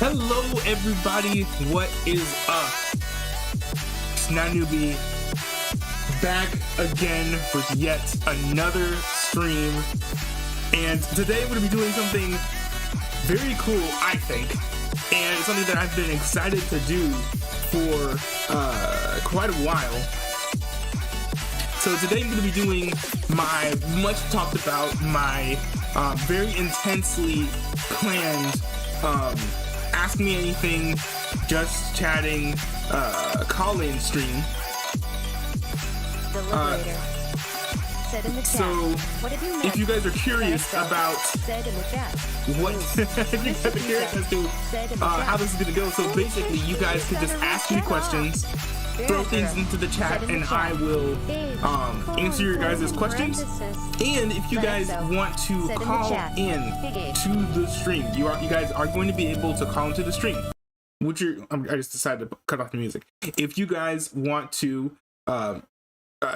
Hello everybody, what is up? Newbie back again with yet another stream, and today we're going to be doing something very cool, I think, and it's something that I've been excited to do for quite a while. So today I'm going to be doing my much talked about, my very intensely planned Ask Me Anything, Just Chatting call-in stream. The Liberator said in the chat. So, what have you if you guys are curious about said in the chat. what, if you guys are curious as to how this is going to go, so basically you guys can just ask me questions, throw things into the chat, and I will answer your guys' questions. And if you guys want to call in to the stream, you guys are going to be able to call into the stream. I just decided to cut off the music. If you guys want to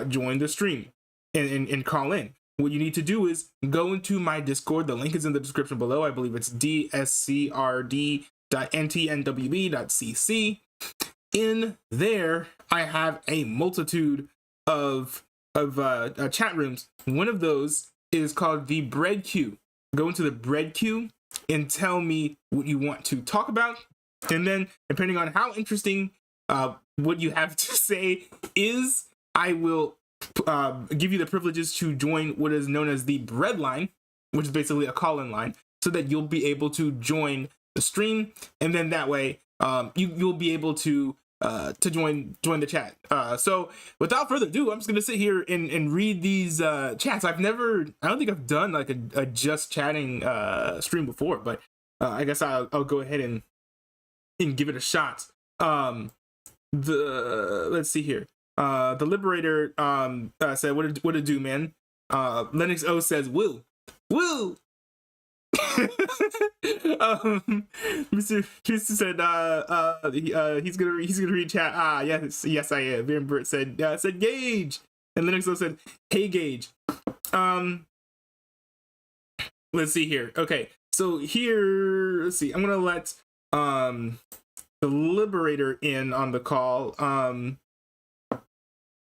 join the stream and call in, what you need to do is go into my Discord. The link is in the description below. I believe it's dscrd.ntnwb.cc. In there, I have a multitude of chat rooms. One of those is called the Bread Queue. Go into the Bread Queue and tell me what you want to talk about. And then, depending on how interesting what you have to say is, I will give you the privileges to join what is known as the Bread Line, which is basically a call-in line, so that you'll be able to join the stream. And then that way, you'll be able to join the chat. So without further ado, I'm just gonna sit here and read these chats. I don't think I've done like a just chatting stream before, but I guess I'll go ahead and give it a shot. Let's see here. The Liberator said, what to do, man? Lennox O says, Will. Mr. Houston said he's gonna read chat. Yes I am. Viren Burt said Gage, and Linux said, hey Gage. Let's see here. Okay, so here, let's see. I'm gonna let the Liberator in on the call.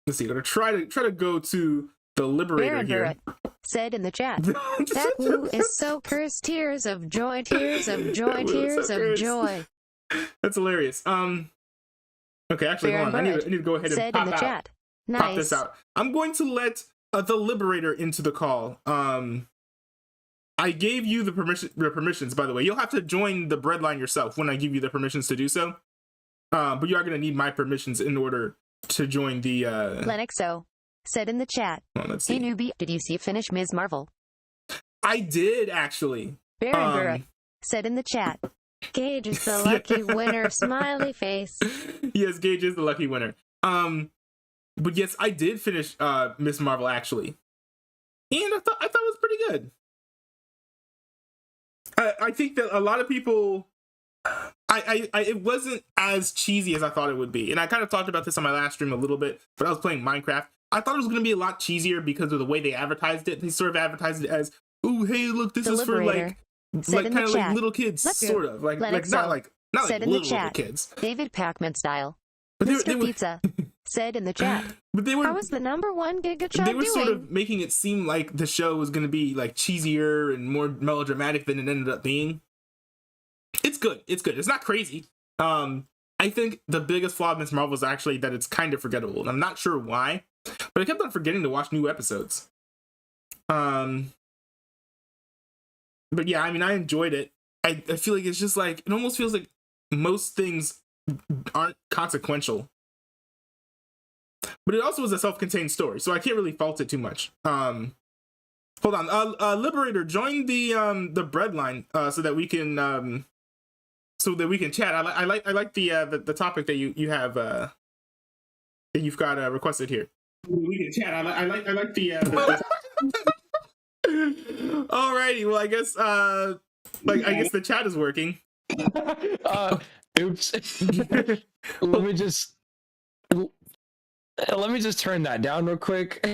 Let's see. I'm gonna try to go to the Liberator here. Said in the chat. That Woo is so cursed. Tears of joy, tears of joy, tears of joy. That's hilarious. Okay, actually, hold on. I need to go ahead and pop this out. I'm going to let the Liberator into the call. I gave you the permissions, by the way. You'll have to join the Breadline yourself when I give you the permissions to do so. But you are going to need my permissions in order to join the Lennoxo said in the chat. Let's see. Hey newbie, did you see finish Ms. Marvel? I did, actually. Baron said in the chat. Gage is the lucky winner. Smiley face. Yes, Gage is the lucky winner. But yes, I did finish Ms. Marvel, actually, and I thought it was pretty good. I think that a lot of people, it wasn't as cheesy as I thought it would be, and I kind of talked about this on my last stream a little bit. But I was playing Minecraft. I thought it was going to be a lot cheesier because of the way they advertised it. They sort of advertised it as, "Ooh, hey, look, this is for like kind of like little kids, sort of like not like little kids." David Pacman style. But Mr. Pizza said in the chat. But they were. How was the #1 Giga They were sort of making it seem like the show was going to be like cheesier and more melodramatic than it ended up being. It's good. It's good. It's not crazy. I think the biggest flaw of Ms. Marvel is actually that it's kind of forgettable, and I'm not sure why. But I kept on forgetting to watch new episodes. But yeah, I mean, I enjoyed it. I feel like it's just like, it almost feels like most things aren't consequential. But it also is a self-contained story, so I can't really fault it too much. Hold on. Liberator, join the Breadline so that we can chat. I like the topic that you have that you've got requested here. We can chat. I like the Alrighty, well I guess I guess the chat is working. Oops. Let me just turn that down real quick.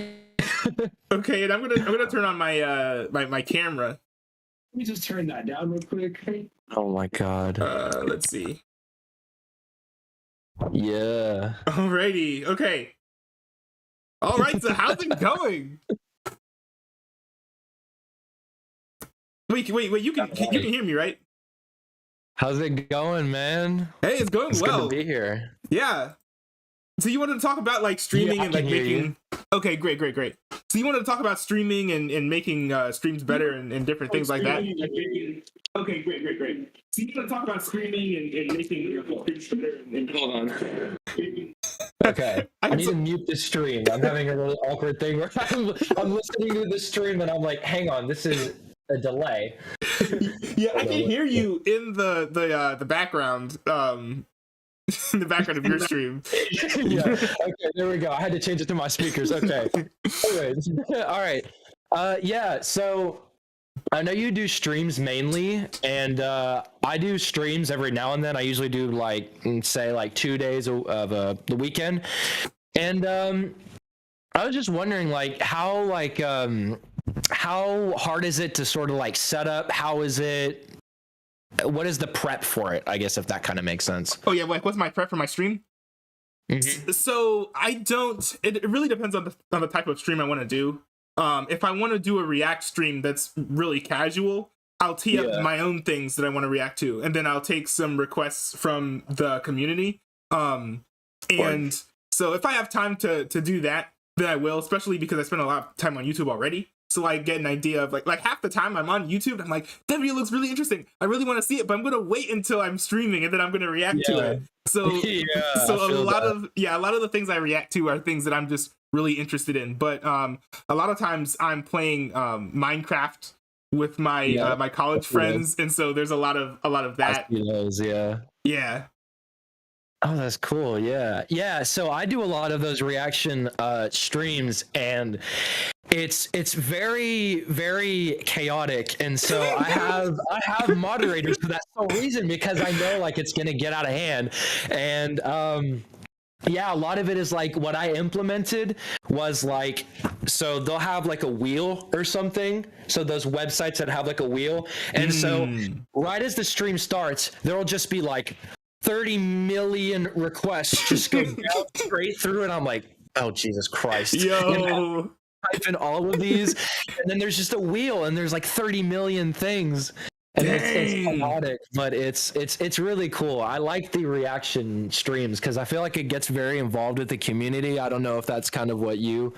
Okay, and I'm gonna turn on my my camera. me just turn that down real quick. Oh my god. Let's see. Yeah. Alrighty. Okay. All right. So how's it going? Wait. You can hear me, right? How's it going, man? Hey, it's going It's well. good to be here. Yeah. So you wanted to talk about like streaming Yeah, I and like can hear making. Okay, great. So you wanted to talk about streaming and making streams better and different things like that. Okay, great. So you want to talk about streaming and making streams better and Hold on. Okay. I I can need to mute the stream. I'm having a really awkward thing where I'm listening to the stream and I'm like, hang on, this is a delay. Yeah, I can hear you in the background. In the background of your stream. Yeah. Okay, there we go. I had to change it to my speakers. Okay. Anyways. All right. Yeah, so I know you do streams mainly, and I do streams every now and then. I usually do say 2 days of the weekend. And I was just wondering how hard is it to sort of set up? What is the prep for it? I guess if that kind of makes sense. Oh yeah, what's my prep for my stream? Mm-hmm. So I don't. It really depends on the type of stream I want to do. If I want to do a React stream that's really casual, I'll tee up my own things that I want to react to, and then I'll take some requests from the community. And so if I have time to do that, then I will, especially because I spend a lot of time on YouTube already. So I get an idea of like half the time I'm on YouTube, I'm like, that video looks really interesting. I really want to see it, but I'm gonna wait until I'm streaming and then I'm gonna react to it. So a lot of the things I react to are things that I'm just really interested in. But a lot of times I'm playing Minecraft with my my college friends, and so there's a lot of that. Yeah. Oh, that's cool. Yeah. So I do a lot of those reaction streams, and it's very, very chaotic. And so I have moderators for that sole reason, because I know it's gonna get out of hand. And a lot of it is what I implemented was so they'll have a wheel or something. So those websites that have a wheel, and so right as the stream starts, there'll just be 30 million requests just go down straight through, and I'm like, oh Jesus Christ. Yo. Type in all of these, and then there's just a wheel, and there's 30 million things, and it's chaotic, but it's really cool. I like the reaction streams because I feel like it gets very involved with the community. I don't know if that's kind of what you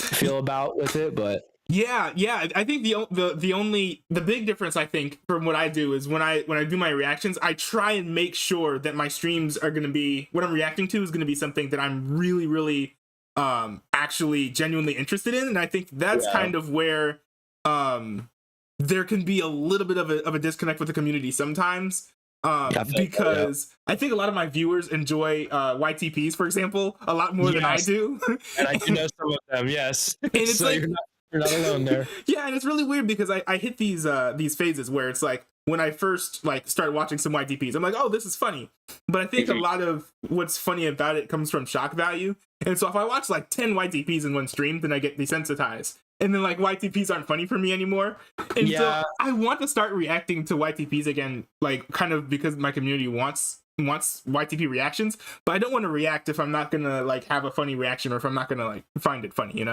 feel about with it, but Yeah. I think the big difference I think from what I do is when I do my reactions, I try and make sure that my streams are going to be, what I'm reacting to is going to be something that I'm really, really actually genuinely interested in. And I think that's kind of where there can be a little bit of a disconnect with the community sometimes. Because I think a lot of my viewers enjoy YTPs, for example, a lot more than I do. And I do know some of them, yes. And it's so you're not alone there. Yeah, and it's really weird because I hit these phases where it's when I first start watching some YTPs, I'm like, oh, this is funny. But I think a lot of what's funny about it comes from shock value. And so if I watch 10 YTPs in one stream, then I get desensitized. And then YTPs aren't funny for me anymore. And so I want to start reacting to YTPs again, kind of because my community wants YTP reactions, but I don't want to react if I'm not gonna have a funny reaction, or if I'm not gonna find it funny,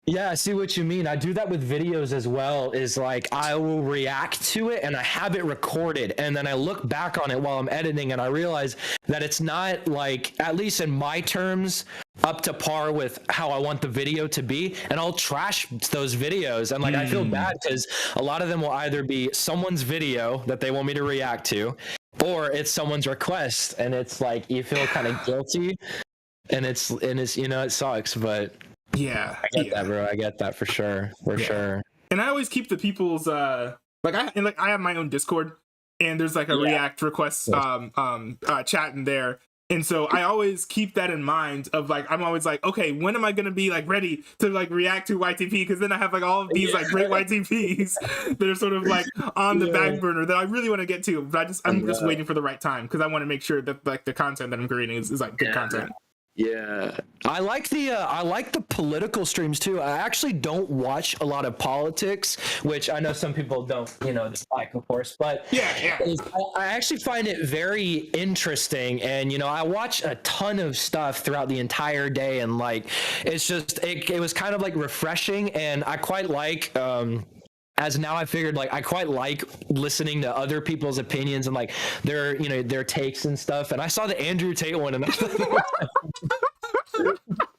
Yeah, I see what you mean. I do that with videos as well, is I will react to it and I have it recorded, and then I look back on it while I'm editing and I realize that it's not at least in my terms, up to par with how I want the video to be, and I'll trash those videos. And I feel bad because a lot of them will either be someone's video that they want me to react to, or it's someone's request, and it's you feel kind of guilty, and it's it sucks, but yeah, I get that, bro. I get that for sure. Sure. And I always keep the people's I have my own Discord, and there's a React request chat in there. And so I always keep that in mind of I'm always okay, when am I going to be ready to react to YTP? Because then I have all of these great YTPs that are sort of on the back burner that I really want to get to, but I'm just waiting for the right time, because I want to make sure that the content that I'm creating is good content. Yeah, I like the political streams too. I actually don't watch a lot of politics, which I know some people don't, dislike, of course. But Yeah. I actually find it very interesting, and I watch a ton of stuff throughout the entire day, and like it's just it was kind of like refreshing, and I quite like. As now I figured, like I quite like listening to other people's opinions and like their takes and stuff. And I saw the Andrew Tate one, and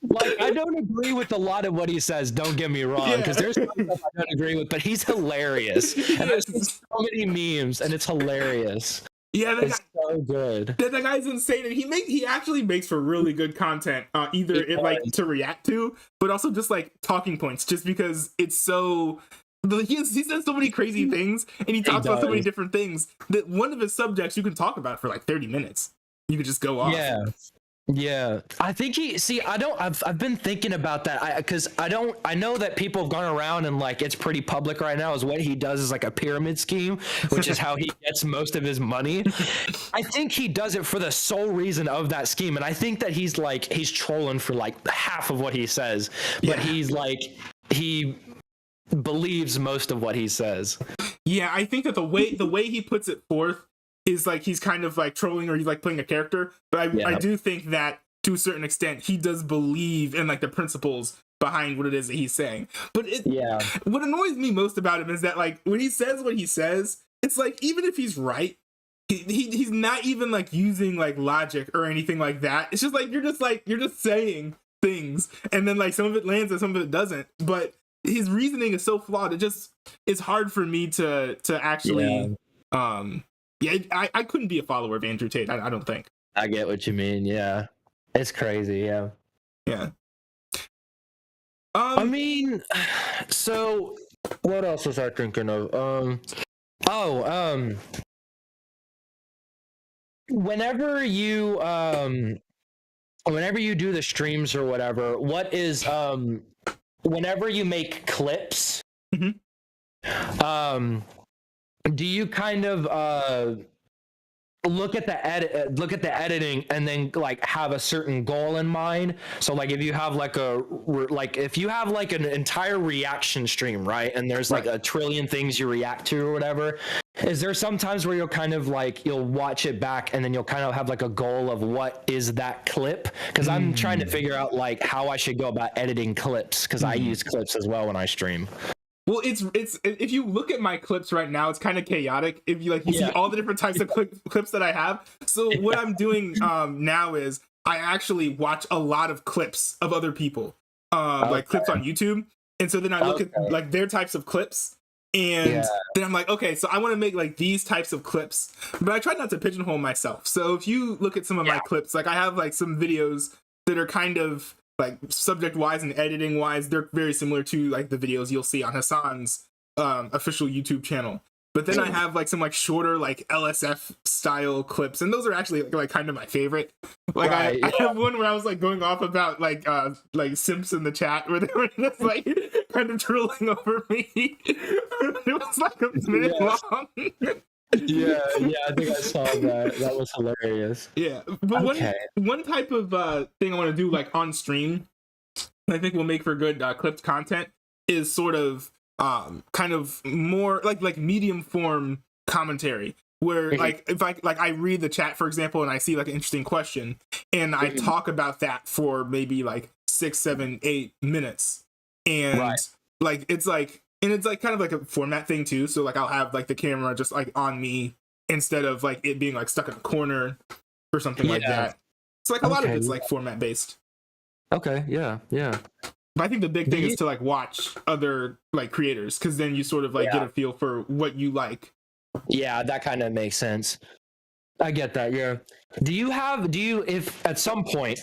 like I don't agree with a lot of what he says. Don't get me wrong, because there's some stuff I don't agree with, but he's hilarious. And there's so many memes, and it's hilarious. Yeah, It's so good. that guy's insane, and he actually makes for really good content. Either it like to react to, but also just like talking points, just because it's so. He says so many crazy things, and he talks about so many different things that one of his subjects you can talk about for like 30 minutes. You could just go off. Yeah. I think I've been thinking about that because I know that people have gone around and like it's pretty public right now is what he does is like a pyramid scheme, which is how he gets most of his money. I think he does it for the sole reason of that scheme. And I think that he's trolling for like half of what he says, but he's like, he believes most of what he says. Yeah, I think that the way he puts it forth is like he's kind of like trolling or he's like playing a character. But I do think that to a certain extent he does believe in like the principles behind what it is that he's saying. But what annoys me most about him is that like when he says what he says, it's like even if he's right, he's not even like using like logic or anything like that. It's just like you're just saying things, and then like some of it lands and some of it doesn't. But his reasoning is so flawed. It's hard for me to actually I couldn't be a follower of Andrew Tate. I don't think. I get what you mean. Yeah, it's crazy. Yeah. I mean, so what else was I thinking of? Whenever you do the streams or whatever, what is whenever you make clips, do you kind of look at the editing and then like have a certain goal in mind? So like if you have like an entire reaction stream, right, and there's like a trillion things you react to or whatever, is there sometimes where you'll kind of like you'll watch it back and then you'll kind of have like a goal of what is that clip? Because I'm trying to figure out like how I should go about editing clips, because I use clips as well when I stream. Well, it's if you look at my clips right now, it's kind of chaotic. If you see all the different types of clips that I have. So what I'm doing now is I actually watch a lot of clips of other people, like clips on YouTube, and so then I look at like their types of clips. And then I'm like, okay, so I want to make like these types of clips, but I try not to pigeonhole myself. So if you look at some of my clips, like I have like some videos that are kind of like subject wise and editing wise, they're very similar to like the videos you'll see on Hassan's official YouTube channel. But then I have like some like shorter like LSF style clips, and those are actually like kind of my favorite. Like I have one where I was like going off about like simps in the chat where they were just like kind of trolling over me. It was like a minute long. I think I saw that. That was hilarious. Yeah, but one type of thing I want to do like on stream, I think will make for good clipped content, is sort of kind of more like medium form commentary, where like if I read the chat, for example, and I see like an interesting question, and I talk about that for maybe like 6, 7, 8 minutes, and like it's like. And it's like kind of like a format thing too. So like I'll have like the camera just like on me instead of like it being like stuck in a corner or something like that. So like a lot of it's like format based. Okay, yeah. But I think the big thing is to like watch other like creators, because then you sort of like get a feel for what you like. Yeah, that kind of makes sense. I get that. Yeah. Do you if at some point,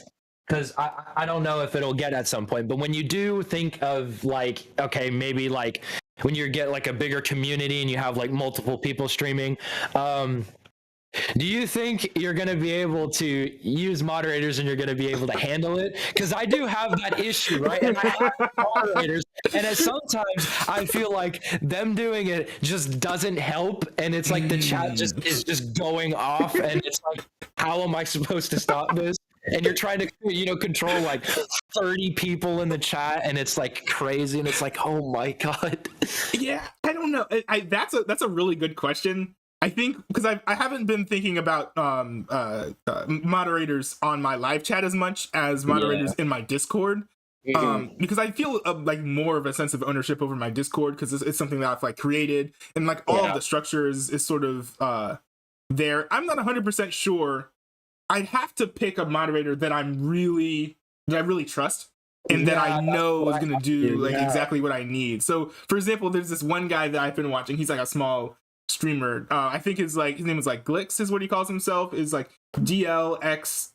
because I don't know if it'll get at some point, but when you do think of like, okay, maybe like when you get like a bigger community and you have like multiple people streaming, do you think you're going to be able to use moderators and you're going to be able to handle it? Because I do have that issue, right? And I have moderators, and sometimes I feel like them doing it just doesn't help, and it's like the chat is just going off, and it's like, how am I supposed to stop this? and you're trying to, control like 30 people in the chat, and it's like crazy, and it's like, oh my god. Yeah, I don't know. That's a really good question. I think because I haven't been thinking about moderators on my live chat as much as moderators in my Discord. Because I feel like more of a sense of ownership over my Discord because it's something that I've like created, and like all of the structure is sort of there. I'm not 100% sure. I'd have to pick a moderator that I really trust and that I know is going to do like exactly what I need. So for example, there's this one guy that I've been watching. He's like a small streamer. I think his name is like Glix is what he calls himself, is like GLXSKY.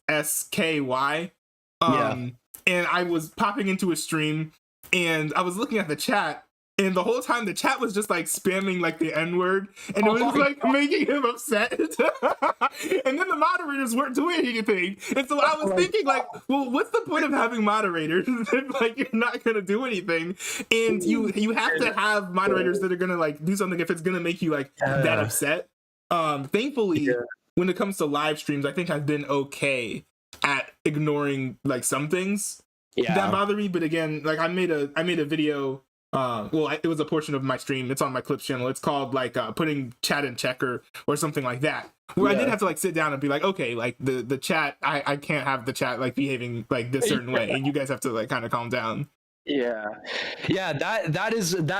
And I was popping into a stream and I was looking at the chat, and the whole time the chat was just like spamming like the N-word, and it was like making him upset. And then the moderators weren't doing anything. And so I was thinking like, well, what's the point of having moderators if like you're not gonna do anything? And you have to have moderators that are gonna like do something if it's gonna make you like that upset. Thankfully, when it comes to live streams, I think I've been okay at ignoring like some things that bother me. But again, like I made a video, it was a portion of my stream, it's on my Clips channel, it's called like putting chat in check or something like that, where I did have to like sit down and be like, okay, like the chat, I can't have the chat like behaving like this certain way, and you guys have to like kind of calm down. That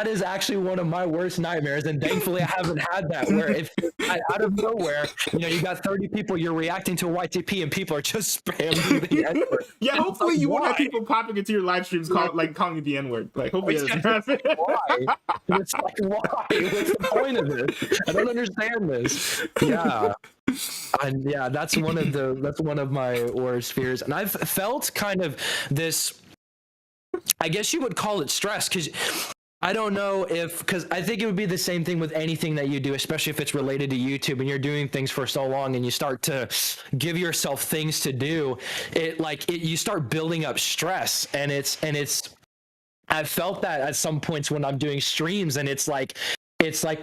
is actually one of my worst nightmares, and thankfully I haven't had that, where if out of nowhere, you got 30 people, you're reacting to a YTP and people are just spamming the N-word. Yeah, hopefully you won't have people popping into your live streams calling you the N-word. Like hopefully it doesn't happen. Why? It's like, why? What's the point of this? I don't understand this. That's one of my worst fears, and I've felt kind of this, I guess you would call it stress, because I don't know because I think it would be the same thing with anything that you do, especially if it's related to YouTube and you're doing things for so long and you start to give yourself things to do. You start building up stress, and I've felt that at some points when I'm doing streams, and it's like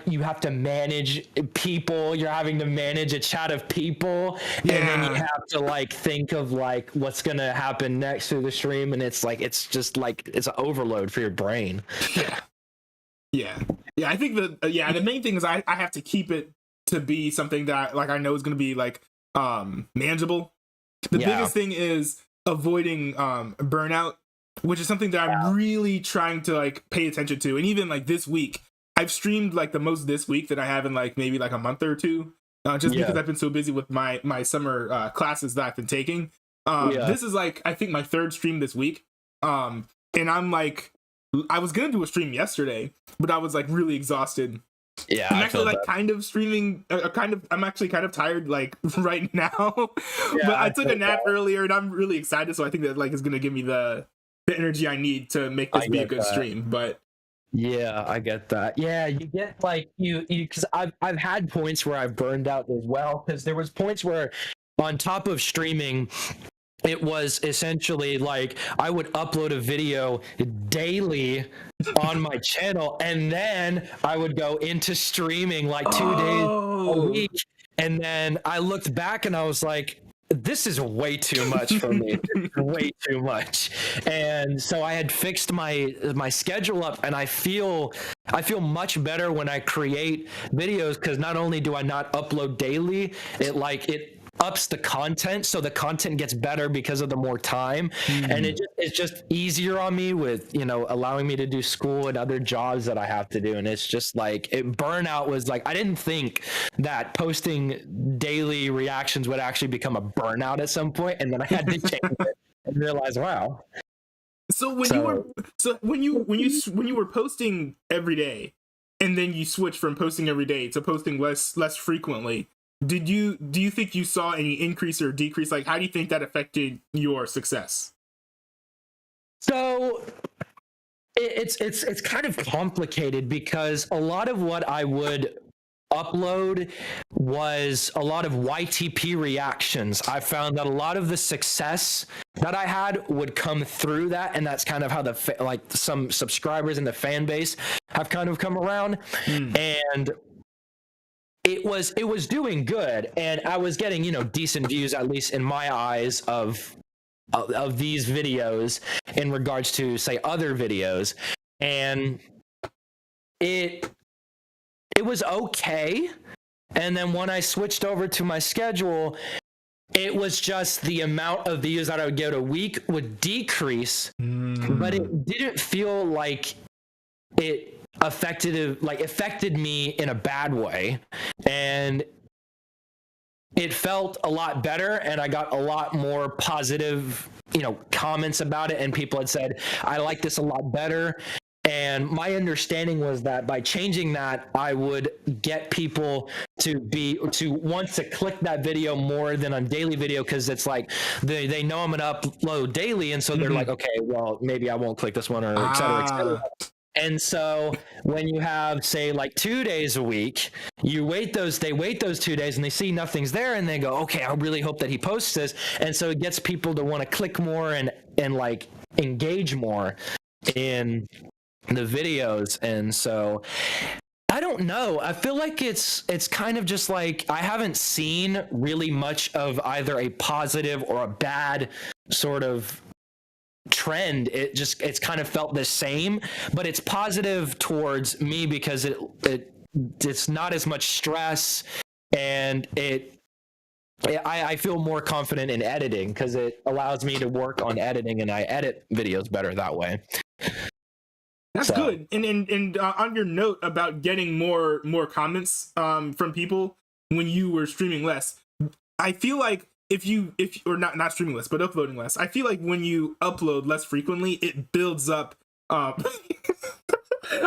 you have to manage people, you're having to manage a chat of people, and then you have to like think of like what's gonna happen next through the stream, and it's just like it's an overload for your brain. I think the main thing is I have to keep it to be something that I know is gonna be like manageable. The biggest thing is avoiding burnout, which is something that I'm really trying to like pay attention to. And even like this week, I've streamed like the most this week that I have in like maybe like a month or two, just because I've been so busy with my summer classes that I've been taking. This is like, I think my third stream this week. And I'm like, I was going to do a stream yesterday, but I was like really exhausted. I'm actually like kind of streaming, I'm actually kind of tired like right now, but I took a nap earlier and I'm really excited. So I think that like is going to give me the energy I need to make this be a good stream. But I get that. You get like you because I've had points where I've burned out as well, because there was points where on top of streaming, it was essentially like I would upload a video daily on my channel, and then I would go into streaming like 2 days a week, and then I looked back and I was like, this is way too much for me. Way too much. And so I had fixed my schedule up, and I feel much better when I create videos, because not only do I not upload daily, it ups the content, so the content gets better because of the more time. And it's just easier on me with allowing me to do school and other jobs that I have to do. And it's just like burnout was like, I didn't think that posting daily reactions would actually become a burnout at some point, and then I had to change it and realize, wow. So when you were posting every day, and then you switched from posting every day to posting less frequently, do you think you saw any increase or decrease? Like, how do you think that affected your success? So it's kind of complicated, because a lot of what I would upload was a lot of YTP reactions. I found that a lot of the success that I had would come through that, and that's kind of how some subscribers in the fan base have kind of come around. And it was doing good, and I was getting, decent views, at least in my eyes, of these videos in regards to, say, other videos. And it was okay. And then when I switched over to my schedule, it was just the amount of views that I would get a week would decrease, but it didn't feel like it affected me in a bad way. And it felt a lot better, and I got a lot more positive, comments about it, and people had said, I like this a lot better. And my understanding was that by changing that, I would get people to want to click that video more than on daily video, because it's like they know I'm gonna upload daily, and so they're like, okay, well, maybe I won't click this one, or et cetera, et cetera. And so when you have, say, like 2 days a week, they wait those 2 days and they see nothing's there, and they go, okay, I really hope that he posts this. And so it gets people to want to click more and like engage more in the videos. And so I don't know. I feel like it's kind of just like, I haven't seen really much of either a positive or a bad sort of trend. It's kind of felt the same, but it's positive towards me because it's not as much stress, and I feel more confident in editing because it allows me to work on editing, and I edit videos better that way. That's good. And on your note about getting more comments from people when you were streaming less, I feel like if or not streaming less, but uploading less, I feel like when you upload less frequently, it builds up. I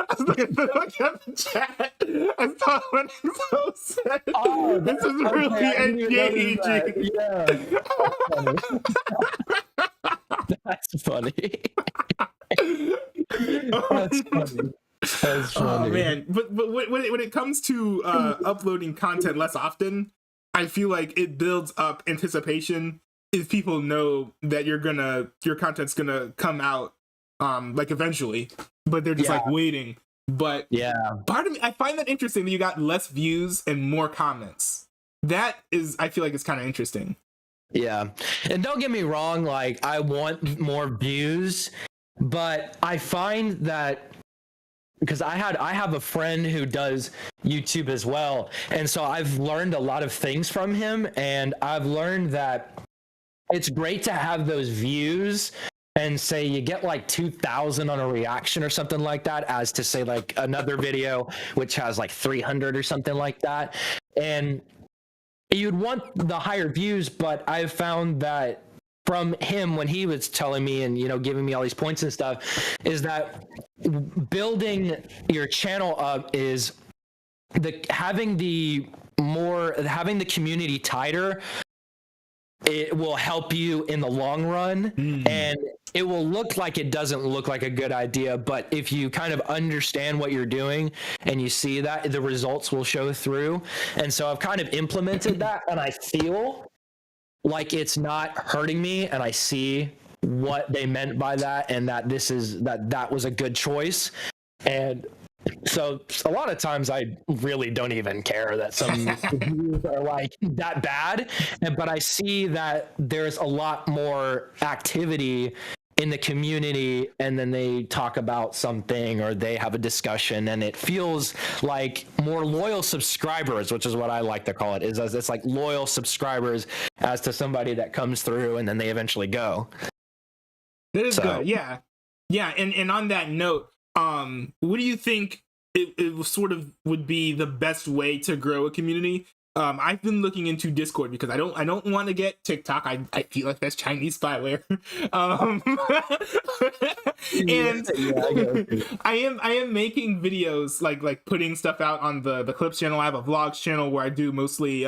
was looking at the chat. I saw what Info said. Oh, this is really engaging. That's funny. That's funny. That's funny. Oh man, but when it comes to uploading content less often, I feel like it builds up anticipation if people know that your content's gonna come out like eventually, but they're just like waiting. But part of me, I find that interesting that you got less views and more comments. That is, I feel like it's kind of interesting. Yeah, and don't get me wrong, like I want more views, but I find that because I have a friend who does YouTube as well, and so I've learned a lot of things from him, and I've learned that it's great to have those views and say you get like 2,000 on a reaction or something like that, as to say like another video which has like 300 or something like that, and you'd want the higher views. But I've found that from him, when he was telling me and giving me all these points and stuff, is that building your channel up is having the community tighter. It will help you in the long run, and it will look like it doesn't look like a good idea, but if you kind of understand what you're doing and you see that, the results will show through. And so I've kind of implemented that, and I feel like it's not hurting me, and I see what they meant by that, and that that was a good choice. And so a lot of times I really don't even care that some reviews are like that bad, but I see that there's a lot more activity in the community, and then they talk about something or they have a discussion, and it feels like more loyal subscribers, which is what I like to call it, is as it's like loyal subscribers as to somebody that comes through and then they eventually go. That is good. Yeah. And on that note, what do you think it sort of would be the best way to grow a community? I've been looking into Discord because I don't want to get TikTok. I feel like that's Chinese spyware. And I am making videos like putting stuff out on the Clips channel. I have a vlogs channel where I do mostly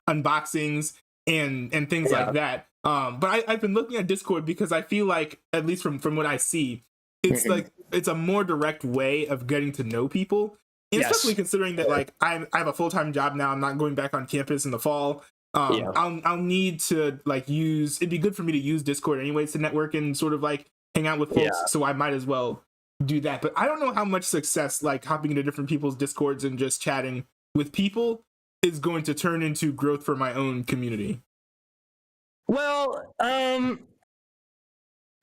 unboxings and things like that. But I've been looking at Discord because I feel like, at least from what I see, it's like it's a more direct way of getting to know people. And especially considering that like I have a full-time job now. I'm not going back on campus in the fall. I'll need to like it'd be good for me to use Discord anyways to network and sort of like hang out with folks. So I might as well do that. But I don't know how much success like hopping into different people's Discords and just chatting with people is going to turn into growth for my own community? Well,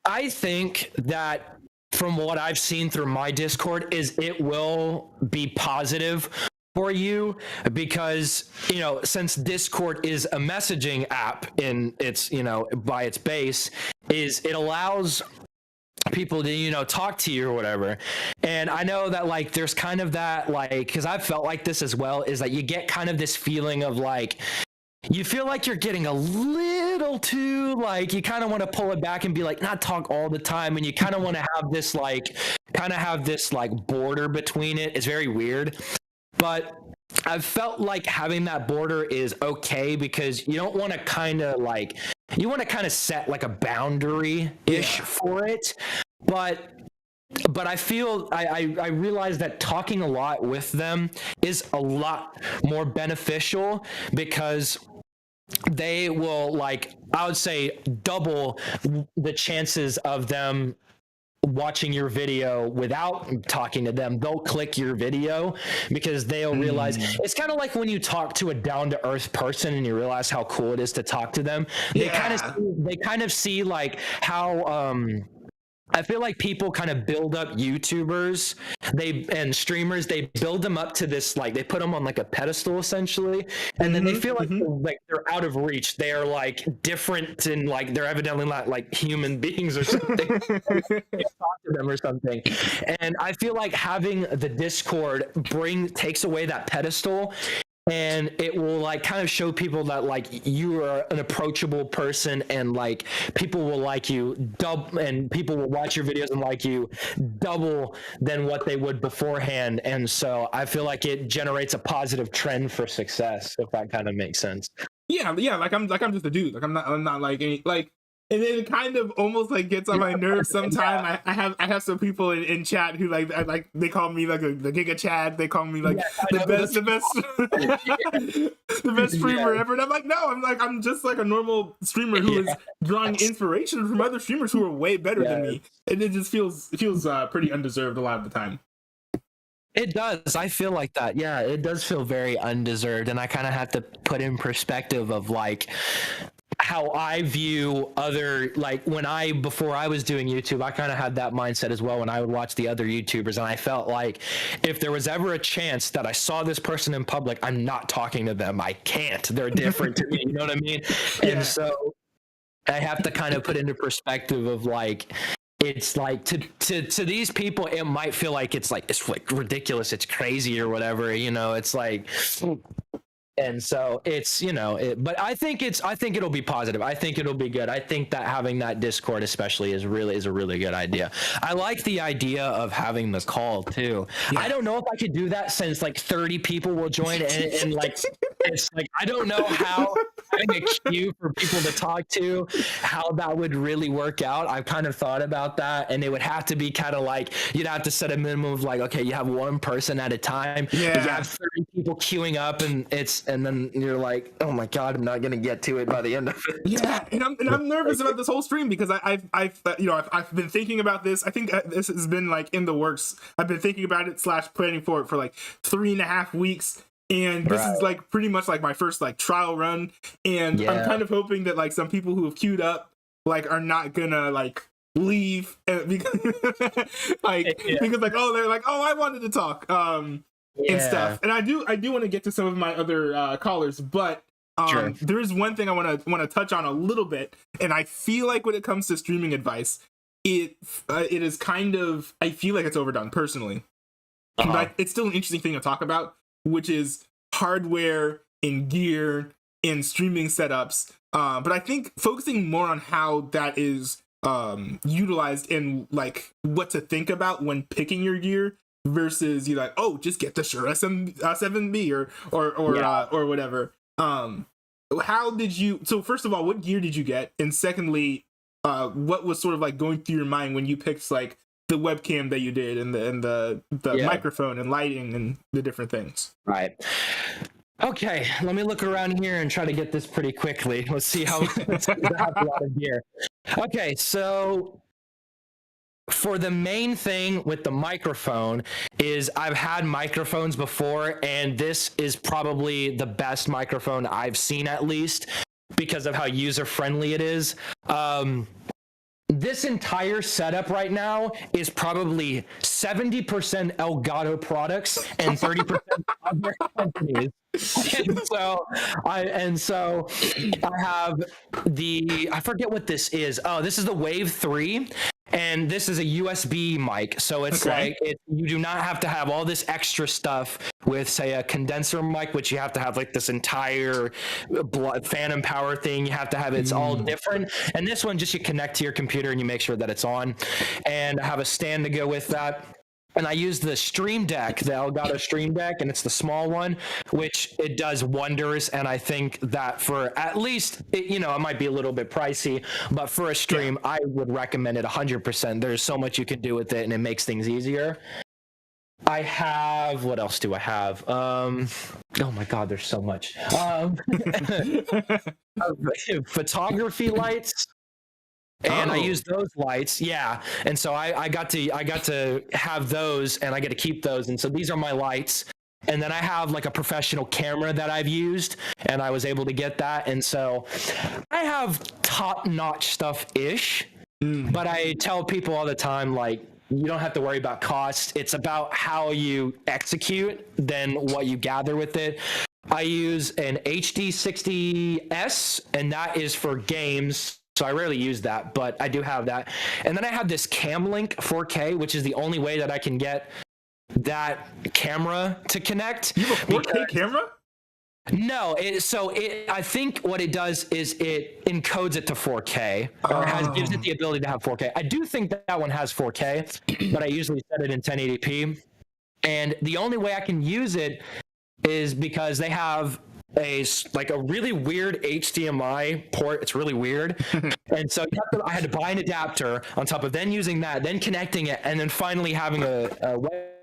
I think that from what I've seen through my Discord is it will be positive for you because, you know, since Discord is a messaging app in its, you know, by its base, is it allows people to, you know, talk to you or whatever. And I know that like there's kind of that like, because I've felt like this as well, is that you get kind of this feeling of like, you feel like you're getting a little too like, you kind of want to pull it back and be like, not talk all the time, and you kind of want to have this like border between it. It's very weird, but I've felt like having that border is okay because you don't want to kind of like, you want to kind of set like a boundary-ish for it, but I feel I realize that talking a lot with them is a lot more beneficial because they will, like, I would say double the chances of them watching your video without talking to them. They'll click your video because they'll realize it's kind of like when you talk to a down-to-earth person and you realize how cool it is to talk to them. They kind of see like how I feel like people kind of build up YouTubers and streamers. They build them up to this, like, they put them on like a pedestal essentially, and then they feel like they're out of reach. They are like different and like they're evidently not like human beings or something. Talk to them or something. And I feel like having the Discord takes away that pedestal. And it will like kind of show people that like you are an approachable person and like people will like you and people will watch your videos and like you double than what they would beforehand. And so I feel like it generates a positive trend for success, if that kind of makes sense. Yeah, like I'm just a dude. Like I'm not like any like. And it kind of almost like gets on my nerves sometimes. I have some people in chat who like they call me like the Giga Chad. They call me like the best streamer ever. And I'm like, no, I'm just like a normal streamer who is drawing inspiration from other streamers who are way better than me. And it just feels pretty undeserved a lot of the time. It does. I feel like that. Yeah, it does feel very undeserved. And I kind of have to put in perspective of like how I view other, like before I was doing YouTube, I kind of had that mindset as well when I would watch the other YouTubers. And I felt like if there was ever a chance that I saw this person in public, I'm not talking to them. I can't. They're different to me. You know what I mean? Yeah. And so I have to kind of put into perspective of like, it's like to these people, it might feel like it's like ridiculous. It's crazy or whatever, you know, it's like, and so it's, you know, but I think it'll be positive. I think it'll be good. I think that having that Discord especially is a really good idea. I like the idea of having the call too. Yeah. I don't know if I could do that since like 30 people will join and like, it's like, I don't know how having a queue for people to talk to, how that would really work out. I've kind of thought about that, and it would have to be kind of like, you'd have to set a minimum of like, okay, you have one person at a time. Yeah. You have 30 people queuing up and then you're like, oh my God, I'm not going to get to it by the end of it. Yeah. And I'm nervous about this whole stream because I've been thinking about this. I think this has been like in the works. I've been thinking about it / planning for it for like 3.5 weeks. And this is like pretty much like my first like trial run. And I'm kind of hoping that like some people who have queued up like are not gonna like leave because because like, oh, they're like, oh, I wanted to talk and stuff. And I do want to get to some of my other callers, but there is one thing I want to touch on a little bit. And I feel like when it comes to streaming advice, it is kind of, I feel like it's overdone personally. But it's still an interesting thing to talk about, which is hardware and gear and streaming setups. But I think focusing more on how that is utilized and like what to think about when picking your gear versus you like, oh, just get the Shure SM7B or whatever. How did you? So first of all, what gear did you get? And secondly, what was sort of like going through your mind when you picked like the webcam that you did and the microphone and lighting and the different things? Right. Okay, let me look around here and try to get this pretty quickly. Let's see how I have a lot of gear. Okay, so for the main thing with the microphone is I've had microphones before, and this is probably the best microphone I've seen, at least because of how user friendly it is. This entire setup right now is probably 70% Elgato products and 30% other companies. And so I have I forget what this is. Oh, this is the Wave 3. And this is a USB mic, so it's like you do not have to have all this extra stuff with, say, a condenser mic, which you have to have like this entire phantom power thing. You have to have it's all different. And this one, just you connect to your computer and you make sure that it's on. And I have a stand to go with that. And I use the Stream Deck, the Elgato Stream Deck, and it's the small one, which it does wonders. And I think that for at least, it might be a little bit pricey, but for a stream, I would recommend it 100%. There's so much you can do with it, and it makes things easier. I have, what else do I have? Oh my God, there's so much. Photography lights. And I use those lights, and so I got to have those, and I get to keep those, and so these are my lights. And then I have like a professional camera that I've used, and I was able to get that, and so I have top-notch stuff-ish. But I tell people all the time, like, you don't have to worry about cost. It's about how you execute than what you gather with it. I use an HD60S, and that is for games. So I rarely use that, but I do have that. And then I have this Camlink 4K, which is the only way that I can get that camera to connect. You have a 4K camera? No, I think what it does is it encodes it to 4K, or gives it the ability to have 4K. I do think that one has 4K, but I usually set it in 1080p. And the only way I can use it is because they have a really weird HDMI port. It's really weird. And so I had to buy an adapter on top of then using that, then connecting it, and then finally having a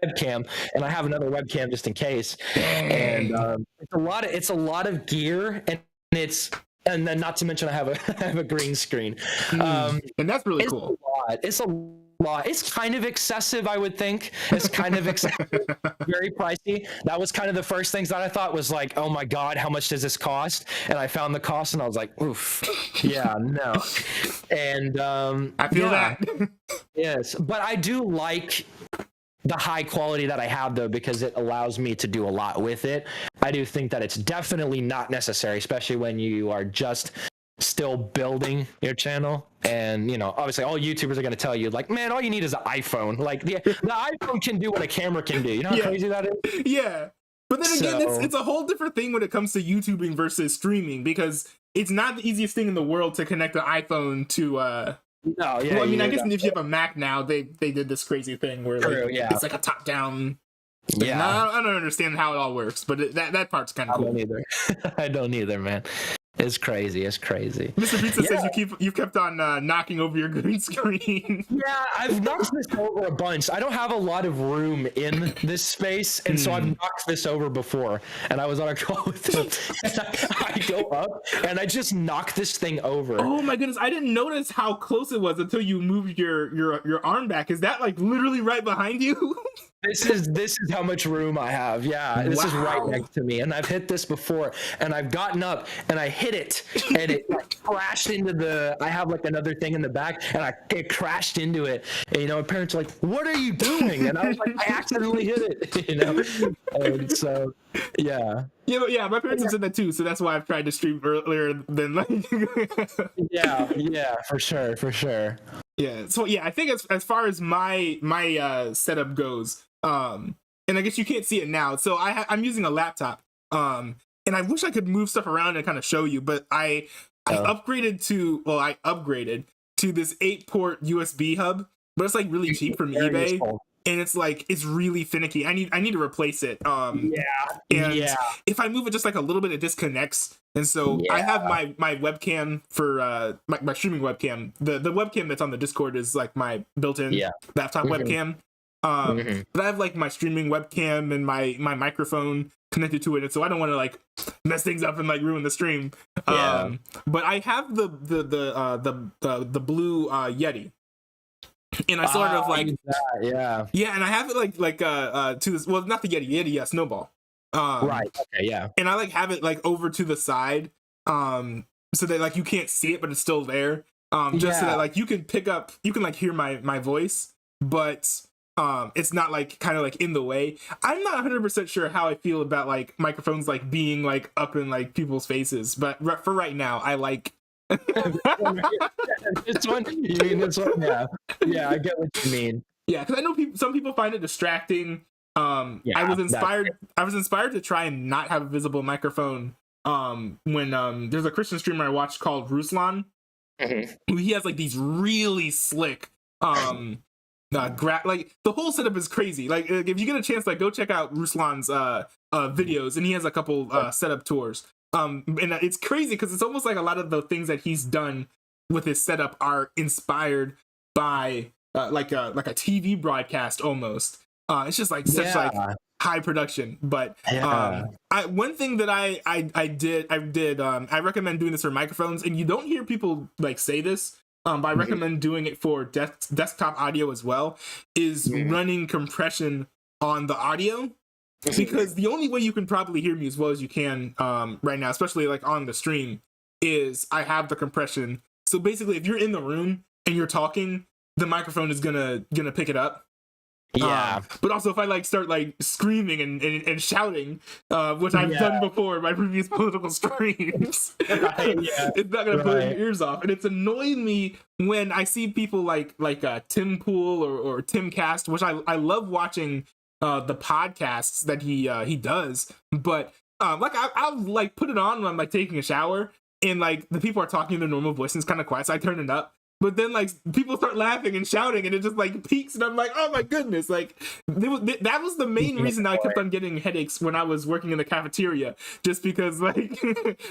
webcam. And I have another webcam just in case. And it's a lot of gear, and then not to mention I have a green screen. And that's really cool. It's a lot. It's kind of excessive, I would think. It's kind of excessive, very pricey. That was kind of the first things that I thought was like, oh my God, how much does this cost? And I found the cost, and I was like, oof, yeah, no. And I feel that. Yes, but I do like the high quality that I have, though, because it allows me to do a lot with it. I do think that it's definitely not necessary, especially when you are just still building your channel. And obviously all YouTubers are going to tell you, like, man, all you need is an iPhone. Like the iPhone can do what a camera can do. You know how crazy that is? Yeah. But then again, it's a whole different thing when it comes to YouTubing versus streaming, because it's not the easiest thing in the world to connect an iPhone to no, yeah. Well, I mean, I guess if you have a Mac now, they did this crazy thing where it's like a top down. Yeah, no, I don't understand how it all works, but that part's kind of cool. I don't either, man. It's crazy. Mr. Pizza says you've kept on knocking over your green screen. Yeah, I've knocked this over a bunch. I don't have a lot of room in this space, and so I've knocked this over before. And I was on a call with him, and I go up, and I just knock this thing over. Oh my goodness! I didn't notice how close it was until you moved your arm back. Is that like literally right behind you? This is how much room I have. Yeah, this is right next to me, and I've hit this before, and I've gotten up and I hit it, and it like crashed into I have like another thing in the back, and it crashed into it. And, my parents are like, "What are you doing?" And I was like, "I accidentally hit it," And so, yeah. Yeah, my parents have said that too, so that's why I've tried to stream earlier than like. yeah, for sure. Yeah, so yeah, I think as far as my setup goes, and I guess you can't see it now, so I'm using a laptop, and I wish I could move stuff around and kind of show you, but I upgraded to this 8-port USB hub, but it's like really cheap from eBay. Useful. And it's really finicky. I need to replace it. If I move it just like a little bit, it disconnects. And so I have my webcam for my streaming webcam. The webcam that's on the Discord is like my built-in laptop webcam. But I have like my streaming webcam and my microphone connected to it, and so I don't want to like mess things up and like ruin the stream. But I have the blue Yeti. and I sort of like, use that, yeah. yeah, and I have it like to this, well, not the Yeti, yeah, Snowball. Right. Okay. Yeah. And I like have it like over to the side, so that like you can't see it, but it's still there. Just so that like you can like hear my voice, but it's not like kind of like in the way. I'm not 100% sure how I feel about like microphones like being like up in like people's faces, but for right now, I like. This one, you mean this one? Yeah. Yeah, I get what you mean. Yeah, because I know some people find it distracting. Yeah, I was inspired to try and not have a visible microphone. When there's a Christian streamer I watched called Ruslan. Mm-hmm. He has like these really slick like the whole setup is crazy. Like if you get a chance, like go check out Ruslan's videos, and he has a couple setup tours. And it's crazy because it's almost like a lot of the things that he's done with his setup are inspired by like a TV broadcast almost. It's just like such like high production. But one thing that I did I recommend doing this for microphones, and you don't hear people like say this, but I recommend doing it for desktop audio as well, is running compression on the audio. Because the only way you can probably hear me as well as you can right now, especially like on the stream, is I have the compression. So basically, if you're in the room and you're talking, the microphone is gonna pick it up. Yeah. But also, if I like start like screaming and shouting, which I've done before in my previous political streams, it's not gonna put your ears off. And it's annoying me when I see people like Tim Pool or Tim Cast, which I love watching. The podcasts that he does, but like I'll like put it on when I'm like taking a shower, and like the people are talking in their normal voice and it's kind of quiet, so I turn it up. But then like people start laughing and shouting, and it just like peaks, and I'm like, oh my goodness! Like that was the main reason I kept on getting headaches when I was working in the cafeteria, just because like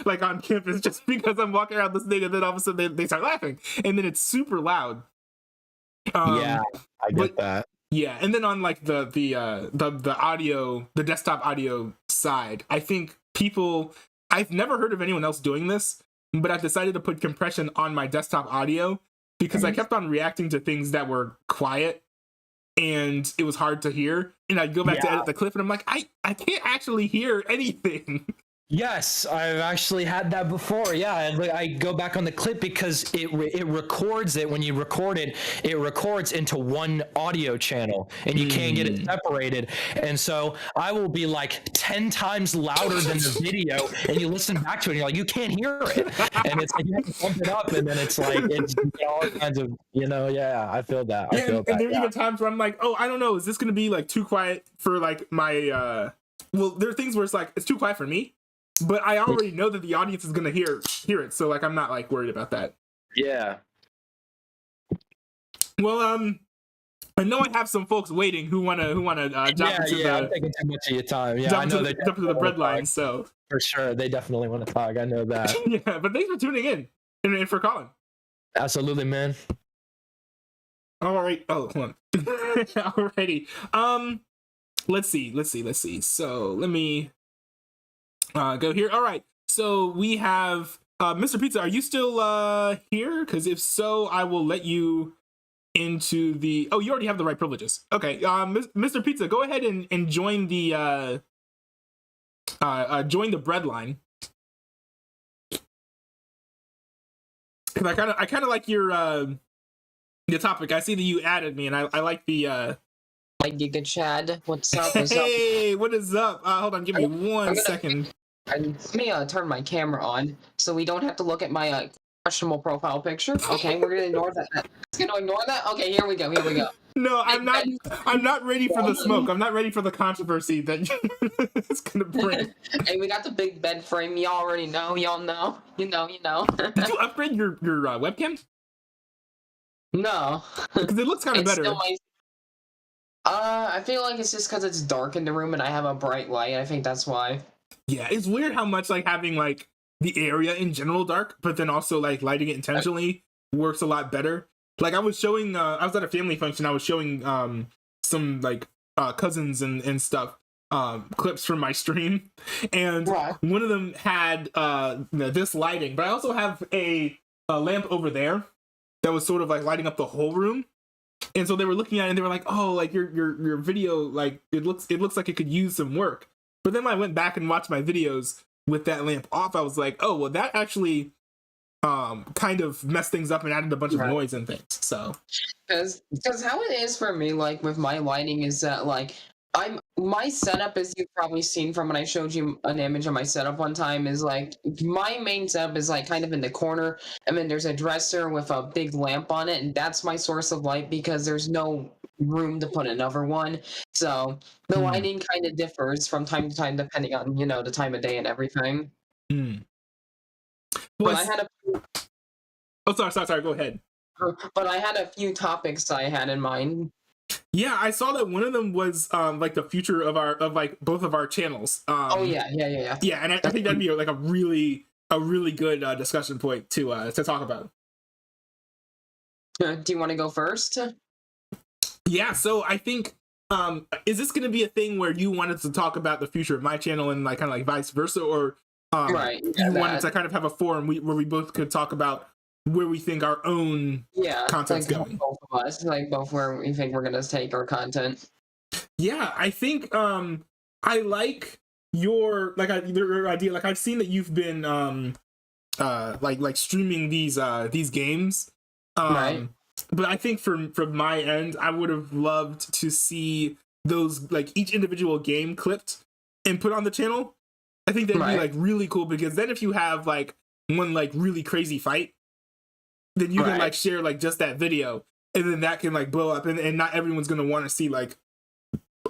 like on campus, just because I'm walking around this thing, and then all of a sudden they start laughing, and then it's super loud. I get that. Yeah, and then on like the audio, the desktop audio side, I think I've never heard of anyone else doing this, but I've decided to put compression on my desktop audio because I kept on reacting to things that were quiet and it was hard to hear. And I'd go back to edit the clip and I'm like, I can't actually hear anything. Yes, I've actually had that before. Yeah, and I go back on the clip because it records it. When you record it, it records into one audio channel, and you can't get it separated. And so I will be like 10 times louder than the video, and you listen back to it, and you're like, you can't hear it. And it's like you have to bump it up, and then it's like it's all kinds of I feel that. And there are even times where I'm like, oh, I don't know, is this gonna be like too quiet for like my well, there are things where it's like it's too quiet for me. But I already know that the audience is gonna hear it, so like I'm not like worried about that. Yeah. Well, I know I have some folks waiting who wanna jump into the. I'm taking too much of your time. Yeah, jump into the breadline. So for sure, they definitely want to talk. I know that. Yeah, but thanks for tuning in and for calling. Absolutely, man. All right. Oh, hold on. Alrighty. Let's see. So let me. Go here. All right. So we have Mr. Pizza. Are you still here? Because if so, I will let you into the. Oh, you already have the right privileges. Okay. Mr. Pizza, go ahead and join the bread line. Because I kind of like your topic. I see that you added me, and I like the. Like Giga Chad, what's up? What's hey, what is up? Hold on, give me 1 second. Let me turn my camera on so we don't have to look at my questionable profile picture. Okay, we're gonna ignore that. Just gonna ignore that. Okay, here we go. No, I'm not ready for the smoke. I'm not ready for the controversy that it's gonna bring. Hey, we got the big bed frame. Y'all already know. Y'all know. You know. Did you upgrade your webcam? No. Because it looks kind of better. I feel like it's just because it's dark in the room and I have a bright light. I think that's why. Yeah, it's weird how much like having like the area in general dark, but then also like lighting it intentionally works a lot better. Like I was showing, I was at a family function. I was showing some like cousins and stuff clips from my stream, and one of them had this lighting, but I also have a lamp over there that was sort of like lighting up the whole room. And so they were looking at it and they were like, oh, like your video, like it looks like it could use some work. But then when I went back and watched my videos with that lamp off, I was like, oh, well, that actually kind of messed things up and added a bunch of noise and things. So because how it is for me, like with my lighting, is that like my setup, as you've probably seen from when I showed you an image of my setup one time, is like my main setup is like kind of in the corner, and then there's a dresser with a big lamp on it, and that's my source of light because there's no room to put another one. So the lighting kind of differs from time to time depending on, you know, the time of day and everything. Well, But I had sorry, go ahead. but I had a few topics I had in mind. Yeah, I saw that one of them was like the future of like both of our channels. Oh yeah. Yeah, and I think that'd be like a really good discussion point to talk about. Do you want to go first? Yeah, so I think is this going to be a thing where you wanted to talk about the future of my channel and like kind of like vice versa, or Right. you wanted to kind of have a forum where we both could talk about where we think our own content's like going? both of us, like both where we think we're gonna take our content. Yeah, I think I like your your idea. Like I've seen that you've been like streaming these games. Right. But I think from my end, I would have loved to see those, like each individual game clipped and put on the channel. I think that'd be like really cool, because then if you have like one like really crazy fight, then you can like share like just that video, and then that can like blow up, and not everyone's gonna want to see like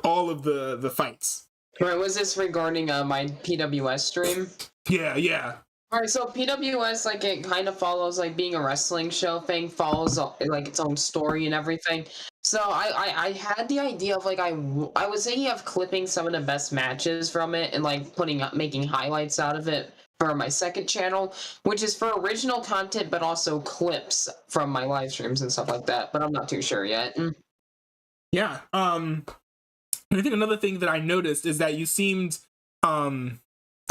all of the fights. Right, was this regarding my PWS stream? Yeah. All right, so PWS, like, it kind of follows, like, being a wrestling show thing, follows, like, its own story and everything. So I had the idea of, like, I was thinking of clipping some of the best matches from it and, like, making highlights out of it for my second channel, which is for original content, but also clips from my live streams and stuff like that, but I'm not too sure yet. Yeah. And I think another thing that I noticed is that you seemed,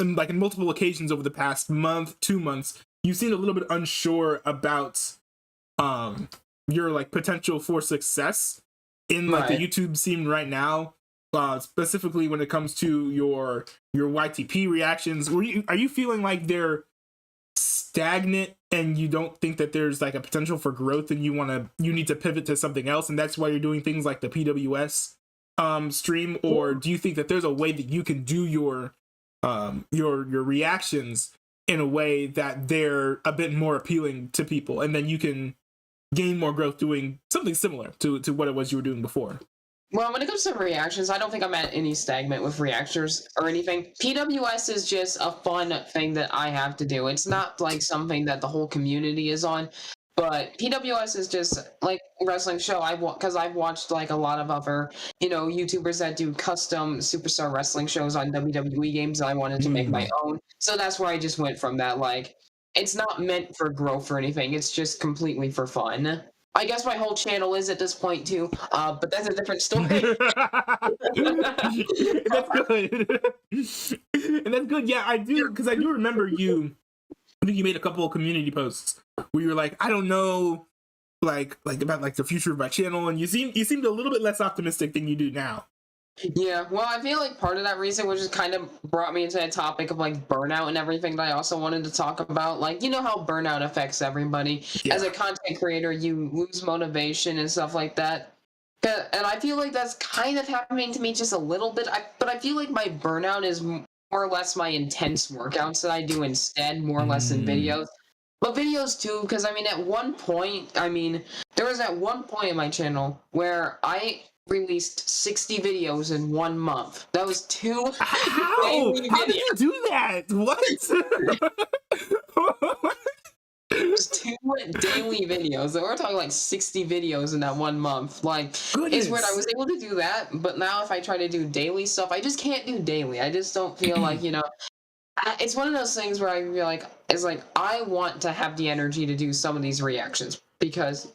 like in multiple occasions over the past month, 2 months, you seemed a little bit unsure about your like potential for success in like the YouTube scene right now, specifically when it comes to your YTP reactions. Are you feeling like they're stagnant and you don't think that there's like a potential for growth, and you need to pivot to something else, and that's why you're doing things like the PWS stream? Or do you think that there's a way that you can do your reactions in a way that they're a bit more appealing to people, and then you can gain more growth doing something similar to what it was you were doing before? Well, when it comes to reactions, I don't think I'm at any stagnant with reactors or anything. PWS is just a fun thing that I have to do. It's not like something that the whole community is on. But PWS is just like a wrestling show. Because I've watched like a lot of other, YouTubers that do custom superstar wrestling shows on WWE games. And I wanted to make my own. So that's where I just went from that. Like, it's not meant for growth or anything. It's just completely for fun. I guess my whole channel is at this point too. But that's a different story. That's good. And that's good. Yeah, I do, because I do remember you. I think you made a couple of community posts where you were like, I don't know, like about like the future of my channel, and you seemed a little bit less optimistic than you do now. Yeah, well, I feel like part of that reason was just kind of brought me into a topic of like burnout and everything that I also wanted to talk about. Like, you know how burnout affects everybody. Yeah. As a content creator, you lose motivation and stuff like that. And I feel like that's kind of happening to me just a little bit. But I feel like my burnout is more or less my intense workouts that I do instead, more or less than videos. But videos too, because there was at one point in my channel where I released 60 videos in 1 month. That was 2 How did you do that? What? It was 2 daily videos. So we're talking like 60 videos in that 1 month. Like, Goodness. It's weird. I was able to do that, but now if I try to do daily stuff, I just can't do daily. I just don't feel like, it's one of those things where I feel like, it's like, I want to have the energy to do some of these reactions because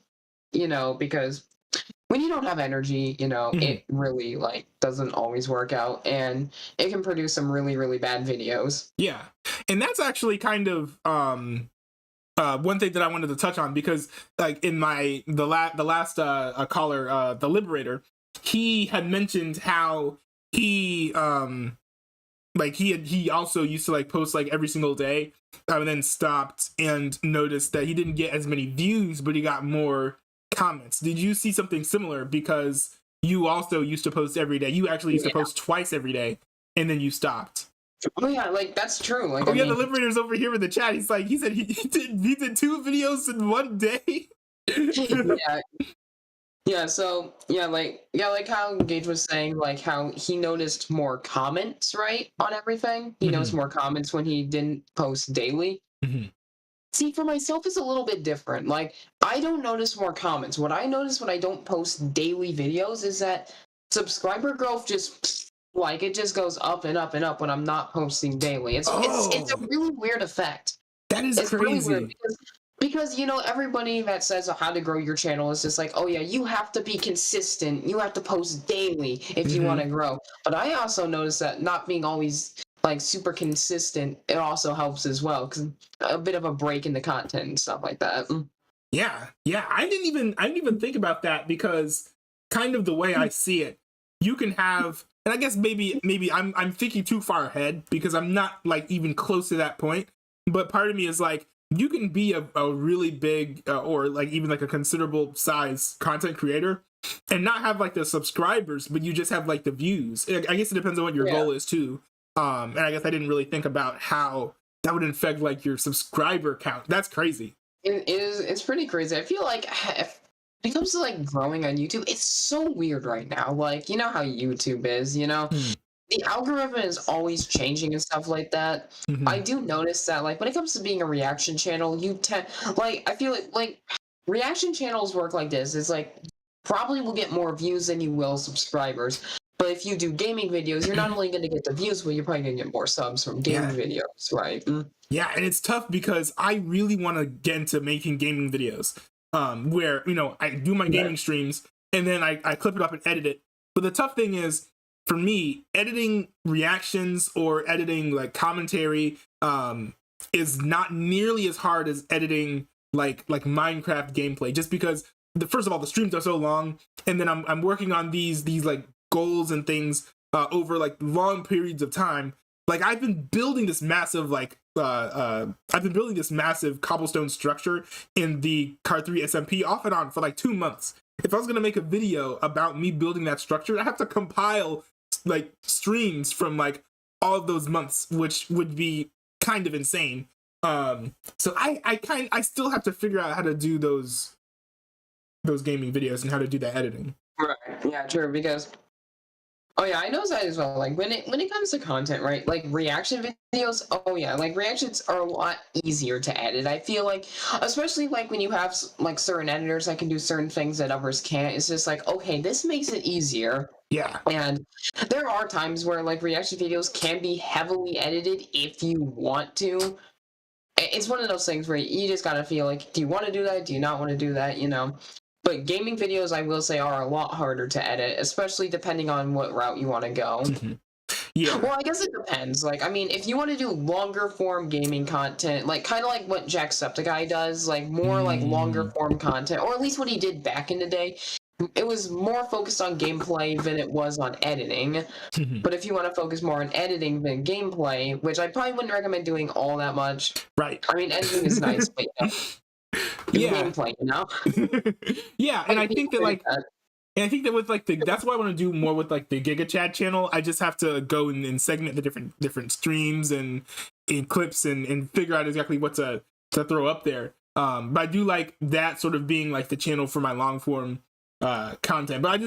when you don't have energy, it really like doesn't always work out, and it can produce some really, really bad videos. Yeah. And that's actually kind of one thing that I wanted to touch on, because like in the last caller, the Liberator, he had mentioned how he like he also used to like post like every single day, and then stopped and noticed that he didn't get as many views, but he got more comments. Did you see something similar? Because you also used to post every day. You actually used to post twice every day, and then you stopped. Oh yeah, like that's true. Like, Oh yeah, the Liberator's over here in the chat. He's like, he said he did 2 videos in one day. yeah. Yeah, so like how Gage was saying, like how he noticed more comments, right, on everything. He noticed more comments when he didn't post daily. See, for myself, it's a little bit different. Like, I don't notice more comments. What I notice when I don't post daily videos is that subscriber growth just like it just goes up and up and up when I'm not posting daily. It's a really weird effect. That is crazy. Really weird because you know, everybody that says how to grow your channel is just like, oh yeah, you have to be consistent. You have to post daily if you want to grow. But I also notice that not being always like super consistent, it also helps as well, because a bit of a break in the content and stuff like that. Yeah. I didn't even think about that, because kind of the way I see it, you can have, and I guess maybe I'm thinking too far ahead because I'm not like even close to that point. But part of me is like, you can be a really big or like even like a considerable size content creator and not have like the subscribers, but you just have like the views. I guess it depends on what your goal is too. And I guess I didn't really think about how that would affect like your subscriber count. That's crazy. It's pretty crazy. I feel like if when it comes to like growing on YouTube, it's so weird right now. Like, you know how YouTube is, you know? The algorithm is always changing and stuff like that. I do notice that, like, when it comes to being a reaction channel, you tend, like, I feel like reaction channels work like this. It's like, probably will get more views than you will subscribers. But if you do gaming videos, you're not only going to get the views, but you're probably going to get more subs from gaming videos, right? Yeah, and it's tough because I really want to get into making gaming videos, where, you know, I do my gaming streams and then I clip it up and edit it. But the tough thing is, for me, editing reactions or editing like commentary is not nearly as hard as editing like Minecraft gameplay, just because first of all, the streams are so long, and then I'm working on these like goals and things over like long periods of time. Like, I've been building this massive cobblestone structure in the Car 3 SMP off and on for like 2 months. If I was gonna make a video about me building that structure, I have to compile like streams from like all of those months, which would be kind of insane. So I still have to figure out how to do those gaming videos and how to do that editing. Right. Yeah, true. Because oh yeah, I know that as well. Like when it comes to content, right? Like reaction videos. Oh yeah, like reactions are a lot easier to edit. I feel like, especially like when you have like certain editors that can do certain things that others can't. It's just like, okay, this makes it easier. Yeah. And there are times where like reaction videos can be heavily edited if you want to. It's one of those things where you just gotta feel like, do you want to do that? Do you not want to do that? You know. But gaming videos, I will say, are a lot harder to edit, especially depending on what route you want to go. Yeah. Well, I guess it depends. Like, I mean, if you want to do longer form gaming content, like kind of like what Jacksepticeye does, like more like longer form content, or at least what he did back in the day, it was more focused on gameplay than it was on editing. But if you want to focus more on editing than gameplay, which I probably wouldn't recommend doing all that much. Right. I mean, editing is nice, but gameplay, you know? Yeah, and I think that like, and I think that with like that's why I want to do more with like the GigaChad channel. I just have to go and segment the different streams and clips and figure out exactly what to throw up there. But I do like that sort of being like the channel for my long form content. But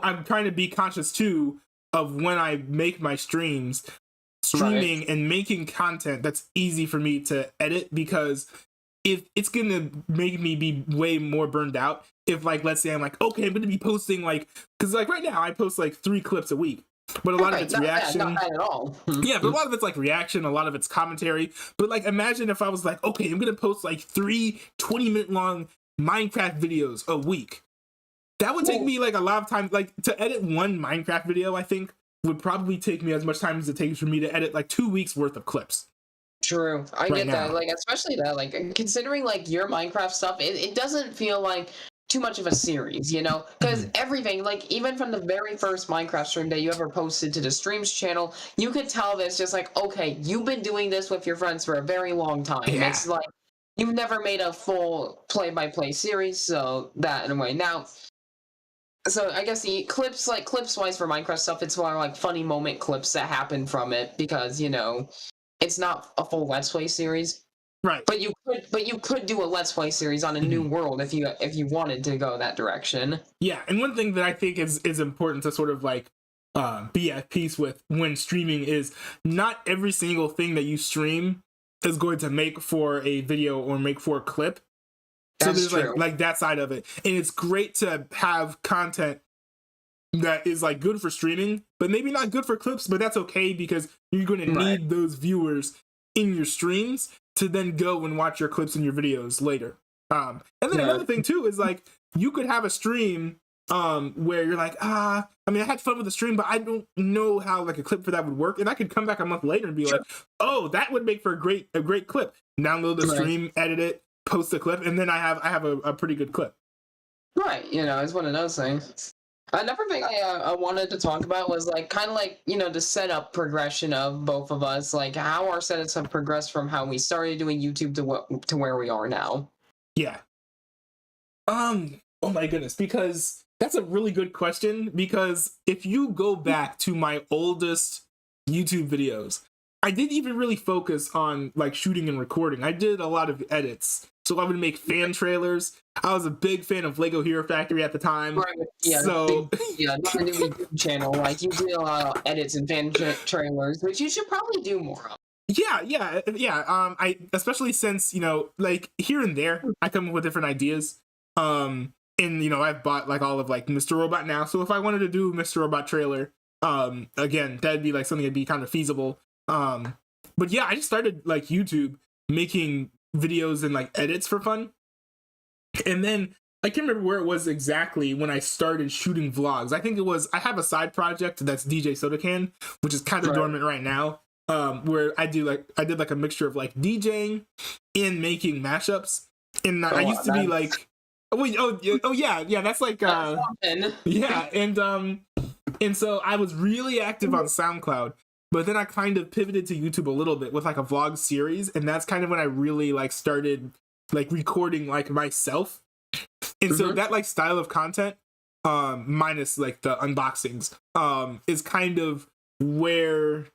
I'm trying to be conscious too of when I make my streaming and making content that's easy for me to edit, because if it's gonna make me be way more burned out if, like, let's say I'm like, okay, I'm gonna be posting like, because like right now I post like 3 clips a week, but a lot of it's reaction. Not bad at all. Yeah, but a lot of it's like reaction, a lot of it's commentary. But like, imagine if I was like, okay, I'm gonna post like 3 20-minute long Minecraft videos a week. That would take me like a lot of time. Like, to edit one Minecraft video, I think would probably take me as much time as it takes for me to edit like 2 weeks worth of clips. True. I Right get that. now. Like, especially that, like, considering like your Minecraft stuff, it doesn't feel like too much of a series, you know? Because everything, like, even from the very first Minecraft stream that you ever posted to the streams channel, you could tell this just like, okay, you've been doing this with your friends for a very long time. Yeah. It's like you've never made a full play-by-play series, so that in a way. Now, so I guess the clips, like clips wise for Minecraft stuff, it's more like funny moment clips that happen from it because, you know, it's not a full Let's Play series. Right. But you could do a Let's Play series on a new world if you wanted to go that direction. Yeah, and one thing that I think is important to sort of like be at peace with when streaming is not every single thing that you stream is going to make for a video or make for a clip. So That's there's true. like that side of it. And it's great to have content that is like good for streaming, but maybe not good for clips, but that's okay because you're going to Right. need those viewers in your streams to then go and watch your clips and your videos later. And then Yeah. another thing too is like you could have a stream where you're like, I mean, I had fun with the stream, but I don't know how like a clip for that would work. And I could come back a month later and be like, oh, that would make for a great clip. Download the Right. stream, edit it, post the clip, and then I have a pretty good clip. Right, you know, it's one of those things. Another thing I wanted to talk about was like kind of like, you know, the setup progression of both of us, like how our setups have progressed from how we started doing YouTube to where we are now. Yeah. Oh my goodness, because that's a really good question. Because if you go back to my oldest YouTube videos, I didn't even really focus on like shooting and recording. I did a lot of edits. So I would make fan trailers. I was a big fan of Lego Hero Factory at the time. Right, yeah, So not a new YouTube channel. Like you did a lot of edits and fan trailers, which you should probably do more of. yeah. I especially since, you know, like here and there, I come up with different ideas. And you know, I've bought like all of like Mr. Robot now. So if I wanted to do a Mr. Robot trailer, again, that'd be like something that'd be kind of feasible. But yeah, I just started like YouTube making videos and like edits for fun. And then I can't remember where it was exactly when I started shooting vlogs. I think it was, I have a side project that's DJ Sodacan, which is kind of Right. dormant right now. Where I did like a mixture of like DJing and making mashups. And I used to be like, yeah, that's like And yeah, and so I was really active on SoundCloud, but then I kind of pivoted to YouTube a little bit with like a vlog series, and that's kind of when I really like started like recording like myself. And so that like style of content, minus like the unboxings, is kind of where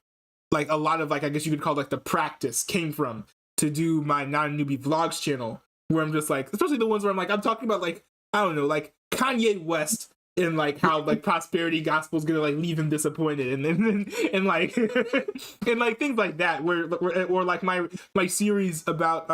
like a lot of like I guess you could call like the practice came from to do my non-newbie vlogs channel, where I'm just like, especially the ones where I'm talking about like, I don't know, like Kanye West and like how like prosperity gospel's gonna like leave him disappointed, and like and like things like that, where or like my series about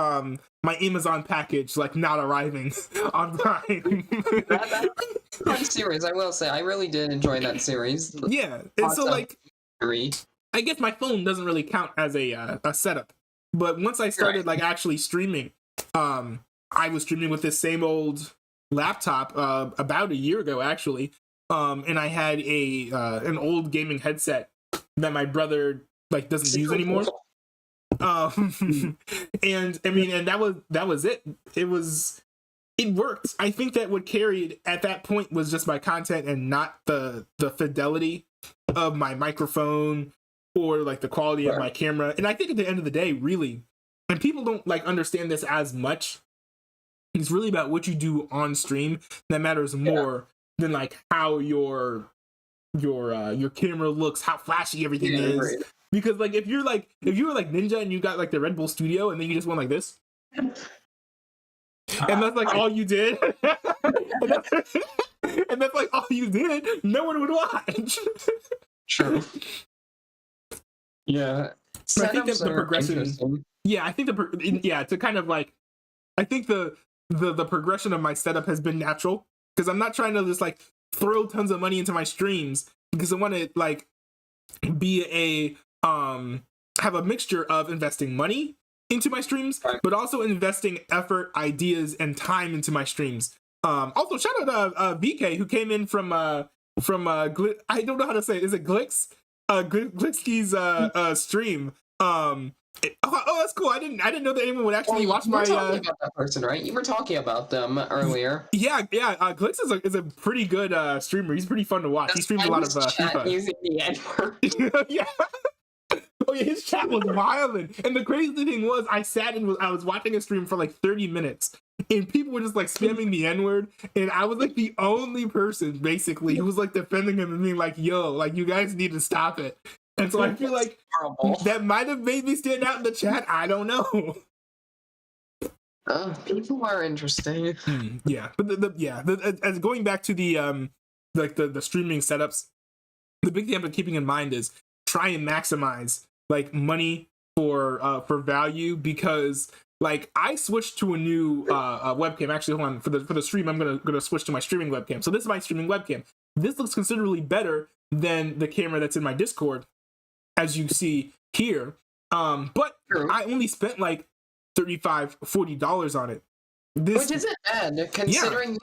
my Amazon package like not arriving on time. That's fun series, I will say. I really did enjoy that series. Yeah, and so Awesome. like Three. I guess my phone doesn't really count as a setup, but once I started like actually streaming, I was streaming with this same old laptop about a year ago actually, and I had a an old gaming headset that my brother like doesn't use anymore. And I mean, and that was it. It worked. I think that what carried at that point was just my content and not the fidelity of my microphone or like the quality of my camera. And I think at the end of the day, really, and people don't like understand this as much, it's really about what you do on stream that matters more than like how your camera looks, how flashy everything is. Right. Because like if you were like Ninja and you got like the Red Bull Studio and then you just went like this, and that's like all you did, and that's like all you did, no one would watch. True. Yeah. But I think that Setups the are progression, interesting. yeah, I think to kind of like, I think the progression of my setup has been natural because I'm not trying to just like throw tons of money into my streams because I want to like be a have a mixture of investing money into my streams, but also investing effort, ideas, and time into my streams. Also, shout out to VK who came in from I don't know how to say it. Is it Glix? Glixky's stream. Oh, that's cool. I didn't know that anyone would Oh, actually you watch were my. talking about that person, right? You were talking about them earlier. Yeah. Glitz is a pretty good streamer. He's pretty fun to watch. He That's streams why a lot his of chat FIFA. using the N-word. Yeah. Oh yeah, his chat was wild. And the crazy thing was, I was watching a stream for like 30 minutes, and people were just like spamming the N-word, and I was like the only person basically who was like defending him and being like, "Yo, like you guys need to stop it." And so I feel like Horrible. that might have made me stand out in the chat. I don't know. People are interesting. Yeah, but as going back to the like the streaming setups, the big thing I'm keeping in mind is try and maximize like money for value, because like I switched to a new webcam. Actually, hold on, for the stream I'm gonna switch to my streaming webcam. So this is my streaming webcam. This looks considerably better than the camera that's in my Discord, as you see here. But True. I only spent like $35-$40 on it. Which isn't bad, considering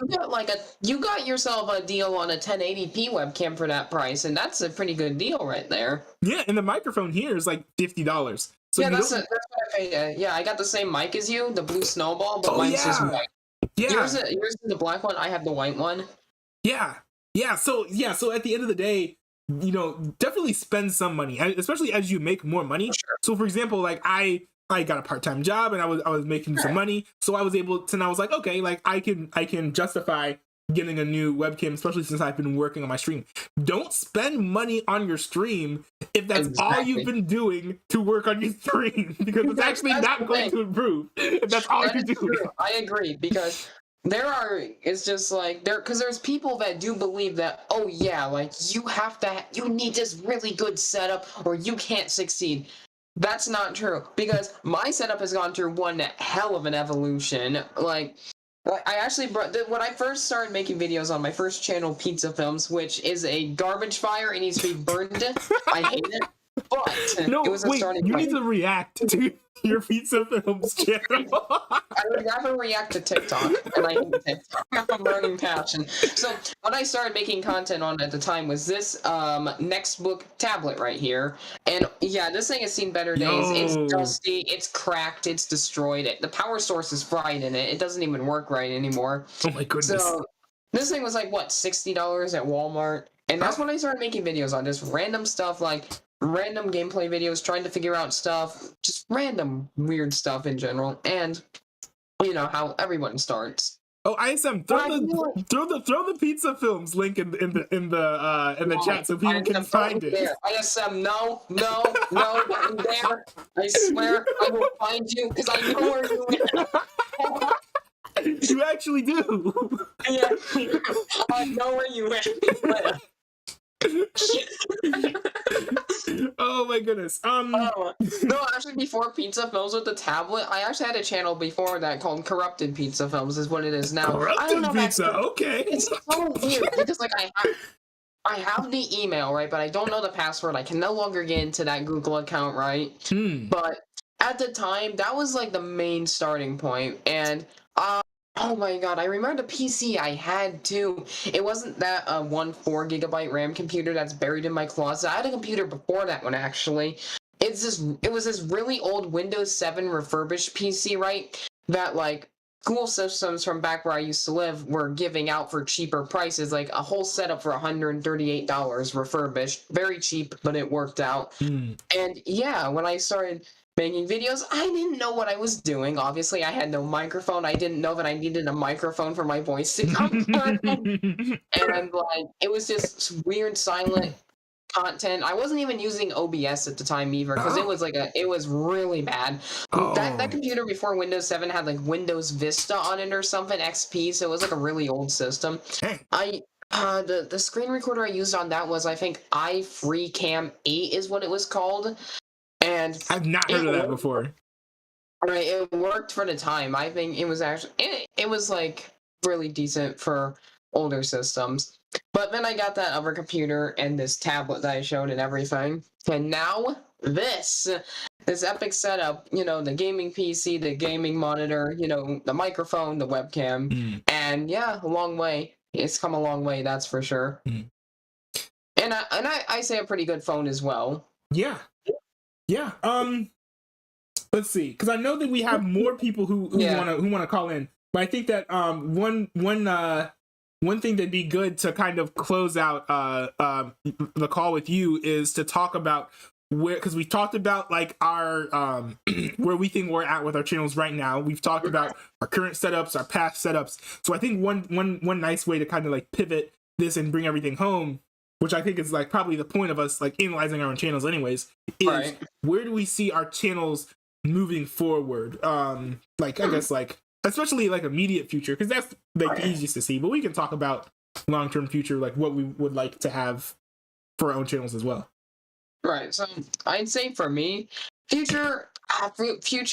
you got yourself a deal on a 1080p webcam for that price, and that's a pretty good deal right there. Yeah, and the microphone here is like $50. So yeah, you that's don't- what I paid. Yeah, I got the same mic as you, the blue snowball, but Oh, mine's just yeah. white. yeah, Yours is the black one. I have the white one. yeah. So at the end of the day, you know, definitely spend some money, especially as you make more money. Sure. So for example, like I got a part-time job and I was making some money, so I was able to, and I was like, okay, like I can justify getting a new webcam, especially since I've been working on my stream. Don't spend money on your stream if that's all Exactly. you've been doing to work on your stream, because it's actually That's not the going thing. to improve if that's all That you're is doing. true. I agree, because it's just like because there's people that do believe that, oh yeah, like you need this really good setup or you can't succeed. That's not true, because my setup has gone through one hell of an evolution. Like I actually when I first started making videos on my first channel, Pizza Films, which is a garbage fire, it needs to be burned. I hate it. But No, it was a wait, starting you point. need to react to your Pizza Films channel. I would never react to TikTok, and I hate TikTok. I'm learning passion. So what I started making content on at the time was this Nextbook tablet right here, and yeah, this thing has seen better days. Yo. It's dusty, it's cracked, it's destroyed. The power source is fried in it. It doesn't even work right anymore. Oh my goodness. So this thing was like what, $60 at Walmart, and that's when I started making videos on just random stuff, like random gameplay videos, trying to figure out stuff, just random weird stuff in general, and you know how everyone starts. Oh, ISM, throw the Pizza Films link in the chat so people can find it. There. ISM, no, not there. I swear I will find you because I know where you live. You actually do. Yeah, I know where you live. Oh my goodness. Oh, no, actually, before Pizza Films with the tablet, I actually had a channel before that called Corrupted Pizza Films, is what it is now. I don't Corrupted know if that's Pizza. Okay. It's so weird because like I have the email, right, but I don't know the password. I can no longer get into that Google account, right? But at the time, that was like the main starting point, and oh my god, I remember the PC I had too. It wasn't that 4 gigabyte RAM computer that's buried in my closet. I had a computer before that one actually. It was this really old Windows 7 refurbished PC, right? That like school systems from back where I used to live were giving out for cheaper prices, like a whole setup for $138 refurbished. Very cheap, but it worked out. And yeah, when I started making videos, I didn't know what I was doing. Obviously, I had no microphone. I didn't know that I needed a microphone for my voice to come through. And like, it was just weird, silent content. I wasn't even using OBS at the time either, because it was really bad. That computer before Windows 7 had like Windows Vista on it or something, XP, so it was like a really old system. The screen recorder I used on that was, I think, iFreeCam 8 is what it was called. And I've not heard of that before. Right, it worked for the time. I think it was actually it was like really decent for older systems. But then I got that other computer and this tablet that I showed and everything. And now this epic setup, you know, the gaming PC, the gaming monitor, you know, the microphone, the webcam. And yeah, a long way. It's come a long way, that's for sure. And I say a pretty good phone as well. Yeah. let's see, because I know that we have more people who Yeah. want to call in, but I think that one thing that'd be good to kind of close out the call with you is to talk about where, because we talked about like our where we think we're at with our channels right now. We've talked about our current setups, our past setups. So I think one nice way to kind of like pivot this and bring everything home, which I think is like probably the point of us like analyzing our own channels anyways, is Right. where do we see our channels moving forward? Like I guess like especially like immediate future, because that's like the easiest to see, but we can talk about long-term future, like what we would like to have for our own channels as well. Right. So I'd say for me, future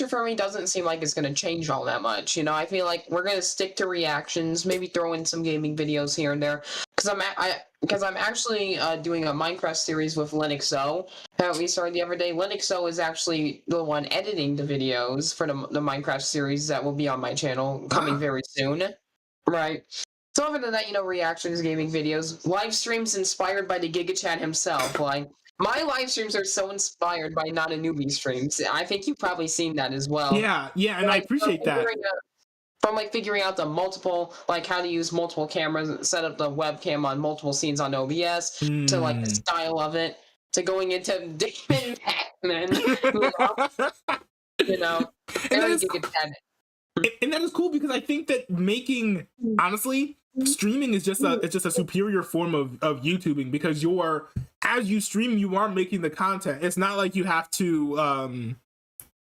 for me doesn't seem like it's going to change all that much. You know, I feel like we're going to stick to reactions, maybe throw in some gaming videos here and there, because I'm actually doing a Minecraft series with Linuxo that we started the other day. Linuxo is actually the one editing the videos for the Minecraft series that will be on my channel coming very soon. Right. So other than that, you know, reactions, gaming videos, live streams inspired by the GigaChad himself. Like, my live streams are so inspired by Not a Newbie streams. I think you've probably seen that as well. Yeah, and I appreciate that. From like figuring out the multiple, like how to use multiple cameras, set up the webcam on multiple scenes on OBS, to like the style of it, to going into David Hackman, you know, very GigaChad. And that is cool, because I think that honestly, streaming is just a superior form of YouTubing, because as you stream, you are making the content. It's not like you have to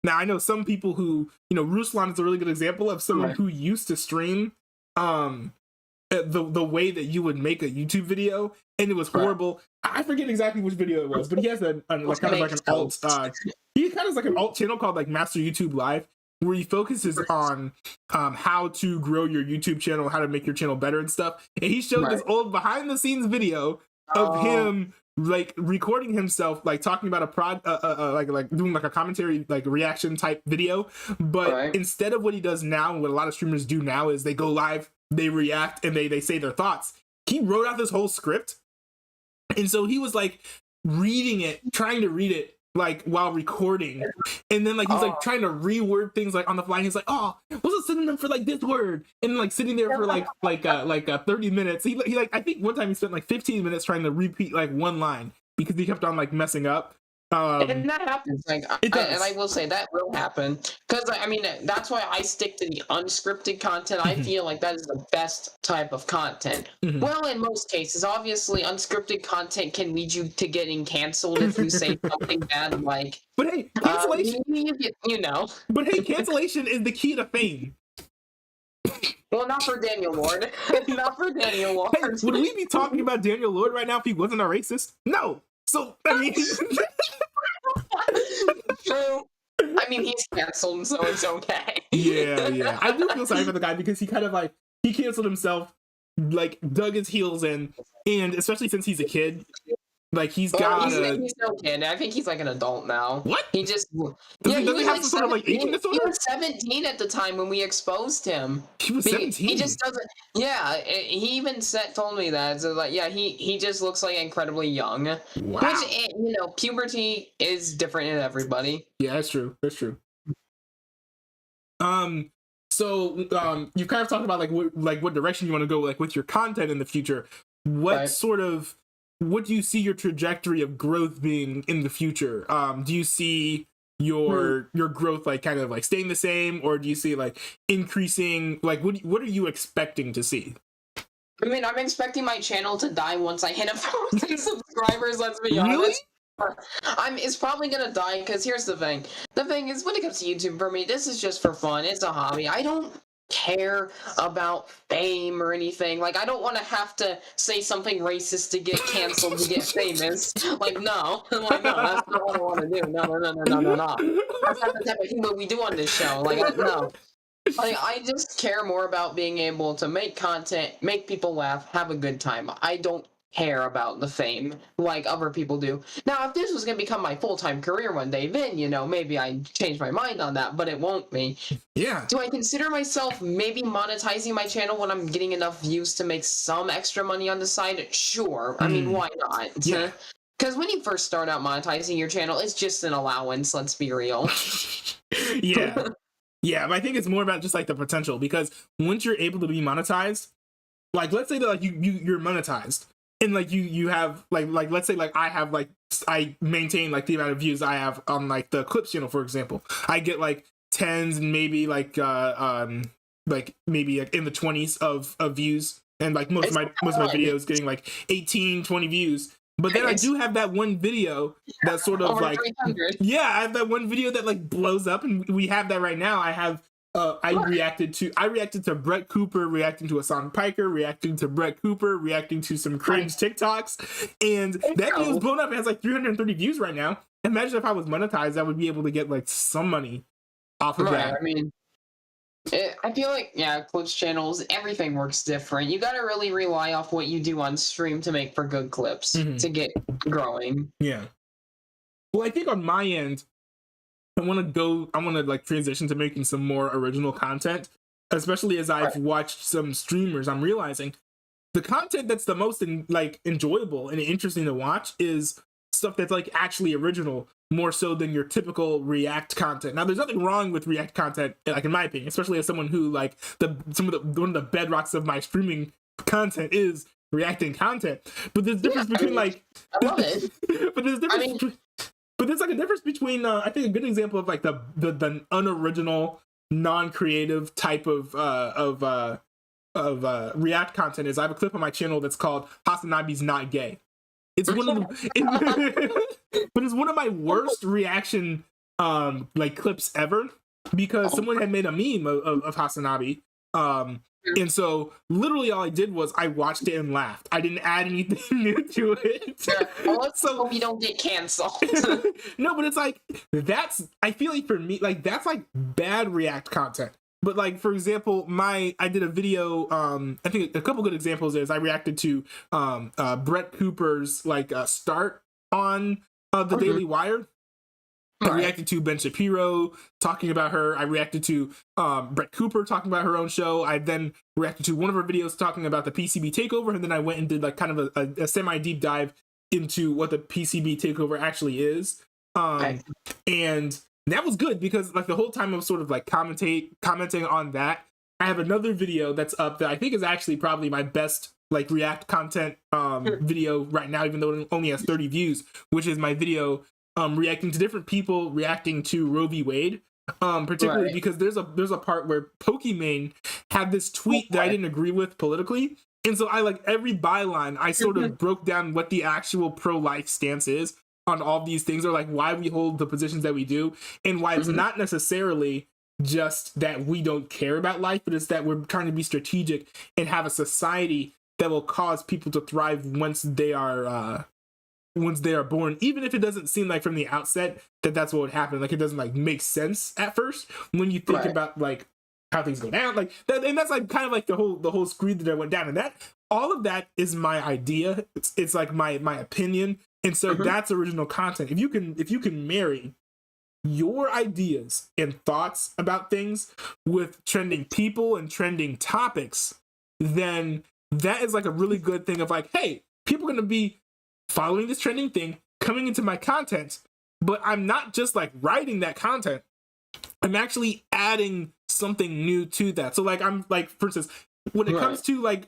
now I know some people who, you know, Ruslan is a really good example of someone who used to stream the way that you would make a YouTube video, and it was horrible. I forget exactly which video it was, but he has an alt channel called like Master YouTube Live, where he focuses on how to grow your YouTube channel, how to make your channel better and stuff. And he showed this old behind the scenes video of him like recording himself, like talking about like doing like a commentary, like reaction type video. But instead of what he does now, what a lot of streamers do now is they go live, they react, and they say their thoughts. He wrote out this whole script. And so he was like reading it, trying to read it like while recording, and then like he's like trying to reword things like on the fly. And he's like, "Oh, what's a synonym for like this word?" And like sitting there for like 30 minutes. He like, I think one time he spent like 15 minutes trying to repeat like one line because he kept on like messing up. And that happens. Like, and I will say that will happen, because I mean that's why I stick to the unscripted content. I feel like that is the best type of content. Well, in most cases, obviously, unscripted content can lead you to getting canceled if you say something bad. Like, but hey, cancellation. You know. But hey, cancellation is the key to fame. Well, not for Daniel Lord. Not for Daniel Lord. Hey, would we be talking about Daniel Lord right now if he wasn't a racist? No. So I mean. True. I mean, he's canceled, so it's okay. Yeah. I do feel sorry for the guy, because he kind of like he canceled himself, like dug his heels in, and especially since he's a kid, like he's got. He's no kid. I think he's like an adult now. What? He just Does he have some sort of like aging disorder? He was 17 at the time when we exposed him. He was 17. He just doesn't. Yeah, he even told me that. So like, yeah, he just looks like incredibly young. Wow. Which, you know, puberty is different in everybody. Yeah, that's true. That's true. So you've kind of talked about what direction you want to go like with your content in the future. What do you see your trajectory of growth being in the future? Do you see your growth like kind of like staying the same, or do you see like increasing? Like what are you expecting to see? I mean, I'm expecting my channel to die once I hit 1,000 subscribers. Let's be honest. It's probably gonna die, because here's the thing. The thing is, when it comes to YouTube, for me, this is just for fun. It's a hobby. I don't care about fame or anything. Like, I don't want to have to say something racist to get canceled to get famous. Like, no. Like, no, that's not what I want to do. No. That's not the type of humor we do on this show. Like, no. Like, I just care more about being able to make content, make people laugh, have a good time. I don't care about the fame like other people do. Now, if this was going to become my full-time career one day, then, you know, maybe I'd change my mind on that, but it won't be. Yeah. Do I consider myself maybe monetizing my channel when I'm getting enough views to make some extra money on the side? Sure. I mean, why not? Yeah. Because when you first start out monetizing your channel, it's just an allowance. Let's be real. Yeah. Yeah, but I think it's more about just like the potential, because once you're able to be monetized, like let's say that like you're monetized and like you have like let's say like I maintain like the amount of views I have on like the Clips channel, for example. I get like tens and maybe like maybe like in the 20s of views, and like most of my videos getting like 18, 20 views. But then I do have that one video that's sort of Over like 300. I have that one video that like blows up, and we have that right now. I have I reacted to Brett Cooper reacting to Hassan Piker, reacting to Brett Cooper, reacting to some cringe TikToks, and that video is blown up. It has like 330 views right now. Imagine if I was monetized, I would be able to get like some money off of that. I mean, I feel like, Clips channels, everything works different. You gotta really rely off what you do on stream to make for good clips to get growing. Yeah. Well, I think on my end, I want to like transition to making some more original content, especially as I've watched some streamers. I'm realizing the content that's the most enjoyable and interesting to watch is stuff that's like actually original, more so than your typical React content. Now, there's nothing wrong with React content, like in my opinion, especially as someone who like one of the bedrocks of my streaming content is reacting content. But there's a difference between like I love it. but there's like a difference between I think a good example of like the unoriginal, non-creative type of React content is I have a clip on my channel that's called Hasanabi's Not Gay. It's one of but it's one of my worst reaction like clips ever, because someone had made a meme of Hasanabi. And so literally all I did was I watched it and laughed. I didn't add anything new to it. Well, let's hope you don't get canceled. No, but it's like I feel like for me, like that's like bad React content. But like, for example, I did a video, I think a couple good examples is I reacted to Brett Cooper's like start on the Daily Wire. I reacted to Ben Shapiro talking about her. I reacted to Brett Cooper talking about her own show. I then reacted to one of her videos talking about the PCB takeover, and then I went and did like kind of a semi deep dive into what the PCB takeover actually is. And that was good, because like the whole time I was sort of like commenting on that. I have another video that's up that I think is actually probably my best like React content video right now, even though it only has 30 views, which is my video reacting to different people reacting to Roe v. Wade, particularly because there's a part where Pokimane had this tweet that I didn't agree with politically, and so I like every byline I sort of broke down what the actual pro-life stance is on all these things, or like why we hold the positions that we do, and why it's not necessarily just that we don't care about life, but it's that we're trying to be strategic and have a society that will cause people to thrive once they are born, even if it doesn't seem like from the outset that that's what would happen. Like it doesn't like make sense at first when you think about like how things go down, like that, and that's like kind of like the whole screed that I went down, and that all of that is my idea. It's like my opinion, and so that's original content. If you can marry your ideas and thoughts about things with trending people and trending topics, then that is like a really good thing of like, hey, people are going to be following this trending thing, coming into my content, but I'm not just like writing that content. I'm actually adding something new to that. So like, I'm like, for instance, when it comes to like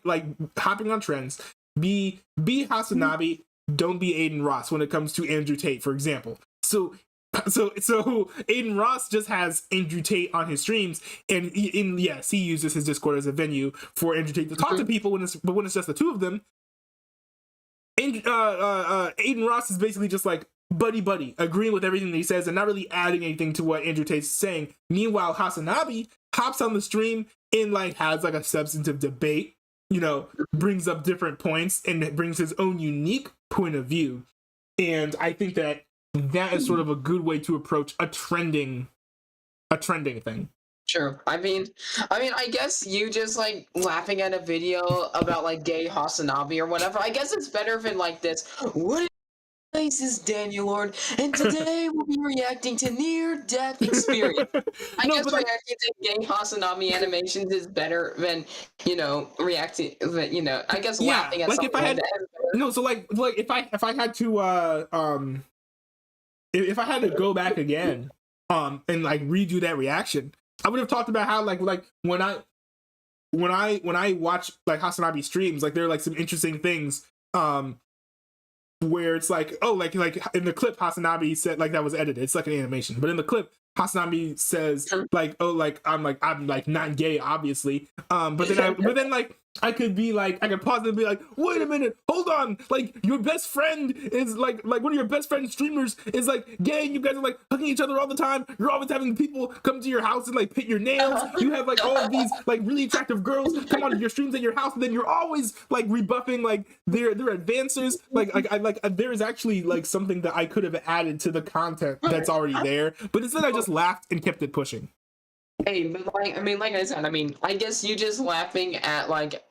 hopping on trends, be Hasanabi, don't be Aiden Ross when it comes to Andrew Tate, for example. So Aiden Ross just has Andrew Tate on his streams, and yes, he uses his Discord as a venue for Andrew Tate to talk to people but when it's just the two of them, Aiden Ross is basically just like buddy, agreeing with everything that he says and not really adding anything to what Andrew Tate's saying. Meanwhile, Hasanabi hops on the stream and like has like a substantive debate, brings up different points and brings his own unique point of view. And I think that is sort of a good way to approach a trending thing. Sure. I mean, I guess you just like laughing at a video about like gay Hasanabi or whatever. I guess it's better if it like this. What are this is Daniel Lord, and today we'll be reacting to near-death experience. I No, guess but, like- reacting to gay Hasanami animations is better than, reacting, I guess Yeah, laughing at like, something if I had- that is better. No, so like if I had to if I had to go back again and like redo that reaction, I would have talked about how like when I watch like Hasanabi streams, like there are like some interesting things where it's like, oh, like in the clip Hasanabi said, like that was edited, it's like an animation, but in the clip Hasanabi says like, oh, like I'm like not gay, obviously, but then like I could pause and be like, wait a minute, hold on, like your best friend is like one of your best friend streamers is like gay, and you guys are like hugging each other all the time, you're always having people come to your house and like paint your nails, you have like all of these like really attractive girls come on your streams at your house, and then you're always like rebuffing like their advancers, like there is actually like something that I could have added to the content that's already there, but instead I just laughed and kept it pushing. Hey, but like I said, I guess you just laughing at like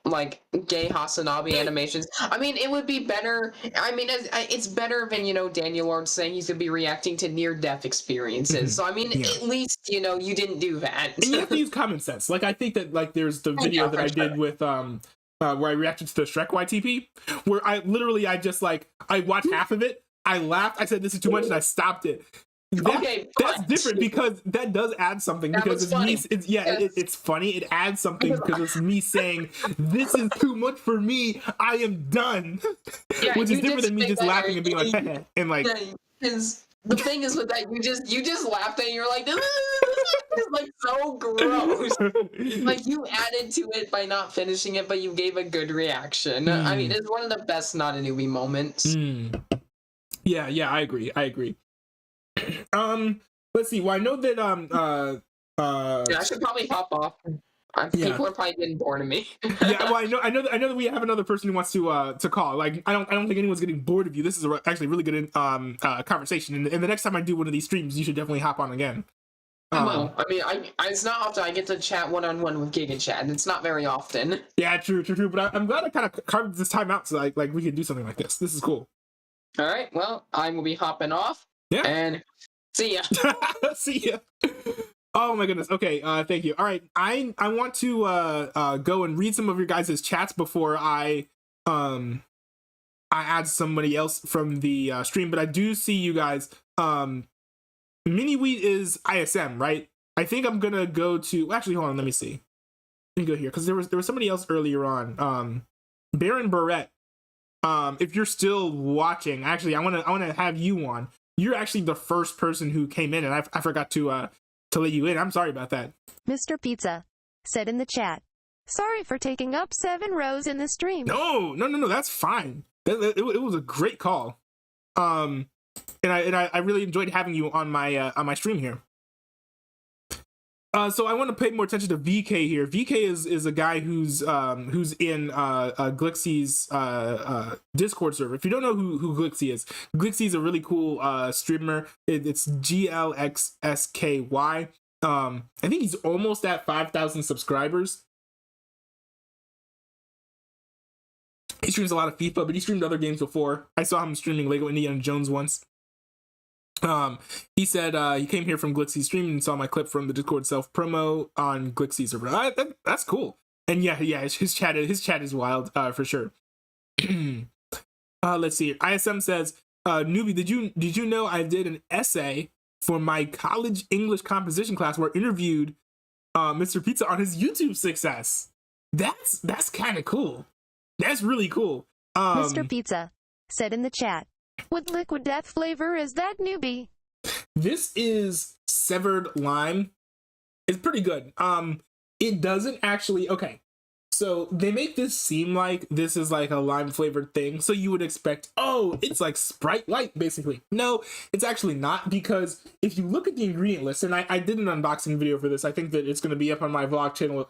gay Hasanabi animations. I mean, it would be better. I mean, it's better than Daniel Lord saying he's gonna be reacting to near-death experiences. So I mean, Yeah. at least you didn't do that. And you have to use common sense. Like I think that like there's the video Yeah, that for I did with where I reacted to the Shrek YTP, where I watched half of it, I laughed, I said this is too much, and I stopped it. Okay, That's but- different because that does add something, That because was it's funny. me. It's funny. It adds something Because because it's me saying this is too much for me. I am done, Yeah, which is you different just than me think just that laughing and being like, you're- and like, Because the thing is with that, you just laughed and you're like, this is like so gross. Like you added to it by not finishing it, but you gave a good reaction. I mean, it's one of the best not a newbie moments. Yeah, I agree. Let's see. Well, I know that Yeah, I should probably hop off. Yeah. People are probably getting bored of me. yeah, well, I know that we have another person who wants to call. Like, I don't think anyone's getting bored of you. This is actually a really good conversation. And the next time I do one of these streams, you should definitely hop on again. Well, I mean, it's not often I get to chat one-on-one with Giga Chat. It's not very often. Yeah, true. But I'm glad I kind of carved this time out so like we could do something like this. This is cool. All right, well, I will be hopping off. Yeah. And see ya. See ya. Oh my goodness. Okay. Thank you. All right. I want to go and read some of your guys' chats before I add somebody else from the stream. But I do see you guys. Mini Wheat is ISM, right? I think I'm gonna go to. Actually, hold on. Let me see. Let me go here because there was somebody else earlier on. Baron Barrett. If you're still watching, actually, I wanna have you on. You're actually the first person who came in, and I forgot to let you in. I'm sorry about that. Mr. Pizza said in the chat, sorry for taking up 7 rows in the stream. No, that's fine. It was a great call. And I really enjoyed having you on my stream here. So I want to pay more attention to VK here. VK is a guy who's in Glixie's Discord server. If you don't know who Glixie is a really cool streamer. It's GLXSKY. I think he's almost at 5,000 subscribers. He streams a lot of FIFA, but he streamed other games before. I saw him streaming Lego Indiana Jones once. He said he came here from Glixie's stream and saw my clip from the Discord self promo on Glixie's server. That's cool. And yeah, his chat is wild for sure. Let's see. ISM says, newbie, did you know I did an essay for my college English composition class where I interviewed Mr. Pizza on his YouTube success? That's kind of cool. That's really cool. Mr. Pizza said in the chat, what liquid death flavor is that, newbie? This is severed lime. It's pretty good. It doesn't actually. Okay, so they make this seem like this is like a lime flavored thing. So you would expect, oh, it's like Sprite Light, basically. No, it's actually not, because if you look at the ingredient list, and I did an unboxing video for this. I think that it's going to be up on my vlog channel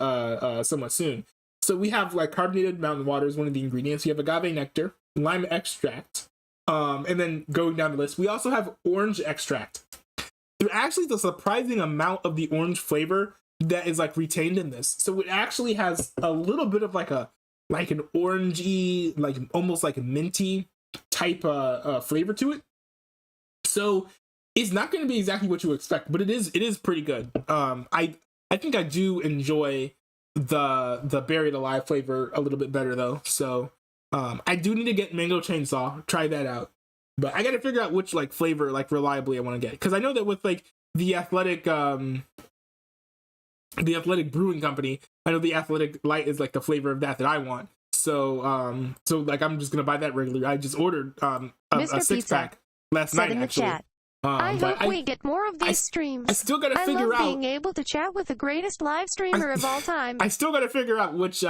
somewhat soon. So we have like carbonated mountain water is one of the ingredients. You have agave nectar, lime extract. And then going down the list, we also have orange extract. There actually is a surprising amount of the orange flavor that is like retained in this. So it actually has a little bit of like an orangey, like almost like a minty type flavor to it. So it's not going to be exactly what you expect, but it is pretty good. I think I do enjoy the buried alive flavor a little bit better though. So I do need to get mango chainsaw, try that out. But I got to figure out which like flavor like reliably I want to get, because I know that with like the athletic brewing company, I know the athletic light is like the flavor of that I want. So so like I'm just gonna buy that regularly. I just ordered a Mr. 6-pack last Said night in the actually. chat. I But hope we get more of these streams. I still gotta I figure love out. being able to chat with the greatest live streamer of all time. I still gotta figure out which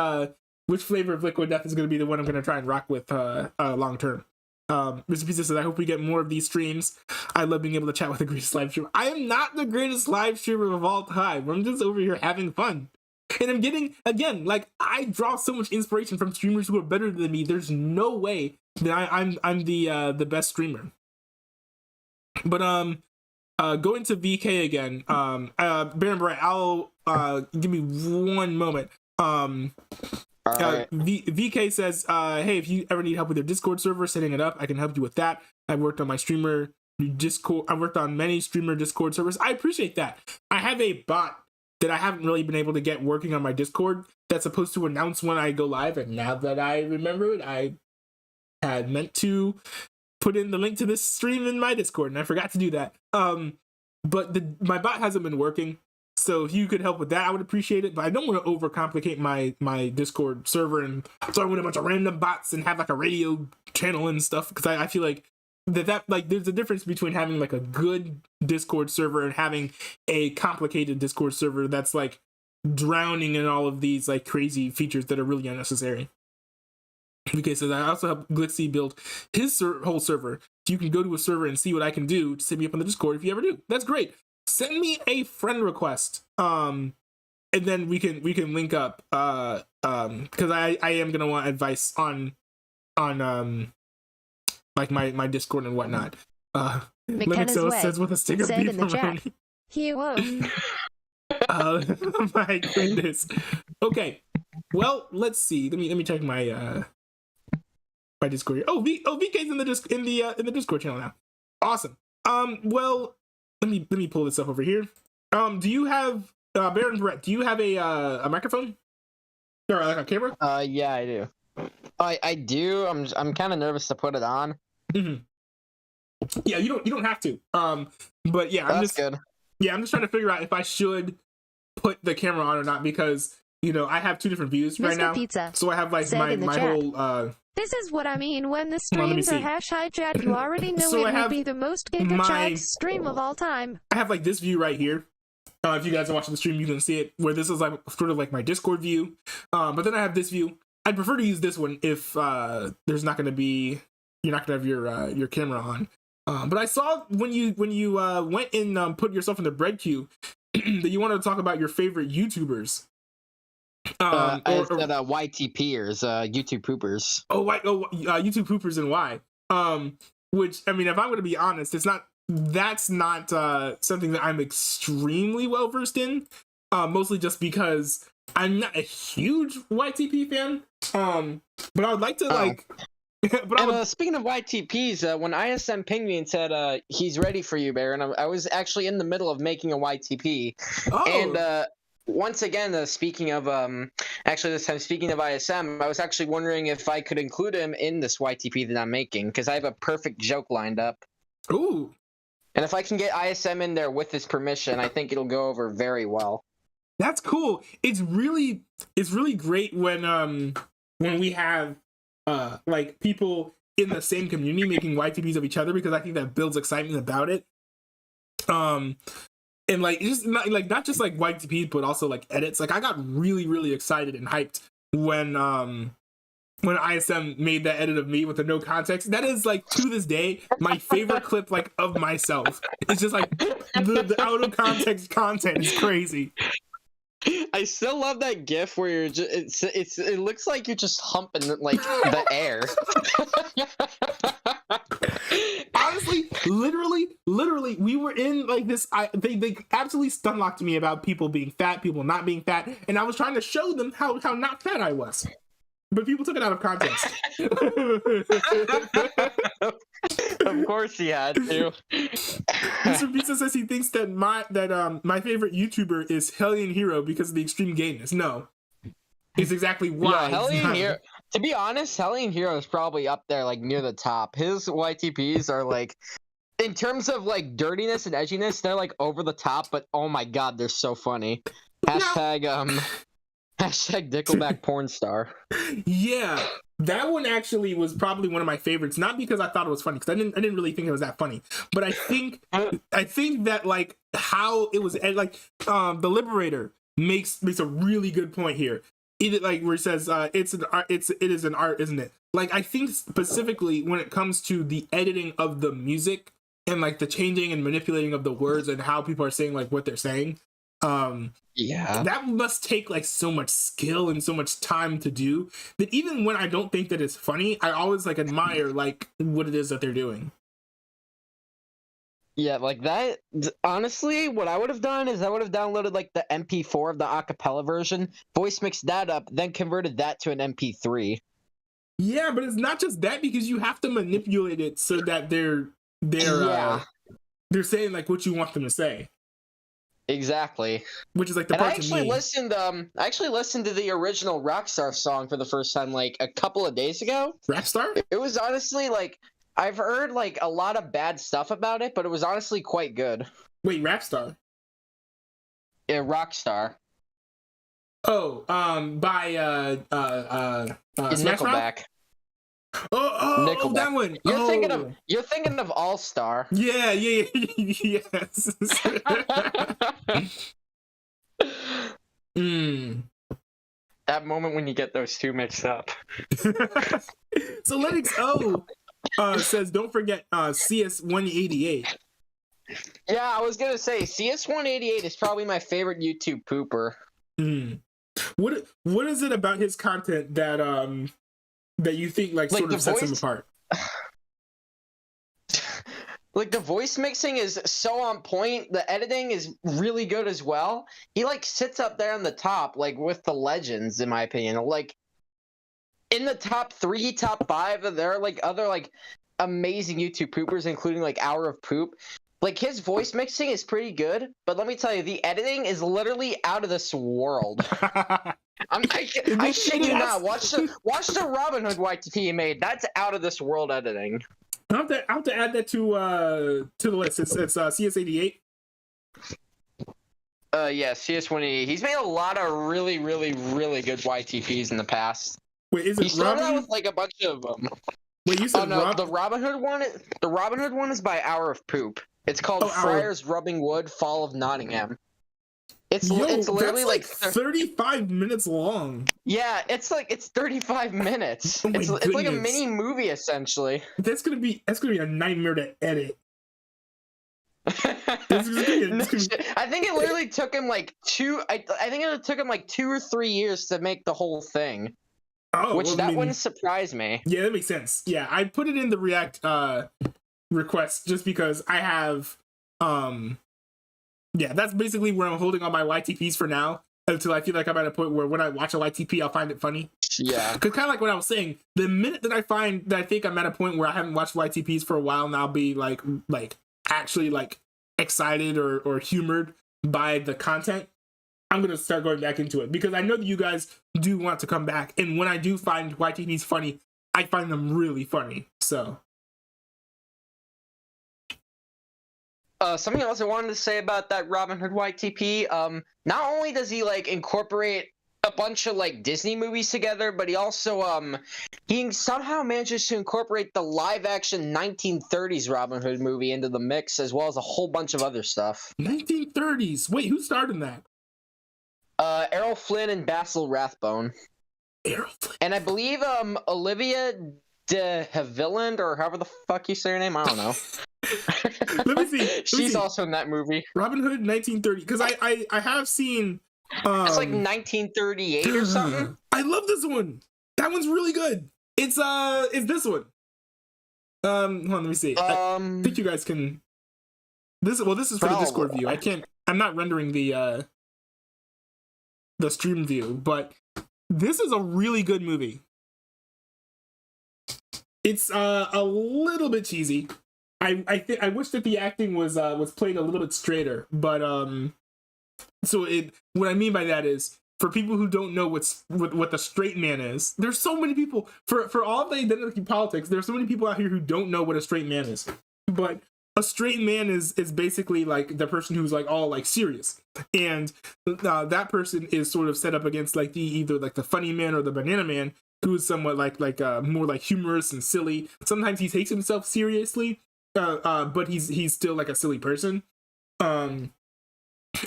flavor of Liquid Death is gonna be the one I'm gonna try and rock with long term. Mr. Pizza says, I hope we get more of these streams. I love being able to chat with the greatest live streamer. I am not the greatest live streamer of all time. I'm just over here having fun. And I'm getting, again, like, I draw so much inspiration from streamers who are better than me. There's no way that I'm the best streamer. But going to VK again. Baron Bright, I'll give me one moment. Alright. VK says, hey, if you ever need help with your Discord server, setting it up, I can help you with that. I worked on many streamer Discord servers. I appreciate that. I have a bot that I haven't really been able to get working on my Discord that's supposed to announce when I go live, and now that I remember it, I had meant to put in the link to this stream in my Discord, and I forgot to do that. But my bot hasn't been working, so if you could help with that, I would appreciate it. But I don't want to overcomplicate my Discord server and throw in a bunch of random bots and have like a radio channel and stuff, because I feel like that like there's a difference between having like a good Discord server and having a complicated Discord server that's like drowning in all of these like crazy features that are really unnecessary. VK says, I also help Glitzy build his whole server. So you can go to a server and see what I can do to set me up on the Discord if you ever do. That's great. Send me a friend request. And then we can link up. Because I am gonna want advice on like my Discord and whatnot. McKenna's Linux way says with a sticker said beat in the from chat. Ronnie. He won't. My goodness. Okay. Well, let's see. Let me check my my Discord here. VK's in the Discord channel now. Awesome. Well, let me pull this up over here. Do you have Baron Brett, do you have a microphone? Or like a camera? Yeah, I do. I do. I'm kind of nervous to put it on. Mm-hmm. Yeah, you don't have to. But yeah, That's good. Yeah, I'm just trying to figure out if I should put the camera on or not, because I have two different views right Mr. now. Pizza So I have like said in the my chat. whole This is what I mean when the Hold on, let me streams are see. #hijacked. You already know So I it will have be the most my- giga stream of all time. I have like this view right here. If you guys are watching the stream, you can see it, where this is like sort of like my Discord view. But then I have this view. I'd prefer to use this one if there's not going to be, you're not going to have your camera on. But I saw when you went and put yourself in the bread queue that you wanted to talk about your favorite YouTubers. I said YTPers, YouTube poopers. YouTube poopers and why? Which, I mean, if I'm going to be honest, that's not something that I'm extremely well versed in. Mostly just because I'm not a huge YTP fan. But I would like to like. But And speaking of YTPs, when ISM pinged me and said he's ready for you, Baron, I was actually in the middle of making a YTP. And once again, speaking of actually this time speaking of ISM, I was actually wondering if I could include him in this YTP that I'm making, because I have a perfect joke lined up. Ooh. And if I can get ISM in there with his permission, I think it'll go over very well. That's cool. It's really great when we have like people in the same community making YTPs of each other, because I think that builds excitement about it. And like just not just like YTPs, but also like edits. Like I got really excited and hyped when ISM made that edit of me with the no context. That is like to this day my favorite clip like of myself. It's just like the out of context content is crazy. I still love that GIF where you're just it looks like you're just humping like the air. Honestly, literally, we were in like this. They absolutely stun locked me about people being fat, people not being fat, and I was trying to show them how not fat I was, but people took it out of context. Of course he had to. Mr. Pizza says he thinks that my favorite YouTuber is Hellion Hero because of the extreme gayness. No, it's exactly why. Yeah, Hellion Hero. To be honest, Hellion Hero is probably up there, like near the top. His YTPs are like, in terms of like dirtiness and edginess, they're like over the top. But oh my god, they're so funny. Hashtag Dickleback porn star. Yeah, that one actually was probably one of my favorites. Not because I thought it was funny, because I didn't really think it was that funny. But I think that like how it was like the Liberator makes a really good point here. Either like where he says it is an art, isn't it? Like I think specifically when it comes to the editing of the music and like the changing and manipulating of the words and how people are saying like what they're saying. Yeah, that must take like so much skill and so much time to do that even when I don't think that it's funny, I always like admire like what it is that they're doing. Yeah, like that. Honestly, what I would have done is I would have downloaded like the MP4 of the acapella version, voice mixed that up, then converted that to an MP3. Yeah, but it's not just that, because you have to manipulate it so that they're saying like what you want them to say. Exactly. Which is like the and part I actually listened. I actually listened to the original Rockstar song for the first time like a couple of days ago. Rockstar? It was honestly like I've heard like a lot of bad stuff about it, but it was honestly quite good. Wait, Rockstar? Yeah, Rockstar. Oh, by Nickelback. Oh, that one. You're thinking of All Star. Yeah, yes. That moment when you get those two mixed up. So Lennox O says, don't forget CS188. Yeah, I was gonna say CS188 is probably my favorite YouTube pooper. What is it about his content that that you think like sort of sets him apart? Like the voice mixing is so on point. The editing is really good as well. He like sits up there on the top, like with the legends, in my opinion. Like in the top 3, top 5, there are like other like amazing YouTube poopers, including like Hour of Poop. Like his voice mixing is pretty good, but let me tell you, the editing is literally out of this world. I shit you not. Watch the Robin Hood YTT he made. That's out of this world editing. I'll have to add that to the list. It's CS88. Yeah, CS188. He's made a lot of really, really, really good YTPs in the past. Wait, is it he started Robin? out with like a bunch of them. Wait, you said oh no, the Robin Hood one. The Robin Hood one is by Hour of Poop. It's called Friars Rubbing Wood, Fall of Nottingham. It's literally like 35 minutes long. Yeah, it's 35 minutes. Oh it's like a mini movie essentially. That's gonna be a nightmare to edit. I think it literally took him like I think it took him like 2 or 3 years to make the whole thing. Oh, wouldn't surprise me. Yeah, that makes sense. Yeah, I put it in the React request just because I have yeah, that's basically where I'm holding all my YTPs for now, until I feel like I'm at a point where when I watch a YTP I'll find it funny. Yeah, because kind of like what I was saying, the minute that I find that I think I'm at a point where I haven't watched YTPs for a while, and I'll be like actually like excited or humored by the content, I'm gonna start going back into it, because I know that you guys do want to come back, and when I do find YTPs funny, I find them really funny. So something else I wanted to say about that Robin Hood YTP, not only does he like incorporate a bunch of like Disney movies together, but he also he somehow manages to incorporate the live action 1930s Robin Hood movie into the mix, as well as a whole bunch of other stuff. 1930s. Wait, who starred in that? Errol Flynn and Basil Rathbone. Errol Flynn. And I believe Olivia de Havilland, or however the fuck you say her name, I don't know. Let me see. She's also in that movie. Robin Hood 1930. Because I have seen it's like 1938 or something. I love this one. That one's really good. It's this one. Hold on, let me see. I think you guys can. This is for the Discord view. I'm not rendering the stream view, but this is a really good movie. It's a little bit cheesy, I wish that the acting was played a little bit straighter, but so what I mean by that is, for people who don't know what the straight man is, there's so many people for all the identity politics. There's so many people out here who don't know what a straight man is. But a straight man is basically like the person who's like all like serious, and that person is sort of set up against like either like the funny man or the banana man, who is somewhat like more like humorous and silly. Sometimes he takes himself seriously, but he's still like a silly person.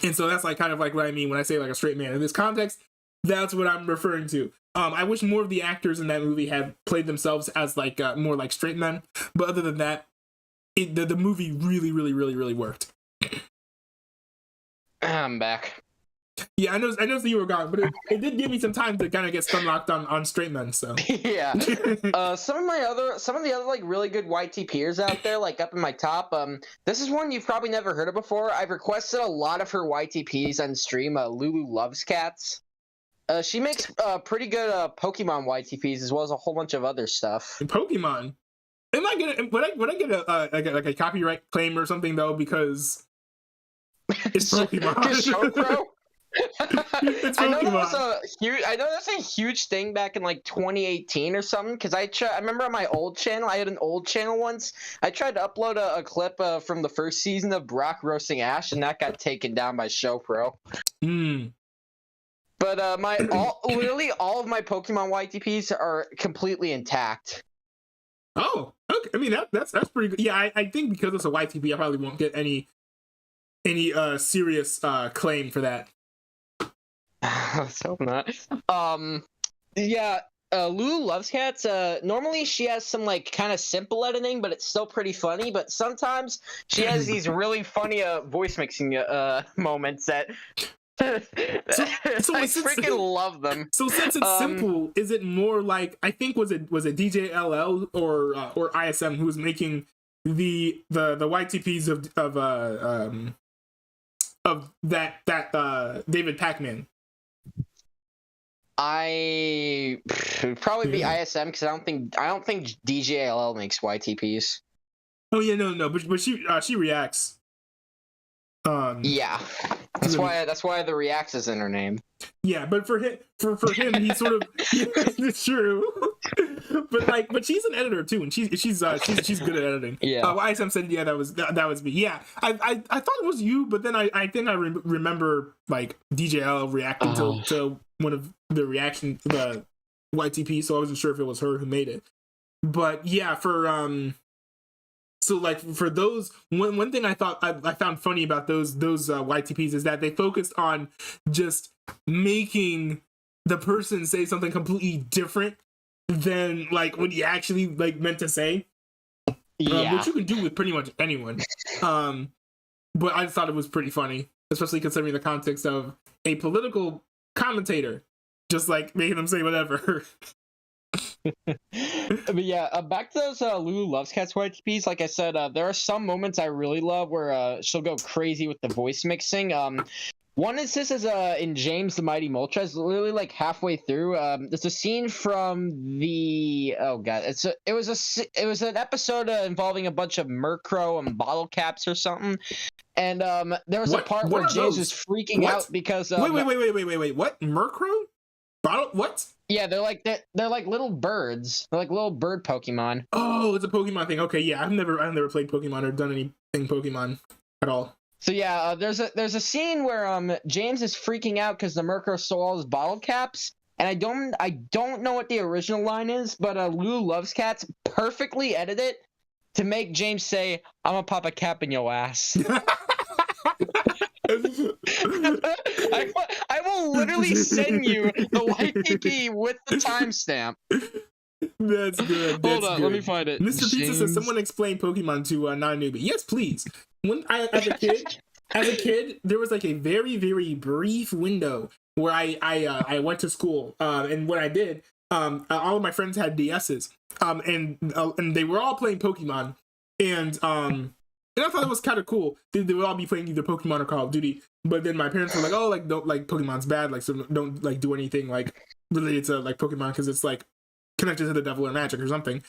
And so that's like kind of like what I mean when I say like a straight man. In this context, that's what I'm referring to. I wish more of the actors in that movie had played themselves as like more like straight men. But other than that, the movie really worked. I'm back. Yeah, I know that you were gone, but it did give me some time to kind of get stunlocked on straight men. So Yeah. Some of the other like really good YTPers out there, like up in my top. This is one you've probably never heard of before. I've requested a lot of her YTPs on stream. Lulu Loves Cats. She makes pretty good Pokemon YTPs as well as a whole bunch of other stuff. Pokemon. Would I get a copyright claim or something though, because it's Pokemon? Shokro? It's I know Pokemon. that was a huge thing back in like 2018 or something, because I remember on my old channel, I had an old channel once, I tried to upload a clip from the first season of Brock roasting Ash, and that got taken down by ShowPro. But literally all of my Pokemon YTPs are completely intact. Oh, okay. I mean that's pretty good. Yeah, I think because it's a YTP, I probably won't get any serious claim for that. Let's hope not. Yeah, Lulu Loves Cats. Normally she has some like kind of simple editing, but it's still pretty funny. But sometimes she has these really funny voice mixing moments that I freaking love them. So since it's simple, is it more like, I think was it DJLL or ISM who was making the YTPs of that David Pac-Man? It'd probably be ISM, because I don't think DJLL makes YTPs. Oh yeah, no, but she reacts. Yeah, that's why the reacts is in her name. Yeah, but for him, he's sort of it's true. but she's an editor too, and she's good at editing. Yeah. ISM said that was me. Yeah, I thought it was you, but then I think I remember like DJL reacting to one of the YTP, so I wasn't sure if it was her who made it. But yeah, so like for those, one thing I thought I found funny about those YTPs is that they focused on just making the person say something completely different than like what he actually like meant to say. Yeah. Which you can do with pretty much anyone. But I just thought it was pretty funny, especially considering the context of a political commentator just like making them say whatever. But yeah, back to those Lulu Loves Cats YTPs. Like I said, there are some moments I really love where she'll go crazy with the voice mixing. One instance is in James the Mighty Moltres, literally like halfway through. There's a scene from the it was an episode involving a bunch of Murkrow and bottle caps or something. And there was a part where James was freaking out because wait, what? Murkrow? Bottle what? Yeah, they're like little birds. They're like little bird Pokemon. Oh, it's a Pokemon thing. Okay, yeah, I've never played Pokemon or done anything Pokemon at all. So yeah, there's a scene where James is freaking out because the Murkrow stole all his bottle caps, and I don't know what the original line is, but Lulu Loves Cats perfectly edited it to make James say, "I'm gonna pop a cap in your ass." I will literally send you the YTP with the timestamp. That's good. Hold on, let me find it. Mr. Pizza says, "Someone explain Pokemon to non-newbie." Yes, please. When as a kid, there was like a very, very brief window where I went to school, and when I did, all of my friends had DSs, and they were all playing Pokemon, and I thought it was kind of cool. They would all be playing either Pokemon or Call of Duty, but then my parents were like, "Oh, like don't like Pokemon's bad, like so don't like do anything like related to like Pokemon because it's like connected to the devil or magic or something."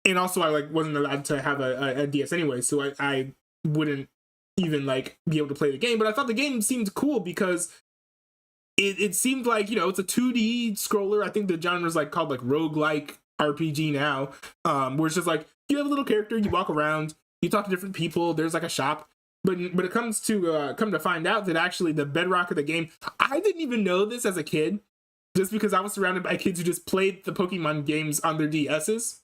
and also I like wasn't allowed to have a DS anyway, so I wouldn't even like be able to play the game. But I thought the game seemed cool because it seemed like, you know, it's a 2D scroller. I think the genre is like called like roguelike RPG now, where it's just like you have a little character, you walk around, you talk to different people, there's like a shop. But it comes to come to find out that actually the bedrock of the game, I didn't even know this as a kid, just because I was surrounded by kids who just played the Pokemon games on their DSs.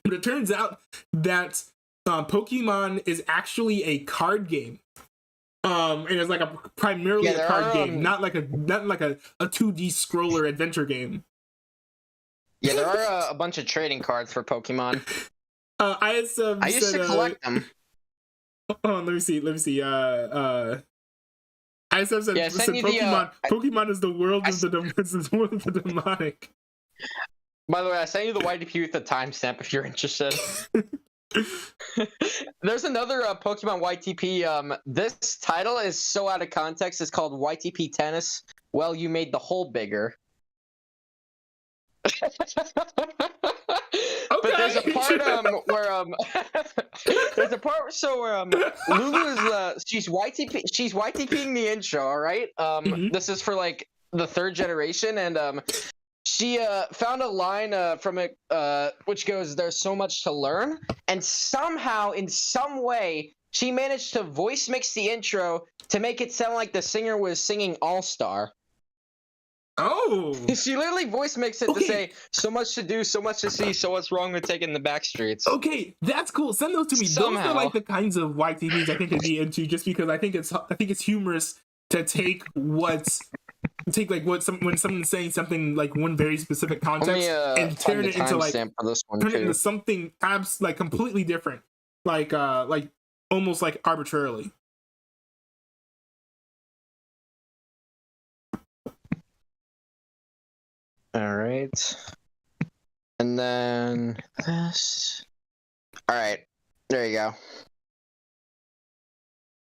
But it turns out that Pokemon is actually a card game. And it's like primarily a card game, not like a 2D scroller adventure game. Yeah, there are a bunch of trading cards for Pokemon. I used to collect them. Oh, let me see. I said Pokemon. Pokemon is the world of the demonic. By the way, I sent you the YTP with the timestamp if you're interested. There's another Pokemon YTP. This title is so out of context. It's called YTP Tennis. Well, you made the hole bigger. But there's a part where there's a part where Lulu is she's YTPing the intro, all right? This is for like the 3rd generation, and she found a line from it which goes, "There's so much to learn," and somehow in some way she managed to voice mix the intro to make it sound like the singer was singing All Star. Oh, she literally voice mixed it to say, "So much to do, so much to see, so what's wrong with taking the back streets?" Okay, that's cool. Send those to me. Somehow. Those are like the kinds of YTVs I think I'd be into, just because I think it's humorous to take when someone's saying something like one very specific context and turn it into like something like completely different, like almost like arbitrarily. All right. And then this. All right. There you go.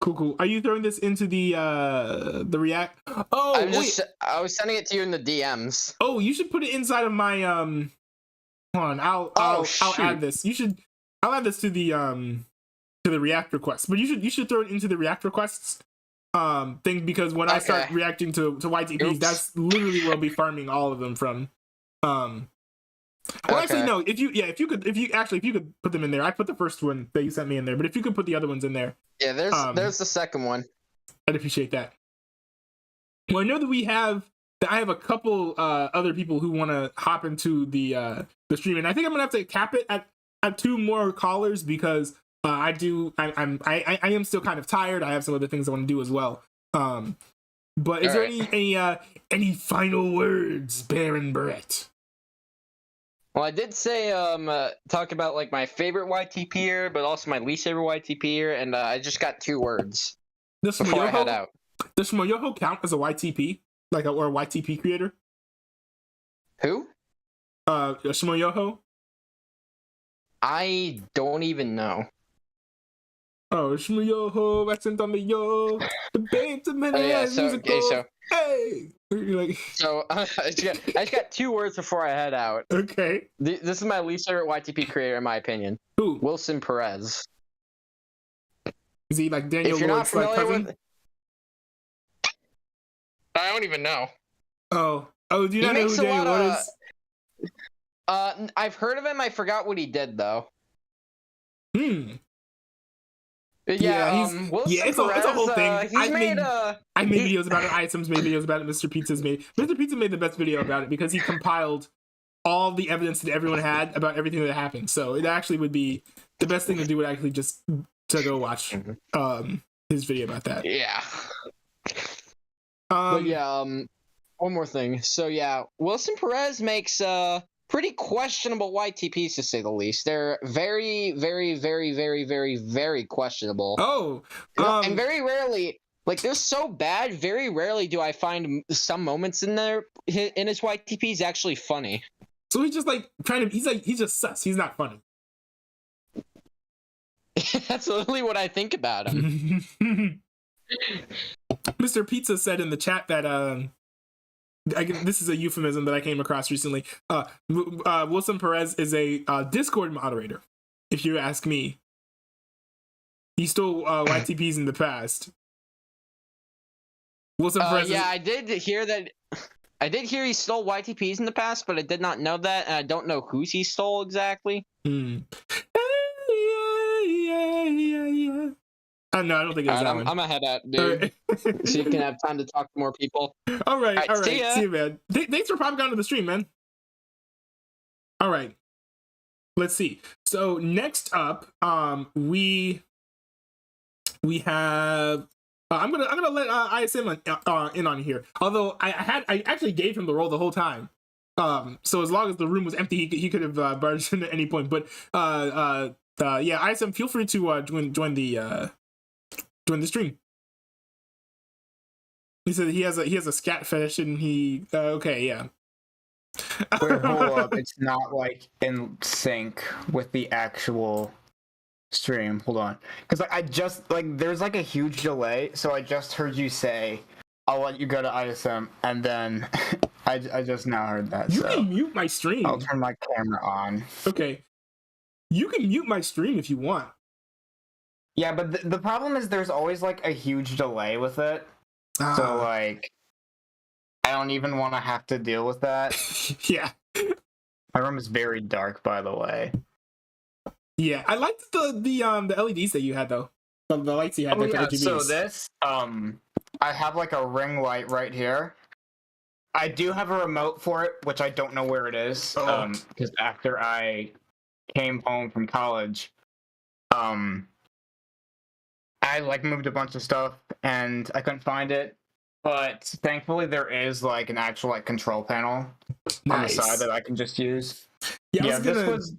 Cool. Are you throwing this into the React? Oh, I was sending it to you in the DMs. Oh, you should put it inside of my Hold on. I'll add this. I'll add this to the React requests. But you should throw it into the React requests thing, because when I start reacting to YTPs, that's literally where I'll be farming all of them from. Well, actually, no. If you could put them in there. I put the first one that you sent me in there, but if you could put the other ones in there. Yeah, there's the second one. I'd appreciate that. Well, I know that I have a couple other people who want to hop into the stream, and I think I'm gonna have to cap it at 2 more callers, because I am still kind of tired. I have some other things I want to do as well. But is there any final words, Baron Brett? Well, I did say talk about like my favorite YTPer, but also my least favorite YTPer, and I just got 2 words before I head out. Does Shmoyoho count as a YTP, or a YTP creator? Who? Shmoyoho. I don't even know. Oh, Shmoyoho, accent on the yo, the babes of many musical. Hey. So I just got 2 words before I head out. Okay. This is my least favorite YTP creator, in my opinion. Who? Wilson Perez. Is he like Daniel Lloyd's cousin? I don't even know. Oh, do you not know who Daniel Lloyd is? I've heard of him. I forgot what he did though. Yeah, it's a whole thing. I made videos about it. Items made videos about it. Mr. Pizza made the best video about it, because he compiled all the evidence that everyone had about everything that happened. So it actually would be the best thing to do would actually just to go watch his video about that. Yeah. But yeah, one more thing. So yeah, Wilson Perez makes pretty questionable YTPs, to say the least. They're very, very, very, very, very, very questionable. Oh, and very rarely, like, they're so bad. Very rarely do I find some moments in his YTPs actually funny. So he's just like he's just sus. He's not funny. That's literally what I think about him. Mr. Pizza said in the chat that this is a euphemism that I came across recently. Wilson Perez is a Discord moderator. If you ask me, he stole YTPs in the past. Wilson Perez. Yeah, I did hear that. I did hear he stole YTPs in the past, but I did not know that, and I don't know whose he stole exactly. Yeah. No, I don't think it was that one. I'm gonna head out, dude, so you can have time to talk to more people. All right. See ya. See you, man. Thanks for popping onto the stream, man. All right. Let's see. So next up, we have. I'm gonna let ISM in on here. Although I actually gave him the role the whole time. So as long as the room was empty, he could have barged in at any point. But yeah, ISM, feel free to join the stream. He said he has a scat fetish, and he okay, yeah. Wait, hold up! It's not like in sync with the actual stream. Hold on, because I just there's like a huge delay, so I just heard you say I'll let you go to ISM, and then I just now heard that. You so can mute my stream. I'll turn my camera on. Okay, you can mute my stream if you want. Yeah, but the problem is there's always like a huge delay with it, so like I don't even want to have to deal with that. Yeah, my room is very dark, by the way. Yeah, I liked the LEDs that you had though. The lights you had. Oh, there for yeah, the so TVs. this I have like a ring light right here. I do have a remote for it, which I don't know where it is. Because after I came home from college, I like moved a bunch of stuff and I couldn't find it. But thankfully there is like an actual like control panel on the side that I can just use. Yeah, this was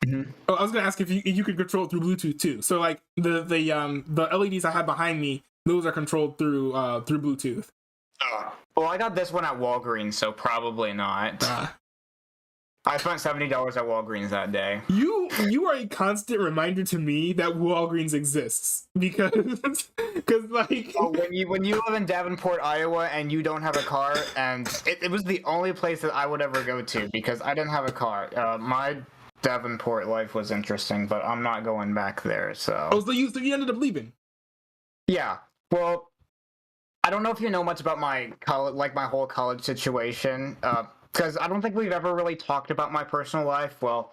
I was gonna ask if you could control it through Bluetooth too. So like the LEDs I have behind me, those are controlled through Bluetooth. Well, I got this one at Walgreens, so probably not. I spent $70 at Walgreens that day. You are a constant reminder to me that Walgreens exists because like when you live in Davenport, Iowa, and you don't have a car, and it was the only place that I would ever go to because I didn't have a car. My Davenport life was interesting, but I'm not going back there. So so you ended up leaving. Yeah. Well, I don't know if you know much about my college, like my whole college situation, because I don't think we've ever really talked about my personal life. Well,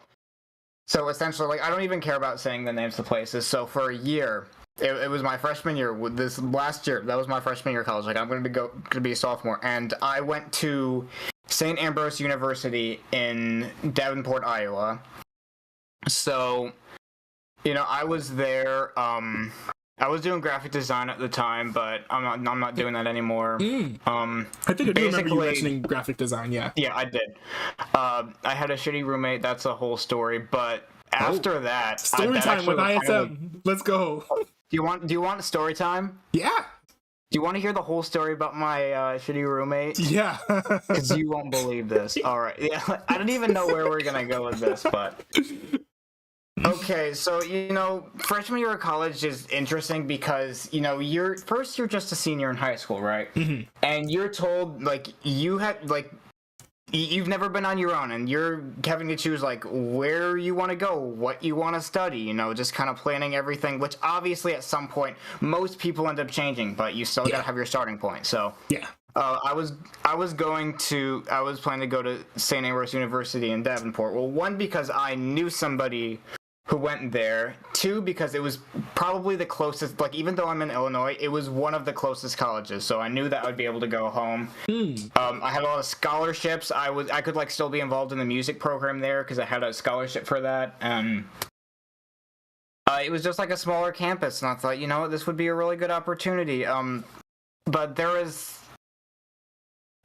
so essentially, like I don't even care about saying the names of the places. So for a year, it was my freshman year. This last year, that was my freshman year of college. Like I'm going to be a sophomore, and I went to St. Ambrose University in Davenport, Iowa. So, I was there. I was doing graphic design at the time, but I'm not doing that anymore. I think I do remember you mentioning graphic design. Yeah. Yeah, I did. I had a shitty roommate. That's a whole story. But after that, story time with ISM. Let's go. Do you want story time? Yeah. Do you want to hear the whole story about my shitty roommate? Yeah. Because you won't believe this. All right. Yeah. I don't even know where we're gonna go with this, but. Okay, so freshman year of college is interesting because you're just a senior in high school, right? Mm-hmm. And you're told you've never been on your own, and you're having to choose where you want to go, what you want to study, just kind of planning everything. Which obviously at some point most people end up changing, but you still gotta have your starting point. So yeah. I was planning to go to St. Ambrose University in Davenport. Well, one, because I knew somebody who went there. Two, because it was probably the closest, even though I'm in Illinois, it was one of the closest colleges, so I knew that I would be able to go home. I had a lot of scholarships. I could still be involved in the music program there because I had a scholarship for that. It was just a smaller campus, and I thought, this would be a really good opportunity. But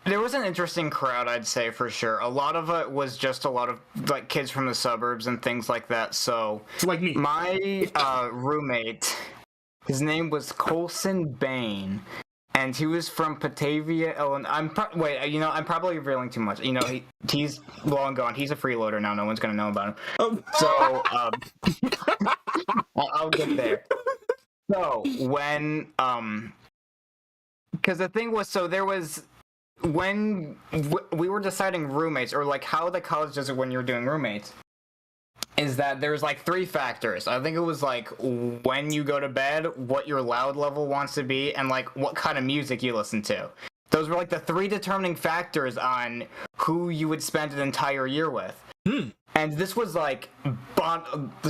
there was an interesting crowd, I'd say, for sure. A lot of it was just a lot of kids from the suburbs and things like that. So like me. My roommate, his name was Colson Bain, and he was from Batavia, Illinois. I'm probably revealing too much. He's long gone. He's a freeloader now. No one's gonna know about him. So I'll get there. So when because the thing was, so there was. when we were deciding roommates, or like how the college does it when you're doing roommates, is that there's like 3 factors. I think it was like when you go to bed, what your loud level wants to be, and like what kind of music you listen to. Those were like the 3 determining factors on who you would spend an entire year with. And this was like,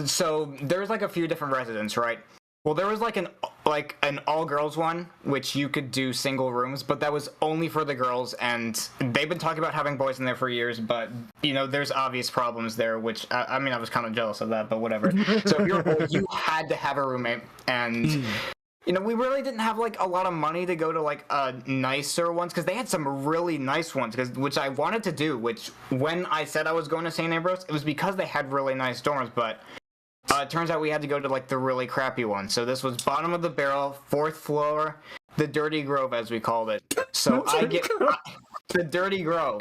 so there's like a few different residents, right? Well, there was like an all-girls one, which you could do single rooms, but that was only for the girls, and they've been talking about having boys in there for years, but, you know, there's obvious problems there, which, I mean, I was kind of jealous of that, but whatever. So if you're a boy, you had to have a roommate, and, you know, we really didn't have, like, a lot of money to go to, like, nicer ones, because they had some really nice ones, which I wanted to do, which, when I said I was going to St. Ambrose, it was because they had really nice dorms, but... it turns out we had to go to, like, the really crappy one. So this was bottom of the barrel, 4th floor, the Dirty Grove, as we called it. So I get the Dirty Grove.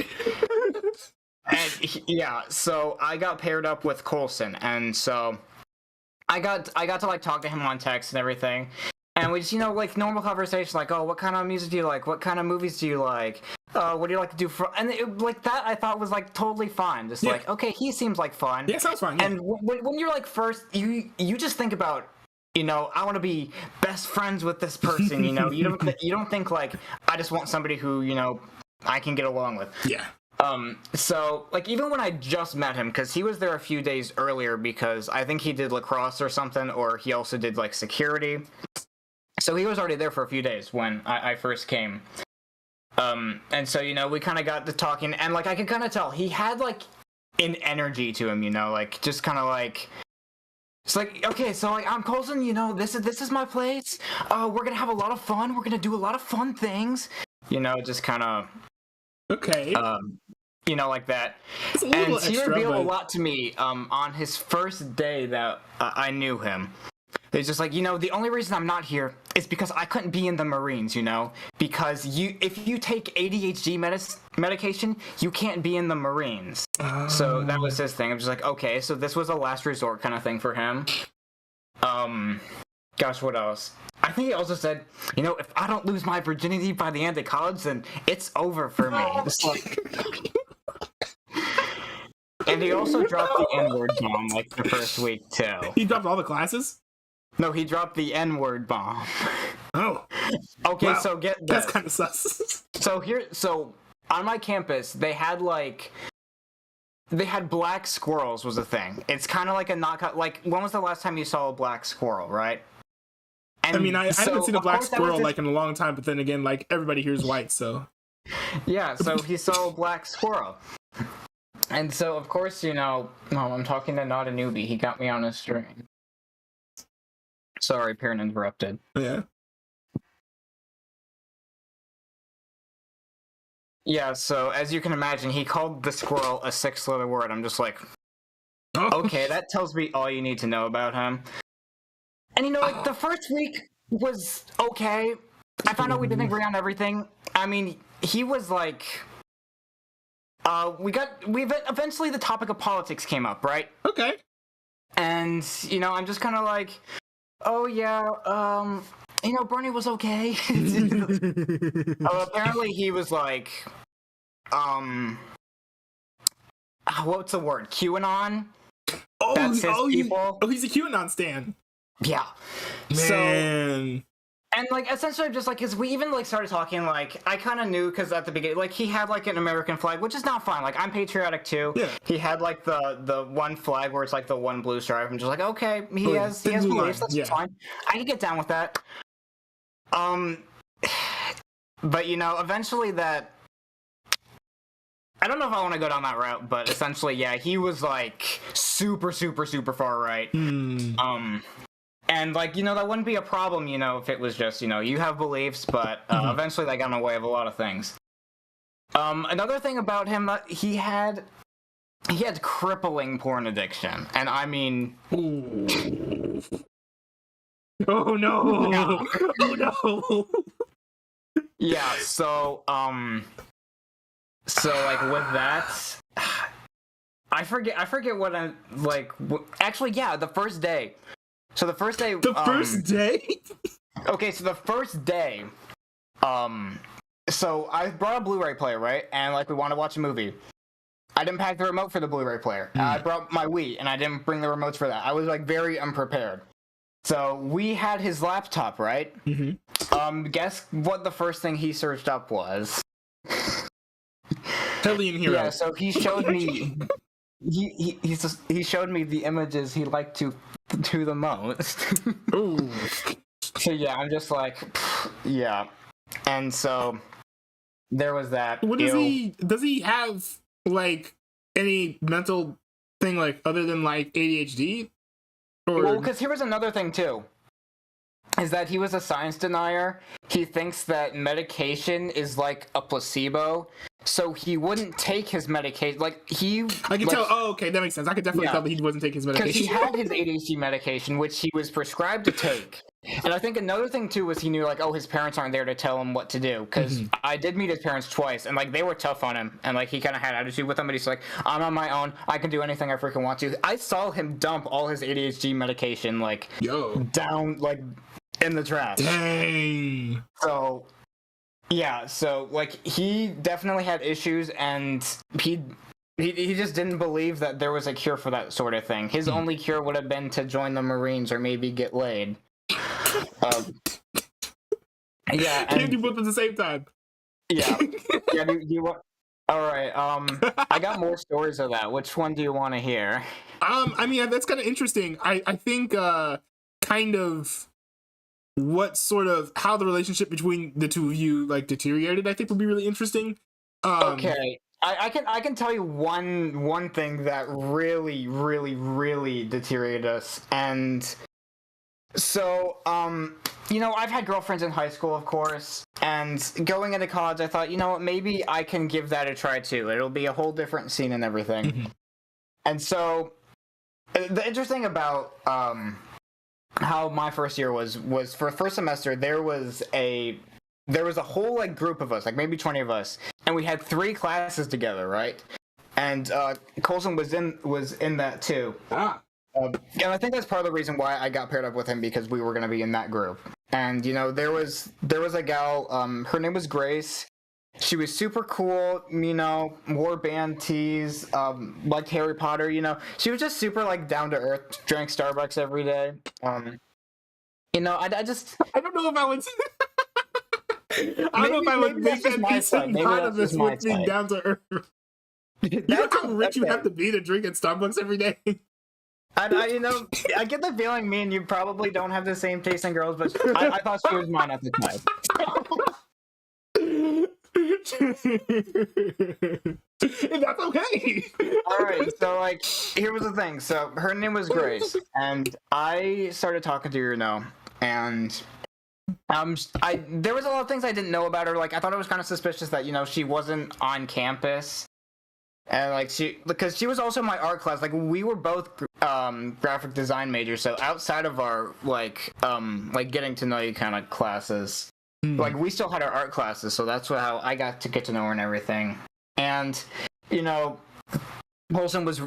And, yeah, so I got paired up with Colson, and so I got to, like, talk to him on text and everything. And we just, you know, like, normal conversation, like, oh, what kind of music do you like? What kind of movies do you like? What do you like to do for... And, like, that I thought was, like, totally fine. Just like, okay, he seems like fun. Yeah, sounds fine. Yeah. And when you're, like, first, you just think about, you know, I want to be best friends with this person, you know? You don't think, like, I just want somebody who, you know, I can get along with. Yeah. So, like, even when I just met him, because he was there a few days earlier because I think he did lacrosse or something, or he also did, like, security. So he was already there for a few days when I first came. And so, you know, we kind of got to talking, and, like, I could kind of tell he had, like, an energy to him, you know, like, just kind of, like, it's like, okay, so, like, I'm Colson, you know, this is my place, we're gonna have a lot of fun, we're gonna do a lot of fun things, you know, just kind of, okay, you know, like that. And he revealed a lot to me, on his first day that I knew him. It's just like, you know, the only reason I'm not here is because I couldn't be in the Marines, you know? Because if you take ADHD medication, you can't be in the Marines. So that was his thing. I'm just like, okay, so this was a last resort kind of thing for him. Gosh, what else? I think he also said, you know, if I don't lose my virginity by the end of college, then it's over for me. It's like... And he also dropped the N-word bomb, like, the first week, too. He dropped all the classes? No, he dropped the N-word bomb. Oh. Okay, wow. So get this. That's kind of sus. So on my campus, they had black squirrels was a thing. It's kind of like a knockout. Like, when was the last time you saw a black squirrel, right? And I mean, I haven't seen a black squirrel, like, in a long time, but then again, like, everybody here is white, so... Yeah, so he saw a black squirrel. And so, of course, you know, I'm talking to Not a Newbie. He got me on a string. Sorry, parent interrupted. Yeah. Yeah, so as you can imagine, he called the squirrel a 6-letter word. I'm just like, okay, that tells me all you need to know about him. And you know, like, the first week was okay. I found out we didn't agree on everything. I mean, he was like, eventually the topic of politics came up, right? Okay. And, you know, I'm just kind of like, oh yeah, you know, Bernie was okay. Apparently he was like, what's the word? QAnon? Oh, that's his people. He's a QAnon stan. Yeah. Man. So, and, like, essentially, just, like, because we even, like, started talking, like, I kind of knew, because at the beginning, like, he had, like, an American flag, which is not fine. Like, I'm patriotic, too. Yeah. He had, like, the one flag where it's, like, the one blue stripe. I'm just like, okay, he has beliefs. That's fine. I can get down with that. But, you know, eventually that... I don't know if I want to go down that route, but essentially, yeah, he was, like, super, super, super far right. And, like, you know, that wouldn't be a problem, you know, if it was just, you know, you have beliefs, but eventually that got in the way of a lot of things. Another thing about him, he had crippling porn addiction, and I mean... Ooh. Oh, no! Yeah. Oh, no! Yeah, so, like, with that... I forget what I, like... Actually, yeah, the first day... So the first day... The first day? Okay, so the first day, so I brought a Blu-ray player, right? And like we want to watch a movie. I didn't pack the remote for the Blu-ray player. I brought my Wii, and I didn't bring the remotes for that. I was like very unprepared. So we had his laptop, right? Guess what the first thing he searched up was? Hellion Hero. Yeah, so he showed me. He showed me the images he liked to the most. Ooh. So yeah, I'm just like, yeah, and so there was that. What does he? Does he have like any mental thing like other than like ADHD? Or... Well, because here was another thing too. Is that he was a science denier. He thinks that medication is like a placebo, so he wouldn't take his medication. Like he, I can like, tell. Oh, okay, that makes sense. I could definitely tell that he wasn't taking his because medication. he had his ADHD medication, which he was prescribed to take. And I think another thing too was he knew like, oh, his parents aren't there to tell him what to do. Because I did meet his parents twice, and like they were tough on him, and like he kind of had attitude with them. But he's like, I'm on my own. I can do anything I freaking want to. I saw him dump all his ADHD medication like down like in the trash. Dang. So yeah, so like he definitely had issues, and he just didn't believe that there was a cure for that sort of thing. His only cure would have been to join the Marines or maybe get laid. Yeah, Can't do both at the same time. Yeah. Yeah. Do you want? All right. I got more stories of that. Which one do you want to hear? I mean, that's kind of interesting. I think kind of what sort of how the relationship between the two of you like deteriorated, I think would be really interesting. Okay. I can tell you one thing that really deteriorated us. And so I've had girlfriends in high school, of course, and going into college I thought, you know what, maybe I can give that a try too. It'll be a whole different scene and everything. And so the interesting about how my first year was for first semester, there was a whole like group of us, like maybe 20 of us, and we had 3 classes together, right? And Colson was in that too. And I think that's part of the reason why I got paired up with him, because we were going to be in that group. And there was a gal, her name was Grace. She was super cool, wore band tees, liked Harry Potter, She was just super like down to earth, drank Starbucks every day. I don't know if I would. I don't know if I would make that decent part of this with being down to earth. You know how rich you have to be to drink at Starbucks every day? I get the feeling me and you probably don't have the same taste in girls, but I thought she was mine at the time. And that's okay. Alright, so like, here was the thing. So her name was Grace, and I started talking to her, and there was a lot of things I didn't know about her. Like, I thought it was kind of suspicious that, she wasn't on campus. And like because she was also in my art class. Like, we were both graphic design majors, so outside of our like getting to know you kind of classes, like we still had our art classes, so that's how I got to get to know her and everything. And Polson was,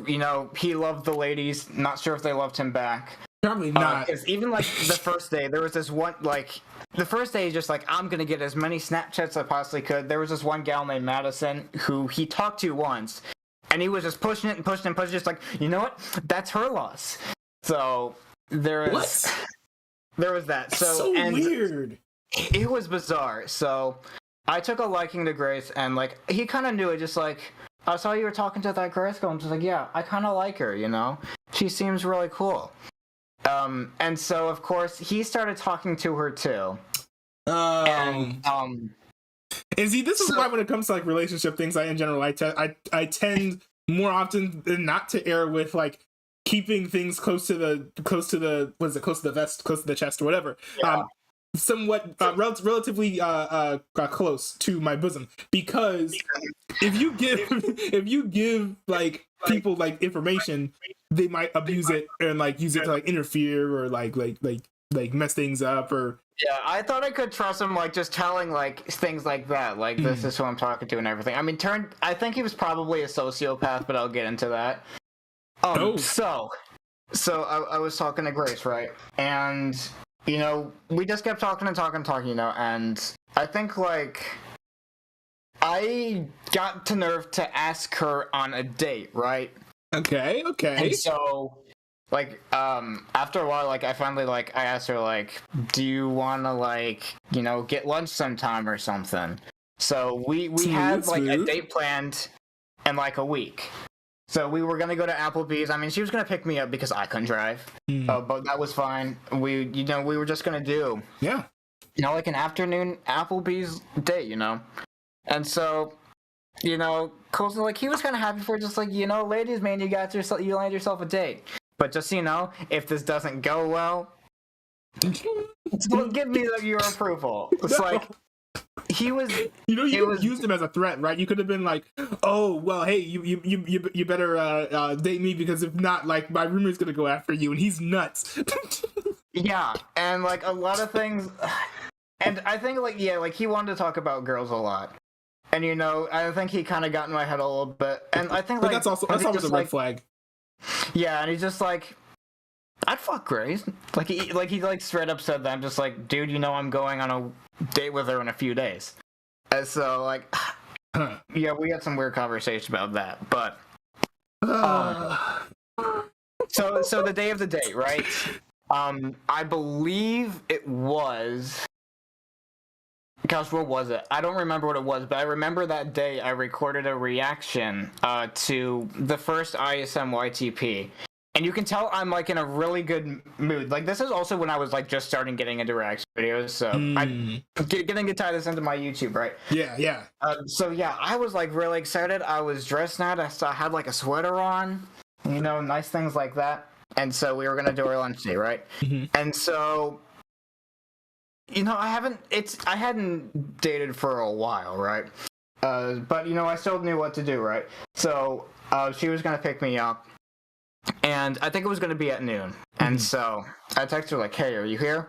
he loved the ladies. Not sure if they loved him back. Probably not. Because even like the first day, there was this one like. The first day, just like, I'm gonna get as many Snapchats as I possibly could. There was this one gal named Madison who he talked to once, and he was just pushing it and pushing and pushing, just like, you know what? That's her loss. So there was that. That's so weird. It was bizarre. So I took a liking to Grace, and like he kind of knew it. Just like, I saw you were talking to that Grace girl. I'm just like, yeah, I kind of like her. She seems really cool. And so of course he started talking to her too. And see, this is why when it comes to like relationship things, I I tend more often than not to err with like keeping things close to the close to the vest, close to the chest or whatever. Yeah. Somewhat relatively close to my bosom, because if you give like people like information, they might abuse it and like use it to like interfere or like mess things up. Or yeah, I thought I could trust him, like just telling like things like that, like this is who I'm talking to and everything. I mean, I think he was probably a sociopath, but I'll get into that. So I was talking to Grace, right? And we just kept talking and talking, and I think like I got to nerve to ask her on a date, right? Okay. And so, like, after a while, like, I finally, like, I asked her, like, do you want to, like, you know, get lunch sometime or something? So we had, like, a date planned in, like, a week. So we were gonna go to Applebee's. I mean, she was gonna pick me up because I couldn't drive, but that was fine. We were just gonna do, Yeah. you know, like an afternoon Applebee's date, you know. And so, you know, Colson, like, he was kind of happy for just like, you know, ladies, man, you land yourself a date. But just so you know, if this doesn't go well, don't give me your approval. It's like he was. You know, you used him as a threat, right? You could have been like, "Oh, well, hey, you better date me because if not, like, my roommate's gonna go after you, and he's nuts." Yeah, and like a lot of things, and I think like like he wanted to talk about girls a lot, and you know, I think he kind of got in my head a little bit, and I think But like that's always a red flag. Yeah, and he's just like, I'd fuck Grace. Like he straight up said that. I'm just like, dude, you know I'm going on a date with her in a few days. And so like, yeah, we had some weird conversation about that. But so the day of the date, right? I believe it was. Gosh, what was it? I don't remember what it was, but I remember that day I recorded a reaction to the first ISM YTP. And you can tell I'm like in a really good mood. Like this is also when I was like just starting getting into reaction videos, so I'm getting to tie this into my YouTube, right? Yeah. So yeah, I was like really excited. I was dressed nice. I had like a sweater on, you know, nice things like that. And so we were gonna do our lunch date, right? And so, you know, I hadn't dated for a while, right? But you know, I still knew what to do, right? So she was gonna pick me up. And I think it was going to be at noon. And so I text her like, hey, are you here?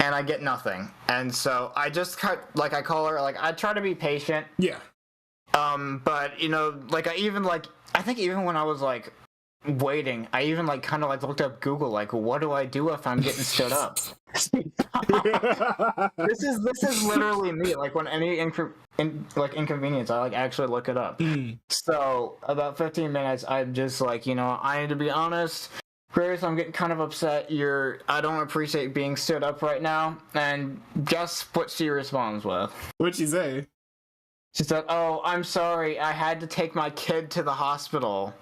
And I get nothing. And so I just I call her, like, I try to be patient. Yeah. But, you know, like, I think even when I was, like, waiting, I even, like, kind of, like, looked up Google, like, what do I do if I'm getting stood up? This is literally me. Like, when any inconvenience, I, like, actually look it up. So, about 15 minutes, I'm just like, you know, I need to be honest. Grace, I'm getting kind of upset. I don't appreciate being stood up right now. And guess what she responds with? What'd she say? She said, oh, I'm sorry. I had to take my kid to the hospital.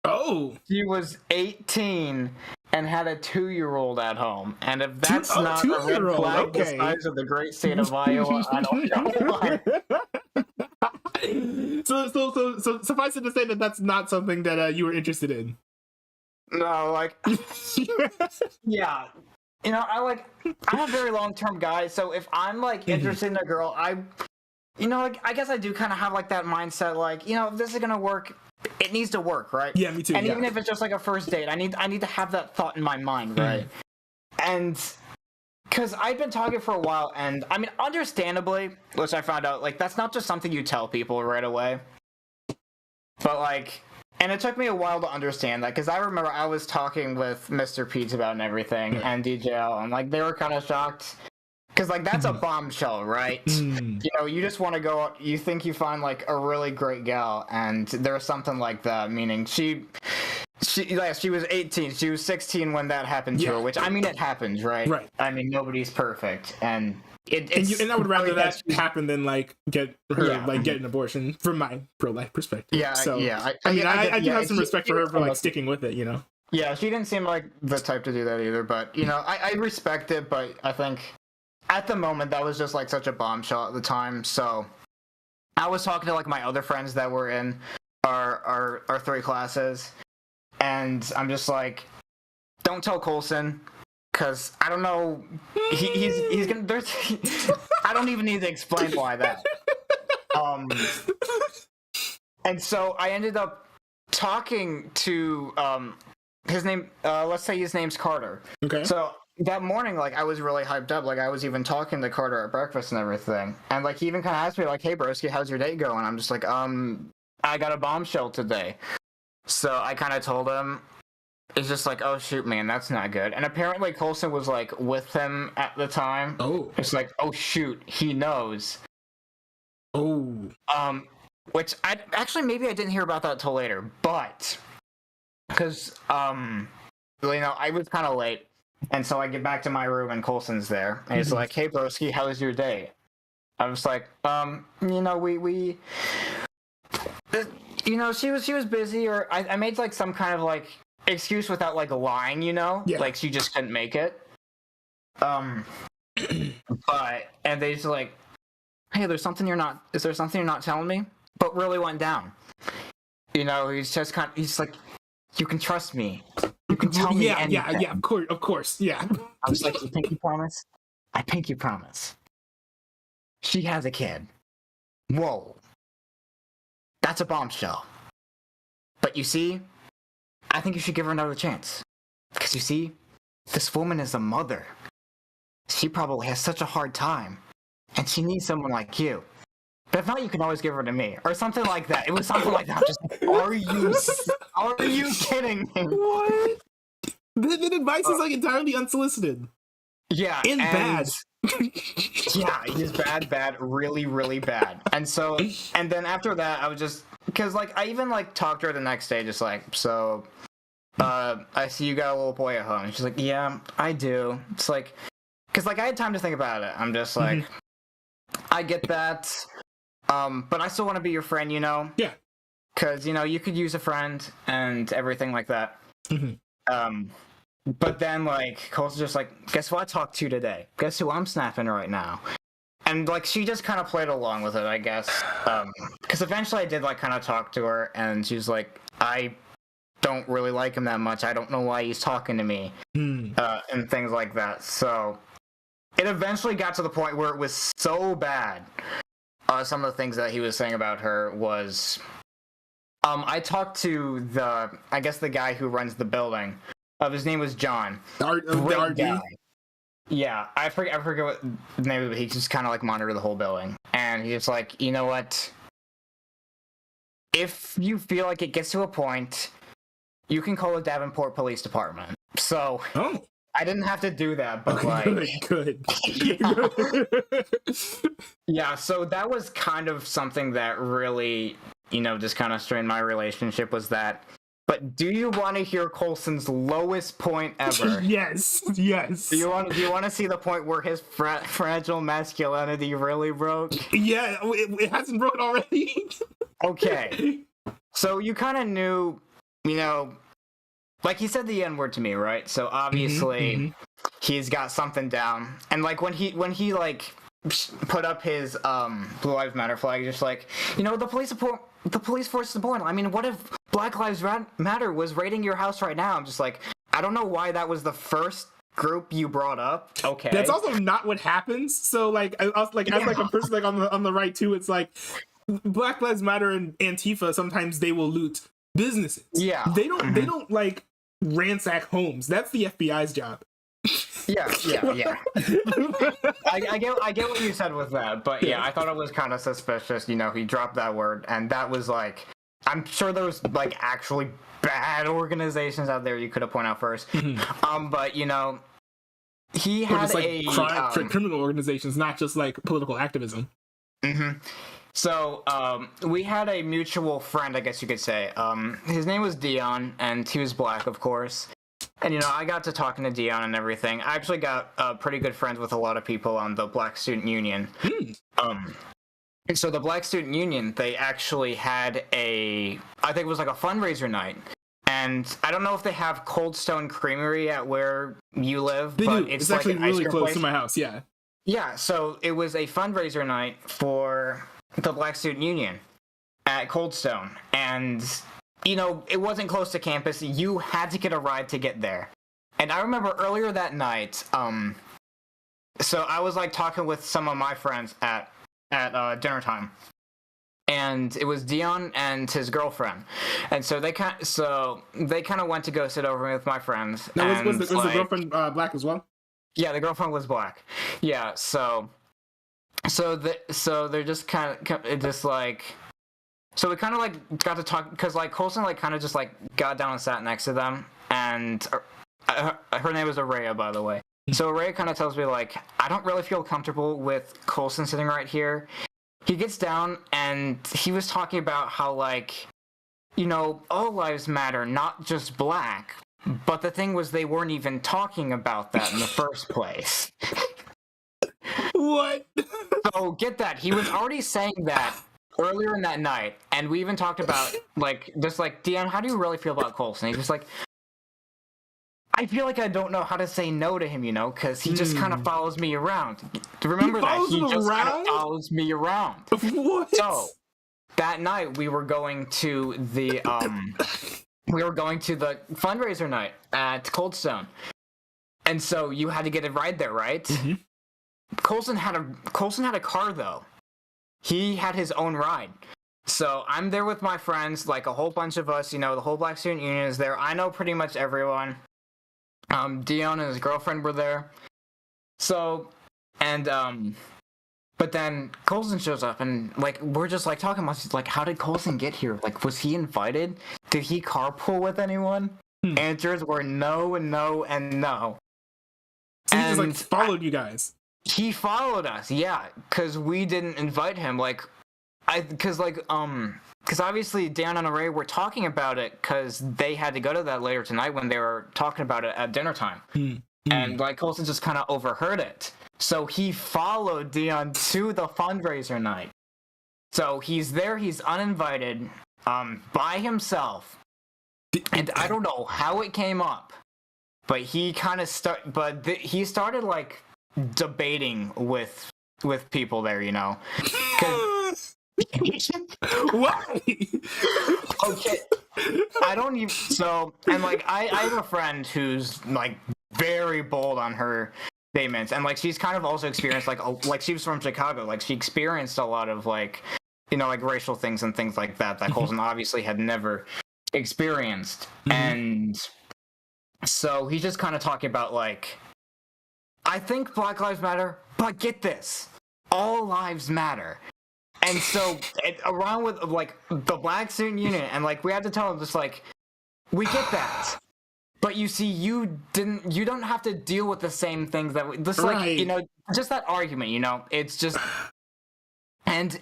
Oh. She was 18 and had a 2-year-old at home. And if that's not a red flag the size of the great state of Iowa, I don't know why. So suffice it to say that that's not something that you were interested in. No, like, yeah. You know, I'm a very long-term guy, so if I'm, like, interested in a girl, you know, like, I guess I do kind of have, like, that mindset, like, you know, if this is gonna work, it needs to work, right? Yeah, me too. And even if it's just, like, a first date, I need to have that thought in my mind, right? And, because I've been talking for a while, and, I mean, understandably, which I found out, like, that's not just something you tell people right away. But, like... And it took me a while to understand that, because I remember I was talking with Mr. Pete about and everything, and DJL, and, like, they were kind of shocked. Because, like, that's a bombshell, right? You know, you just want to go out, you think you find, like, a really great gal, and there's something like that, meaning she was 18, she was 16 when that happened to her, which, I mean, it happens, right? Right. I mean, nobody's perfect, and... And I would rather that happen than like get an abortion from my pro-life perspective. Yeah, so, yeah. I do have some respect for her for like sticking with it, you know. Yeah, she didn't seem like the type to do that either, but you know, I respect it, but I think at the moment that was just like such a bombshell at the time. So I was talking to like my other friends that were in our 3 classes, and I'm just like, don't tell Colson. Because I don't know, he's gonna. I don't even need to explain why that. And so I ended up talking to his name. Let's say his name's Carter. Okay. So that morning, like I was really hyped up. Like I was even talking to Carter at breakfast and everything. And like he even kind of asked me, like, "Hey, broski, how's your day going?" I'm just like, I got a bombshell today. So I kind of told him. It's just like, oh shoot, man, that's not good. And apparently Colson was like with him at the time. Oh. It's like, oh shoot, he knows. Oh. Which I actually maybe I didn't hear about that till later, but because I was kind of late, and so I get back to my room and Coulson's there, and he's like, "Hey, broski, how was your day?" I was like, we she was busy, or I made like some kind of like excuse without like lying, like she just couldn't make it. But and they just like, "Hey, is there something you're not telling me?" But really went down. He's just he's like, "You can trust me. You can tell me anything." Yeah, of course, yeah. I was like, "You pinky promise?" "I pinky promise. She has a kid." "Whoa. That's a bombshell. But you see, I think you should give her another chance. Because you see, this woman is a mother. She probably has such a hard time. And she needs someone like you. But if not, you can always give her to me." Or something like that. It was something like that. I'm just like, are you kidding me? What? The advice is like entirely unsolicited. Yeah. And bad. Yeah, he's bad, really, really bad. And then after that, I was just, because like I even like talked to her the next day, just like, "So, I see you got a little boy at home." And she's like, "Yeah, I do." It's like, because like I had time to think about it. I'm just like, I get that, but I still want to be your friend, Yeah. Because you could use a friend and everything like that. But then, like, Cole's just like, "Guess who I talked to today? Guess who I'm snapping right now?" And, like, she just kind of played along with it, I guess. Because eventually I did, like, kind of talk to her, and she was like, "I don't really like him that much. I don't know why he's talking to me." And things like that. So it eventually got to the point where it was so bad. Some of the things that he was saying about her was... I talked to the guy who runs the building. His name was John. The RD? Guy. Yeah, I forget what the name of it. He just kind of like monitored the whole building, and he's just like, "You know what? If you feel like it gets to a point, you can call the Davenport Police Department." So I didn't have to do that, but good. Yeah. So that was kind of something that really, just kind of strained my relationship. Was that? But do you want to hear Coulson's lowest point ever? Yes. Do you want to see the point where his fragile masculinity really broke? Yeah, it hasn't broken already. Okay. So you kind of knew, like he said the N-word to me, right? So obviously he's got something down. And like when he like put up his Blue Lives Matter flag, just like, the police force is important. I mean, what if Black Lives Matter was raiding your house right now? I'm just like, I don't know why that was the first group you brought up. Okay. That's also not what happens. So like, as like a person like on the right too, it's like Black Lives Matter and Antifa, sometimes they will loot businesses. Yeah. They don't like ransack homes. That's the FBI's job. Yeah. I get what you said with that, but yeah, I thought it was kind of suspicious. He dropped that word, and that was like, I'm sure there was like actually bad organizations out there you could have pointed out first. But he had criminal organizations, not just like political activism. So we had a mutual friend, I guess you could say. His name was Dion, and he was black, of course. And, I got to talking to Dion and everything. I actually got pretty good friends with a lot of people on the Black Student Union. And so the Black Student Union, they actually had I think it was like a fundraiser night. And I don't know if they have Cold Stone Creamery at where you live. They but do. It's actually like really close place. to my house, yeah. Yeah, so it was a fundraiser night for the Black Student Union at Cold Stone. And... it wasn't close to campus. You had to get a ride to get there. And I remember earlier that night, so I was like talking with some of my friends at dinner time. And it was Dion and his girlfriend. And so they kind of went to go sit over with my friends. Now, was the girlfriend black as well? Yeah, the girlfriend was black. Yeah, so they're just kind of just like... So we kind of like got to talk, because like Coulson like kind of just like got down and sat next to them, and her name was Araya, by the way. So Araya kind of tells me like, I don't really feel comfortable with Coulson sitting right here. he gets down and he was talking about how, like, you know, all lives matter, not just black. But the thing was, they weren't even talking about that in the first place. What? So get that. He was already saying that earlier in that night, and we even talked about, like, just like, Dion, how do you really feel about Coulson? He's just like, I feel like I don't know how to say no to him, you know, because he just kind of follows me around. Remember that? follows He you just kind around? of follows me around. What? So that night we were going to the fundraiser night at Coldstone, and so you had to get a ride there, right? Mm-hmm. Coulson had a car though. He had his own ride. So I'm there with my friends, like a whole bunch of us, you know, the whole Black Student Union is there. I know pretty much everyone. Dion and his girlfriend were there. So, and but then Coulson shows up, and like we're just like talking about, like, how did Coulson get here? Like, was he invited? Did he carpool with anyone? Answers were no, no, and no. So he just like followed you guys. He followed us, yeah, because we didn't invite him. Because obviously Dan and Ray were talking about it because they had to go to that later tonight when they were talking about it at dinner time. And like Coulson just kind of overheard it. So he followed Dion to the fundraiser night. So he's there, he's uninvited, by himself. And I don't know how it came up, but he kind of he started like debating with people there, you know. Why? Okay, I don't even. So, and like I have a friend who's like very bold on her statements, and like she's kind of also experienced like she was from Chicago, like she experienced a lot of like, you know, like racial things and things like that Coulson obviously had never experienced. And so he's just kind of talking about like, I think Black Lives Matter, but get this, all lives matter. And so around with like the Black Student Union, and like we had to tell him just like, we get that, but you see, you don't have to deal with the same things that just like, Right. you know, just that argument, you know, it's just, and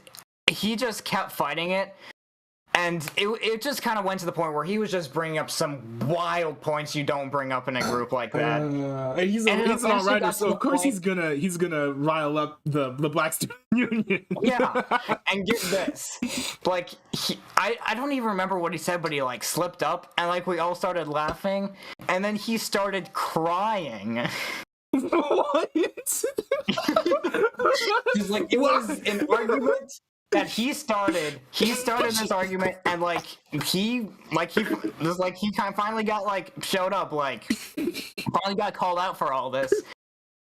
he just kept fighting it. And it just kind of went to the point where he was just bringing up some wild points you don't bring up in a group like that. And he's And it an eventually all-righter, got to so the of course point- he's gonna rile up the Black Student Union. Yeah, and get this, like I don't even remember what he said, but he like slipped up, and like we all started laughing, and then he started crying. What? He's like, it was an argument that he started this argument, and he finally got like showed up, like finally got called out for all this,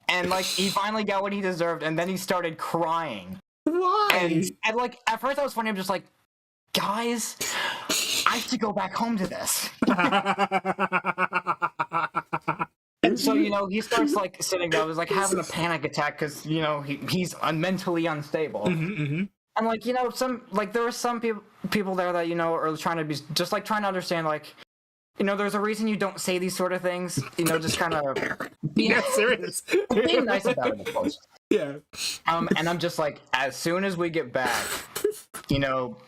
and like he finally got what he deserved, and then he started crying. Why? And like at first I was funny, I'm just like, guys, I have to go back home to this. And so, you know, he starts like sitting there, was like having a panic attack because, you know, he's mentally unstable. And like, you know, there were some people there that, you know, are trying to be just like trying to understand, like, you know, there's a reason you don't say these sort of things, you know, just kind of Yeah, serious. being nice about it, of course. Yeah. And I'm just like, as soon as we get back, you know,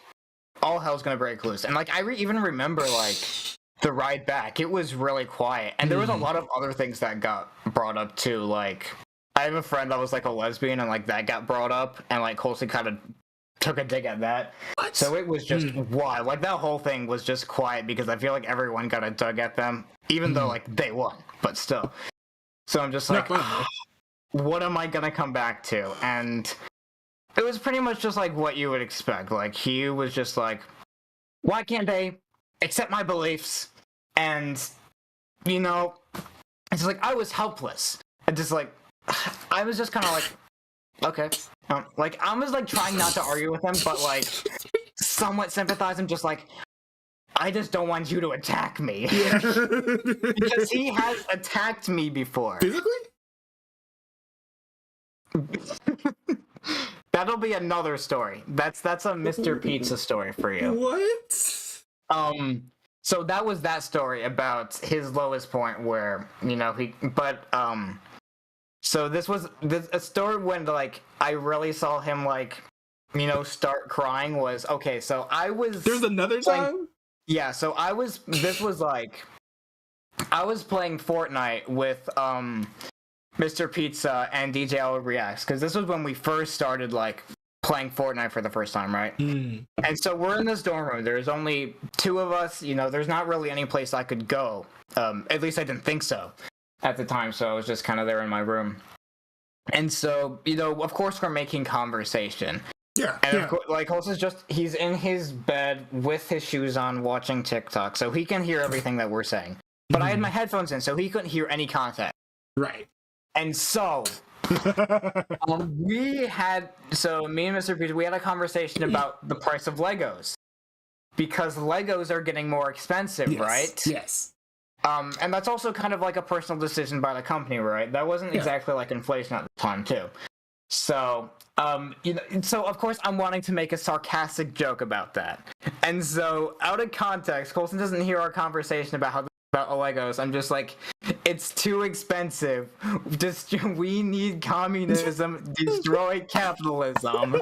all hell's gonna break loose. And like, I even remember like the ride back, it was really quiet, and there was a lot of other things that got brought up too. Like, I have a friend that was like a lesbian, and like that got brought up, and like Coulson kind of took a dig at that. What? So it was just wild. Like that whole thing was just quiet because I feel like everyone got a dug at them, even though like they won, but still. So I'm just like, Not fun, what am I gonna come back to? And it was pretty much just like what you would expect. Like he was just like, why can't they accept my beliefs? And you know, it's like I was helpless. And just like I was just kind of like, okay. Like I was like trying not to argue with him, but like somewhat sympathize him, just like, I just don't want you to attack me. Yeah. Because he has attacked me before. Physically? That'll be another story. That's a Mr. Pizza story for you. What? So that was that story about his lowest point where, you know, so this was a story when like I really saw him like start crying was, okay, so I was... There's another time? Yeah, so I was playing Fortnite with Mr. Pizza and DJ L Reacts, because this was when we first started like playing Fortnite for the first time, right? And so we're in this dorm room. There's only 2 of us. There's not really any place I could go. At least I didn't think so at the time. So I was just kind of there in my room. And so, of course, we're making conversation. Yeah. And of course, like, Holtz is he's in his bed with his shoes on watching TikTok, so he can hear everything that we're saying. But I had my headphones in, so he couldn't hear any content. Right. And so, me and Mr. Peter, we had a conversation about the price of Legos. Because Legos are getting more expensive, Yes. right? Yes. And that's also kind of like a personal decision by the company, right? That wasn't exactly like inflation at the time, too. So, so of course I'm wanting to make a sarcastic joke about that. And so, out of context, Colson doesn't hear our conversation about Legos. I'm just like, it's too expensive. We need communism, destroy capitalism.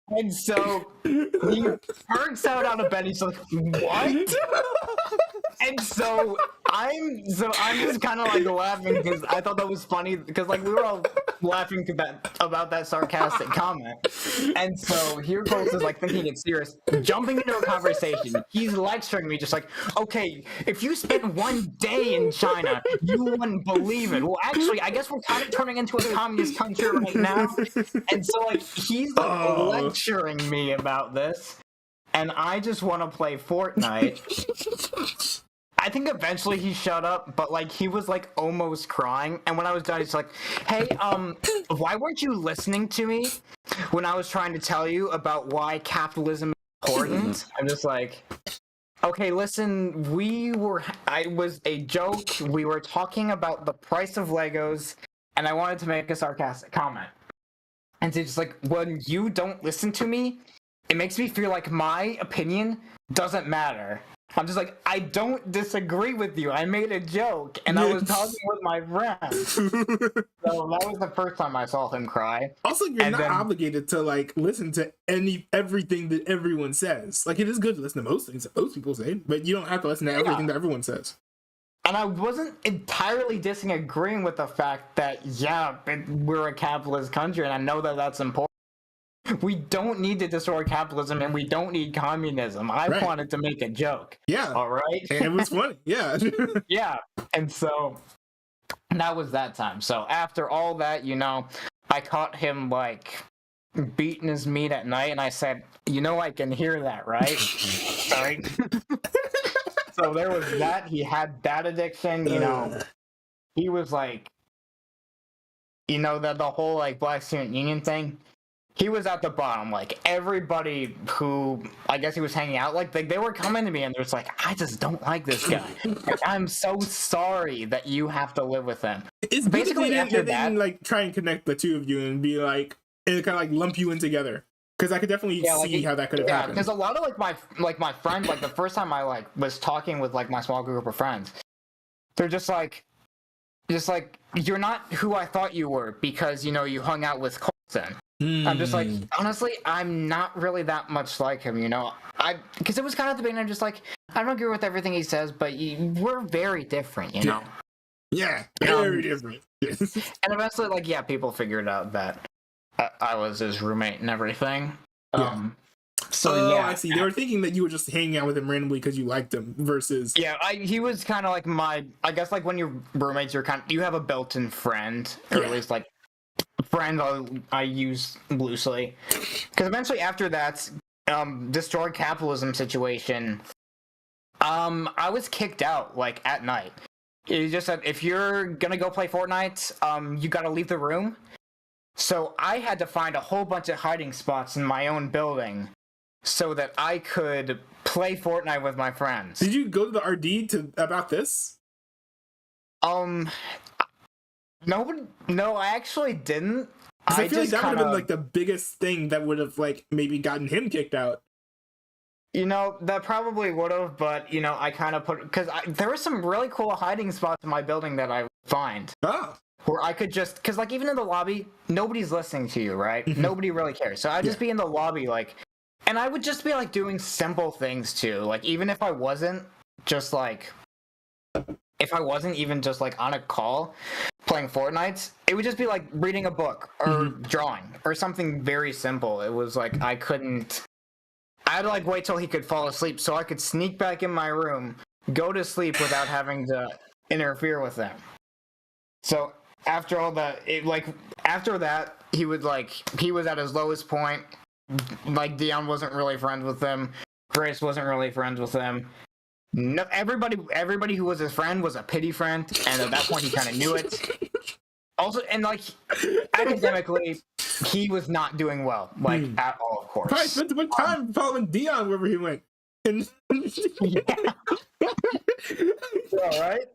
And so he perks out of bed. He's like, "What?" And so I'm just kind of like laughing because I thought that was funny because like we were all laughing about that sarcastic comment. And so here Colts is like thinking it's serious, jumping into a conversation. He's lecturing me just like, okay, if you spent 1 day in China, you wouldn't believe it. Well, actually, I guess we're kind of turning into a communist country right now. And so like he's like lecturing me about this, and I just want to play Fortnite. I think eventually he shut up, but like he was like almost crying. And when I was done, he's like, "Hey, why weren't you listening to me when I was trying to tell you about why capitalism is important?" I'm just like, "Okay, listen, I was a joke. We were talking about the price of Legos, and I wanted to make a sarcastic comment." And so just like, when you don't listen to me, it makes me feel like my opinion doesn't matter. I'm just like, I don't disagree with you. I made a joke, and I was talking with my friend. So that was the first time I saw him cry. Also, you're not obligated to like listen to everything that everyone says. Like, it is good to listen to most things that most people say, but you don't have to listen to everything that everyone says. And I wasn't entirely disagreeing with the fact that, we're a capitalist country, and I know that that's important. We don't need to destroy capitalism, and we don't need communism. I wanted to make a joke. Yeah. All right? And it was funny. Yeah. Yeah. And so that was that time. So after all that, I caught him, like, beating his meat at night, and I said, I can hear that, right? Sorry. So there was that. He had that addiction, He was like, the whole, like, Black Student Union thing. He was at the bottom. Like, everybody who I guess he was hanging out, like they were coming to me and they're just like, I just don't like this guy. Like, I'm so sorry that you have to live with him. It's basically after that, like, try and connect the two of you and be like, and kind of like lump you in together. Because I could definitely see how that could have happened. Because a lot of my friends, like the first time I was talking with like my small group of friends, they're just like you're not who I thought you were because you hung out with Colson. I'm just like, honestly, I'm not really that much like him, because it was kind of at the beginning, I'm just like, I don't agree with everything he says, but we're very different, Yeah, very different. And eventually, like, people figured out that I was his roommate and everything. So I see. They were thinking that you were just hanging out with him randomly because you liked him versus... Yeah, he was kind of like I guess, like, when you're roommates, you have a built-in friend, or at least, like, friend I use loosely, because eventually after that destroyed capitalism situation, I was kicked out like at night. It just said, if you're gonna go play Fortnite, you gotta leave the room. So I had to find a whole bunch of hiding spots in my own building so that I could play Fortnite with my friends. Did you go to the RD about this? No, I actually didn't. I feel like that would have been like the biggest thing that would have like maybe gotten him kicked out. That probably would have, but I kind of because there were some really cool hiding spots in my building that I would find. Oh. where I could just, because like even in the lobby, nobody's listening to you, right? Nobody really cares. So I'd just be in the lobby, like, and I would just be like doing simple things too. Like even if I wasn't just like, if I wasn't even just like on a call playing Fortnite, it would just be like reading a book or drawing or something very simple. It was like I had to like wait till he could fall asleep so I could sneak back in my room, go to sleep without having to interfere with them. So after all that, after that, he was at his lowest point. Like Dion wasn't really friends with him. Grace wasn't really friends with him. No, everybody who was his friend was a pity friend, and at that point he kind of knew it. Also, and like academically, he was not doing well, like at all, of course. Probably spent too much time following Dion wherever he went. And all right.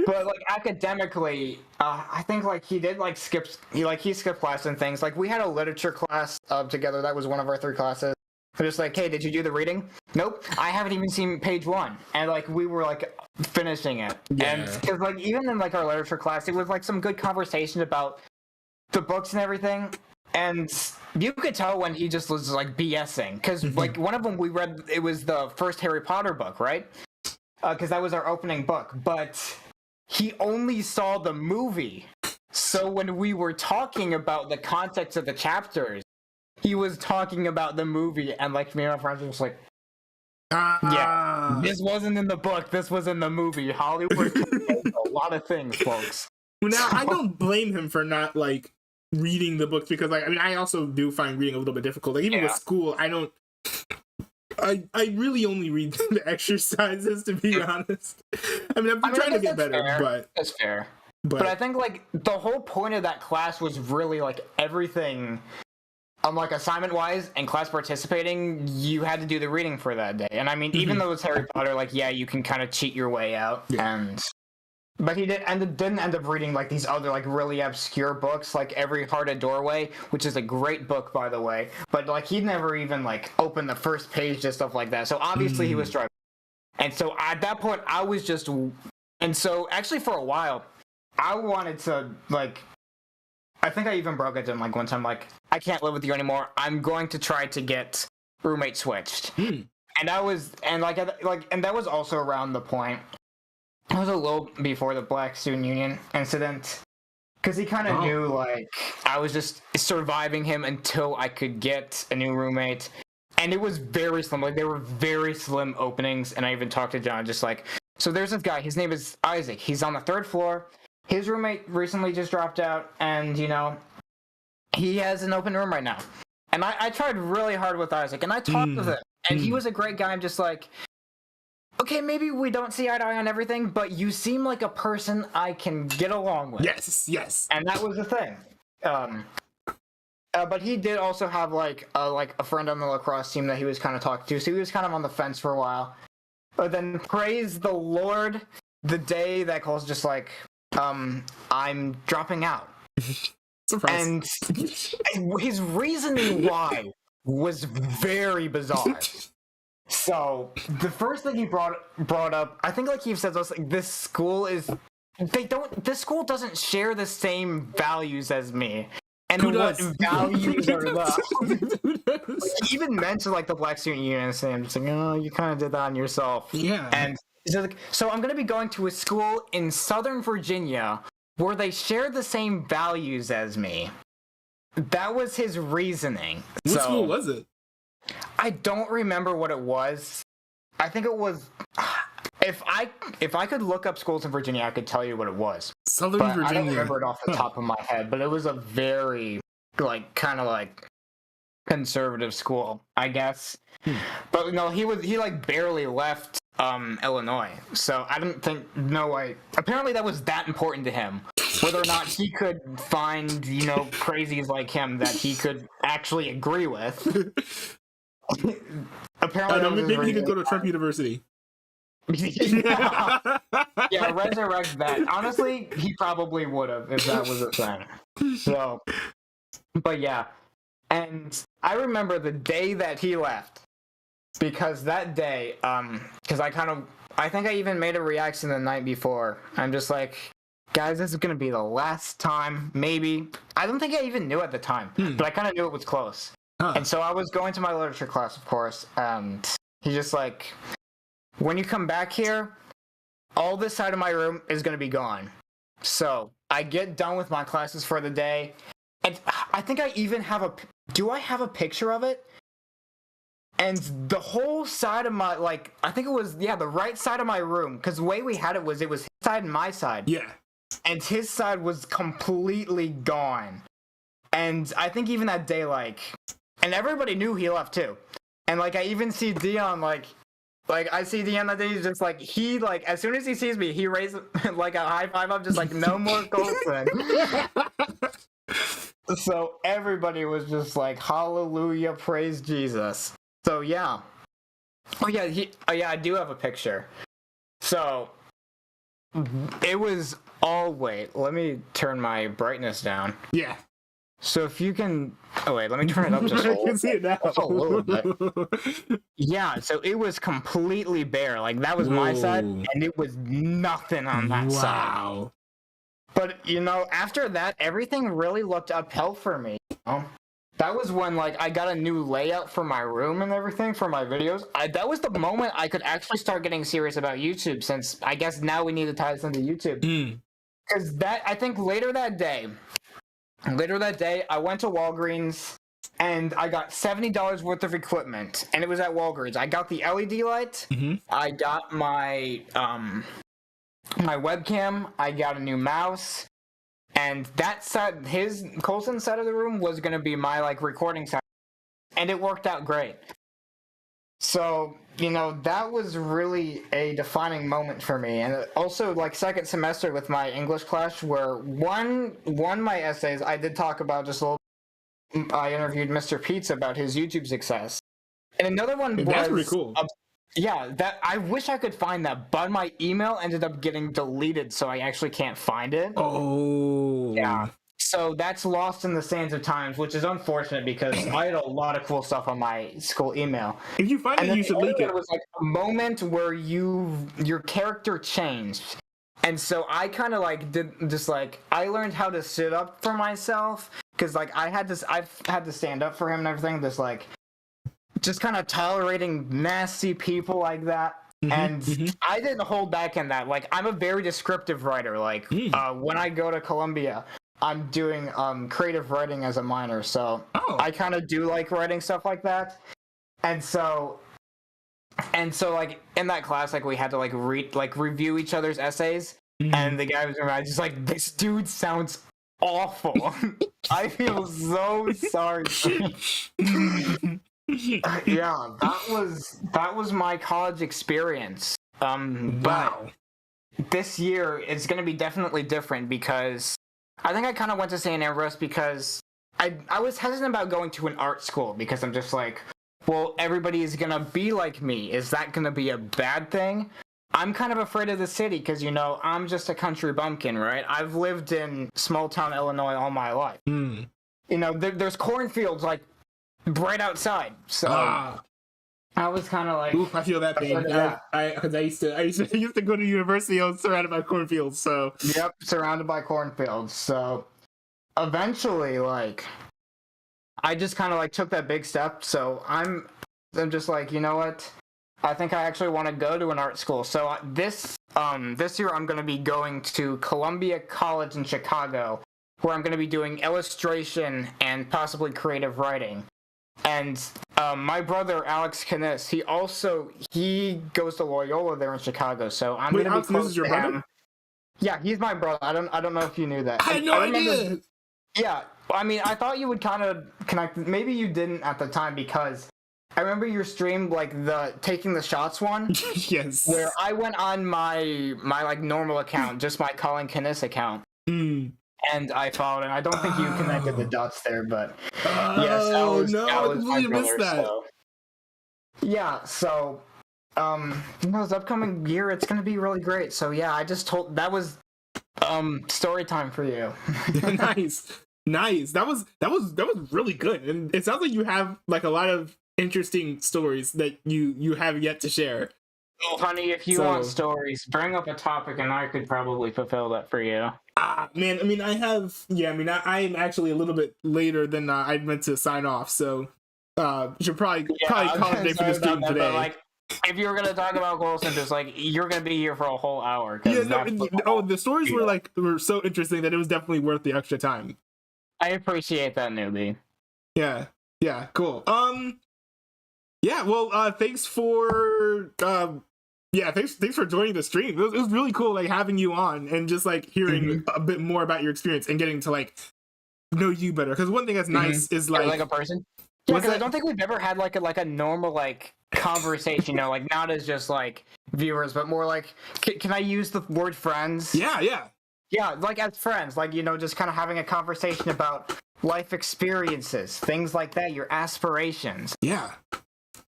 But like academically, I think like he skipped class and things. Like we had a literature class together. That was one of our 3 classes. We're just like, hey, did you do the reading? Nope, I haven't even seen page 1. And like we were like finishing it. Yeah. And because like even in like our literature class, it was like some good conversation about the books and everything. And you could tell when he just was like BSing, because like one of them we read, it was the first Harry Potter book, right? Because that was our opening book, but he only saw the movie. So when we were talking about the context of the chapters, he was talking about the movie, and like me and my friends were just like, yeah, this wasn't in the book, this was in the movie. Hollywood contains a lot of things, folks. Now, I don't blame him for not like reading the books, because like, I mean, I also do find reading a little bit difficult. Like even with school, I really only read the exercises, to be honest. I mean, I'm trying to get better, fair. but that's fair. But I think like the whole point of that class was really like everything, like assignment wise and class participating, you had to do the reading for that day. And I mean, even though it's Harry Potter, like yeah, you can kind of cheat your way out. But he didn't end up reading like these other like really obscure books, like Every Heart a Doorway, which is a great book, by the way. But like he never even like opened the first page to stuff like that. So obviously he was struggling. And so at that point, I was just, and so actually for a while, I wanted to like, I think I even broke it to him like one time, like I can't live with you anymore. I'm going to try to get roommate switched. And that was, and and that was also around the point. It was a little before the Black Student Union incident, because he kind of knew like I was just surviving him until I could get a new roommate, and it was very slim. Like there were very slim openings, and I even talked to John, just like, so there's this guy. His name is Isaac. He's on the 3rd floor. His roommate recently just dropped out, and you know, he has an open room right now. And I tried really hard with Isaac, and I talked with him, and he was a great guy. I'm just like, okay, maybe we don't see eye to eye on everything, but you seem like a person I can get along with. Yes. And that was the thing. But he did also have like a friend on the lacrosse team that he was kind of talking to, so he was kind of on the fence for a while. But then, praise the Lord, the day that Cole's just like, I'm dropping out. Surprise. And his reasoning why was very bizarre. So the first thing he brought up, I think like he said, like this school doesn't share the same values as me. And what values are the? Like, he even mentioned like the Black Student Union, and I'm just like, oh, you kind of did that on yourself. Yeah. And so I'm gonna be going to a school in Southern Virginia where they share the same values as me. That was his reasoning. What school was it? I don't remember what it was. I think it was. If I could look up schools in Virginia, I could tell you what it was. Southern Virginia. I don't remember it off the top of my head, but it was a very kind of conservative school, I guess. But no, he like barely left Illinois, so I didn't think. Apparently that was that important to him, whether or not he could find crazies like him that he could actually agree with. Apparently, maybe he could go to Trump University. Yeah, resurrect that. Honestly, he probably would have if that was a thing. So, but yeah, and I remember the day that he left, because that day, because I think I even made a reaction the night before. I'm just like, guys, this is gonna be the last time, maybe. I don't think I even knew at the time, but I kind of knew it was close. And so I was going to my literature class, of course, and he's just like, when you come back here, all this side of my room is gonna be gone. So I get done with my classes for the day, and I think I even have do I have a picture of it? And the whole side of my, like, I think it was, the right side of my room, because the way we had it was his side and my side. Yeah. And his side was completely gone. And I think even that day, like, and everybody knew he left too. And, like, I even see Dion, like I see Dion that day, he's just like, he, like, as soon as he sees me, he raises, like, a high five up, just like, no more Colson. So everybody was just like, hallelujah, praise Jesus. So, yeah. Oh, yeah, I do have a picture. So, it was all, wait, let me turn my brightness down. Yeah. So if you can, oh wait, let me turn it up just I can see it now. a little bit. Yeah, so it was completely bare. Like, that was my side, Whoa. and it was nothing on that side. Wow. But, you know, after that, everything really looked uphill for me. You know? That was when, like, I got a new layout for my room and everything for my videos. That was the moment I could actually start getting serious about YouTube, since I guess now we need to tie this into YouTube. Because I think later that day, I went to Walgreens and I got $70 worth of equipment, and it was at Walgreens. I got the LED light, I got my my webcam, I got a new mouse, and that side, Colson's side of the room was going to be my, like, recording side, and it worked out great. So, you know, that was really a defining moment for me. And also, like, second semester with my English class, where one my essays, I did talk about just a little, I interviewed Mr. Pizza about his YouTube success. And another one was... That's pretty cool. I wish I could find that, but my email ended up getting deleted, so I actually can't find it. Oh. Yeah. So that's lost in the sands of times, which is unfortunate because I had a lot of cool stuff on my school email. If you find it, you should link it. It was like a moment where your character changed. And so I kind of like did just like, I learned how to sit up for myself, because like I've had to stand up for him and everything, just kind of tolerating nasty people like that. And I didn't hold back in that. Like, I'm a very descriptive writer. Like, when I go to Columbia, I'm doing creative writing as a minor, so I kind of do like writing stuff like that. And so like in that class, like we had to like review each other's essays, and the guy was just like, this dude sounds awful. I feel so sorry. Yeah, that was my college experience. But this year it's gonna be definitely different, because I think I kind of went to St. Ambrose because I was hesitant about going to an art school, because I'm just like, well, everybody is gonna be like me. Is that gonna be a bad thing? I'm kind of afraid of the city because, you know, I'm just a country bumpkin, right? I've lived in small town Illinois all my life. You know, there's cornfields like right outside, so I was kind of like, oof, I feel that pain. Because I used to go to university. I was surrounded by cornfields. So yep, surrounded by cornfields. So eventually, like, I just kind of like took that big step. So I'm just like, you know what? I think I actually want to go to an art school. So this year I'm going to be going to Columbia College in Chicago, where I'm going to be doing illustration and possibly creative writing. And my brother Alex Kniss, he goes to Loyola there in Chicago. So I'm going to be close to him. Yeah, he's my brother. I don't know if you knew that. I had no idea. Yeah, I mean, I thought you would kind of connect. Maybe you didn't at the time, because I remember your stream, like the taking the shots one. Yes. Where I went on my like normal account, just my Colin Kniss account. And I followed, and I don't think you connected the dots there, but yes, that was my brother. So. Yeah, so this upcoming year, it's gonna be really great. So yeah, I just told that was story time for you. Nice. That was really good, and it sounds like you have like a lot of interesting stories that you have yet to share. Oh, honey, if you So- want stories, bring up a topic and I could probably fulfill that for you. Man, I mean, I am actually a little bit later than I meant to sign off, so should probably call it a day for the stream today. But, like, if you were gonna talk about Golson, just like you're gonna be here for a whole hour. 'Cause Yeah, that's the stories were so interesting that it was definitely worth the extra time. I appreciate that, newbie. Yeah, cool. Yeah, well, thanks for thanks for joining the stream. It was really cool, like having you on and just like hearing a bit more about your experience and getting to like know you better. Because one thing that's nice is Like a person. Yeah, what's because I that? don't think we've ever had like a normal like conversation. You know, like not as just like viewers, but more like can I use the word friends? Yeah. Yeah, like as friends, like, you know, just kind of having a conversation about life experiences, things like that, your aspirations. Yeah.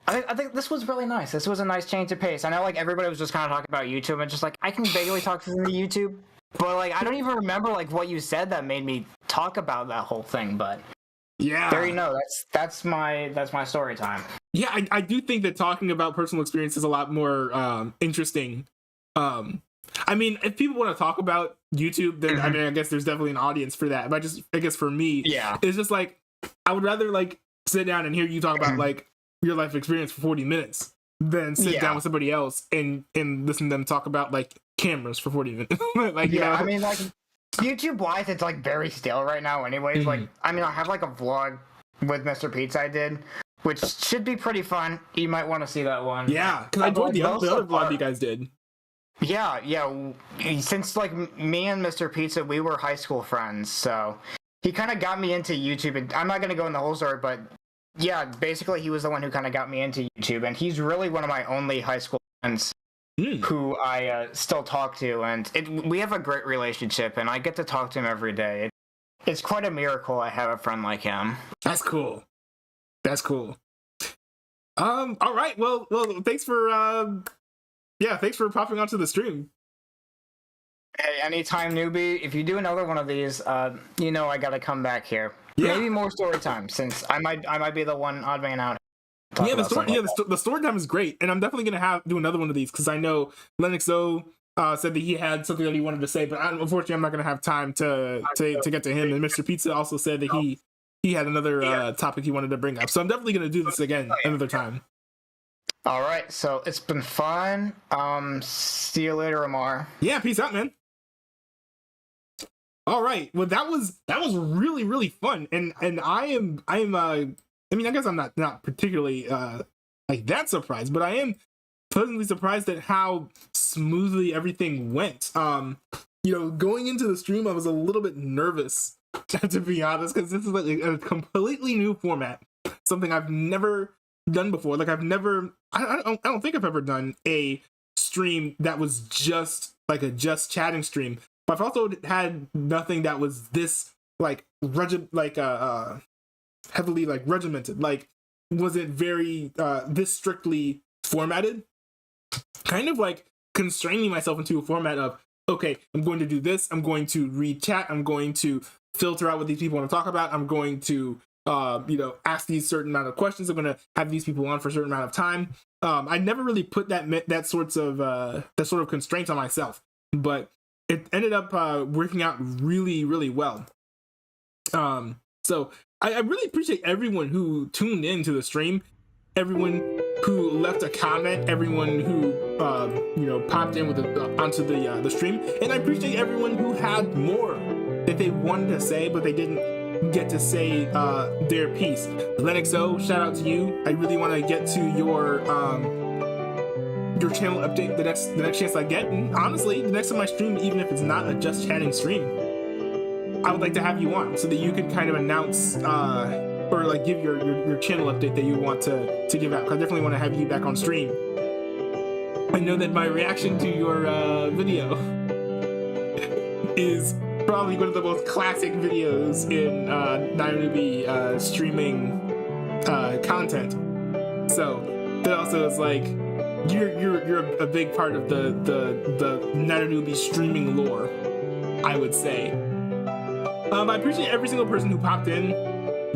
I think this was really nice. This was a nice change of pace. I know, like, everybody was just kind of talking about YouTube and just like, I can vaguely talk to the YouTube, but like, I don't even remember like what you said that made me talk about that whole thing. But Yeah. there you know, that's my story time. Yeah, I do think that talking about personal experience is a lot more interesting. I mean, if people want to talk about YouTube, then I mean, I guess there's definitely an audience for that. But I guess for me, Yeah. it's just like I would rather like sit down and hear you talk about like your life experience for 40 minutes than sit down with somebody else and listen to them talk about like cameras for 40 minutes. Like, you know? I mean, like, YouTube wise, it's like very still right now. Anyways, like, I mean, I have like a vlog with Mr. Pizza I did, which should be pretty fun. You might want to see that one. Yeah, because I enjoyed the other vlog you guys did. Yeah. Since like me and Mr. Pizza, we were high school friends, so he kind of got me into YouTube. And I'm not gonna go in the whole story, but yeah, basically he was the one who kind of got me into YouTube, and he's really one of my only high school friends who I still talk to, and we have a great relationship, and I get to talk to him every day. It's quite a miracle I have a friend like him. That's cool. All right. Well, thanks for thanks for popping onto the stream. Hey, anytime, newbie. If you do another one of these, you know I gotta come back here. Yeah. Maybe more story time, since I might be the one odd man out. Yeah, the story time is great, and I'm definitely gonna do another one of these because I know Lennox O said that he had something that he wanted to say, but unfortunately I'm not gonna have time to get to him. And Mr. Pizza also said that he had another topic he wanted to bring up, so I'm definitely gonna do this again another time. All right, so it's been fun. See you later, Amar. Yeah, peace out, man. All right, well that was really, really fun, and I mean, I guess I'm not particularly like that surprised, but I am pleasantly surprised at how smoothly everything went. You know, going into the stream, I was a little bit nervous, to be honest, because this is like a completely new format, something I've never done before. Like I don't think I've ever done a stream that was just like a just chatting stream. But I've also had nothing that was this like heavily like regimented, like wasn't very this strictly formatted, kind of like constraining myself into a format of, okay, I'm going to do this, I'm going to read chat, I'm going to filter out what these people want to talk about, I'm going to ask these certain amount of questions, I'm going to have these people on for a certain amount of time. I never really put that sort of constraints on myself, but it ended up working out really, really well. So I really appreciate everyone who tuned in to the stream, everyone who left a comment, everyone who popped in onto the stream, and I appreciate everyone who had more that they wanted to say but they didn't get to say their piece. Lennox O, shout out to you. I really want to get to your channel update the next chance I get, and honestly, the next time I stream, even if it's not a just chatting stream, I would like to have you on so that you can kind of announce or like give your channel update that you want to give out. I definitely want to have you back on stream. I know that my reaction to your video is probably one of the most classic videos in Nanonubi streaming content. So that also is like you're a big part of the Nanonubi streaming lore, I would say. I appreciate every single person who popped in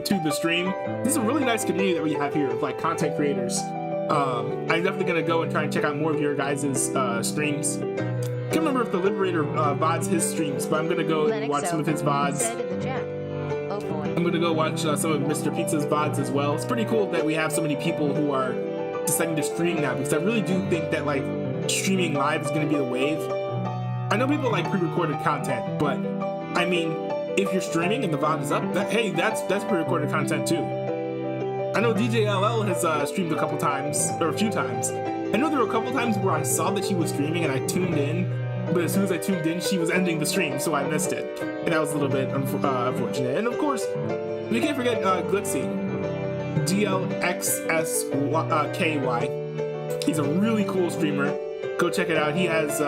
to the stream. This is a really nice community that we have here of like content creators I'm definitely gonna go and try and check out more of your guys' streams. Can't remember if the Liberator VODs his streams, but I'm gonna go and watch some of his VODs. Said in the chat. Oh boy. I'm gonna go watch some of Mr. Pizza's VODs as well. It's pretty cool that we have so many people who are deciding to stream now, because I really do think that like streaming live is gonna be the wave. I know people like pre-recorded content, but I mean, if you're streaming and the VOD is up, hey, that's pre-recorded content too. I know DJ LL has streamed a couple times, or a few times. I know there were a couple times where I saw that she was streaming and I tuned in, but as soon as I tuned in, she was ending the stream, so I missed it. And that was a little bit unfortunate. And of course, we can't forget Glitzy. DLXSKY. He's a really cool streamer. Go check it out. He has,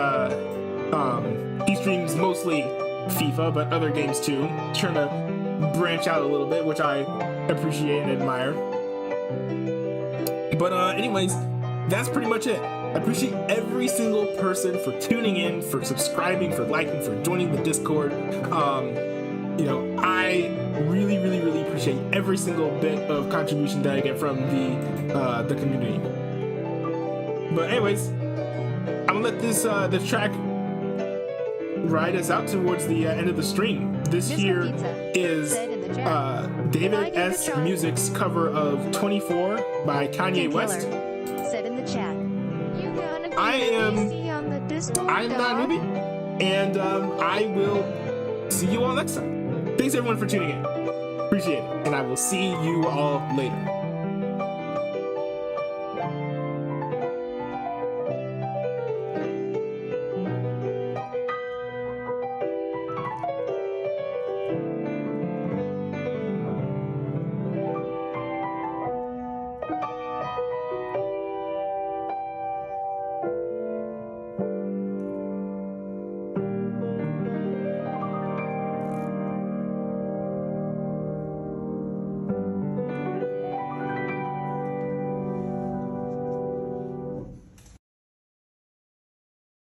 he streams mostly FIFA, but other games too. Trying to branch out a little bit, which I appreciate and admire. But anyways, that's pretty much it. I appreciate every single person for tuning in, for subscribing, for liking, for joining the Discord. You know, I really appreciate every single bit of contribution that I get from the community. But anyways, I'm gonna let this track ride us out towards the end of the stream. This Mr. here Pizza is said in the chat. David S. Music's cover of 24 by Kanye West. Said in the chat. You gonna be I am- busy on the Discord, I'm not dog? maybe, and I will see you all next time. Thanks everyone for tuning in. Appreciate it, and I will see you all later.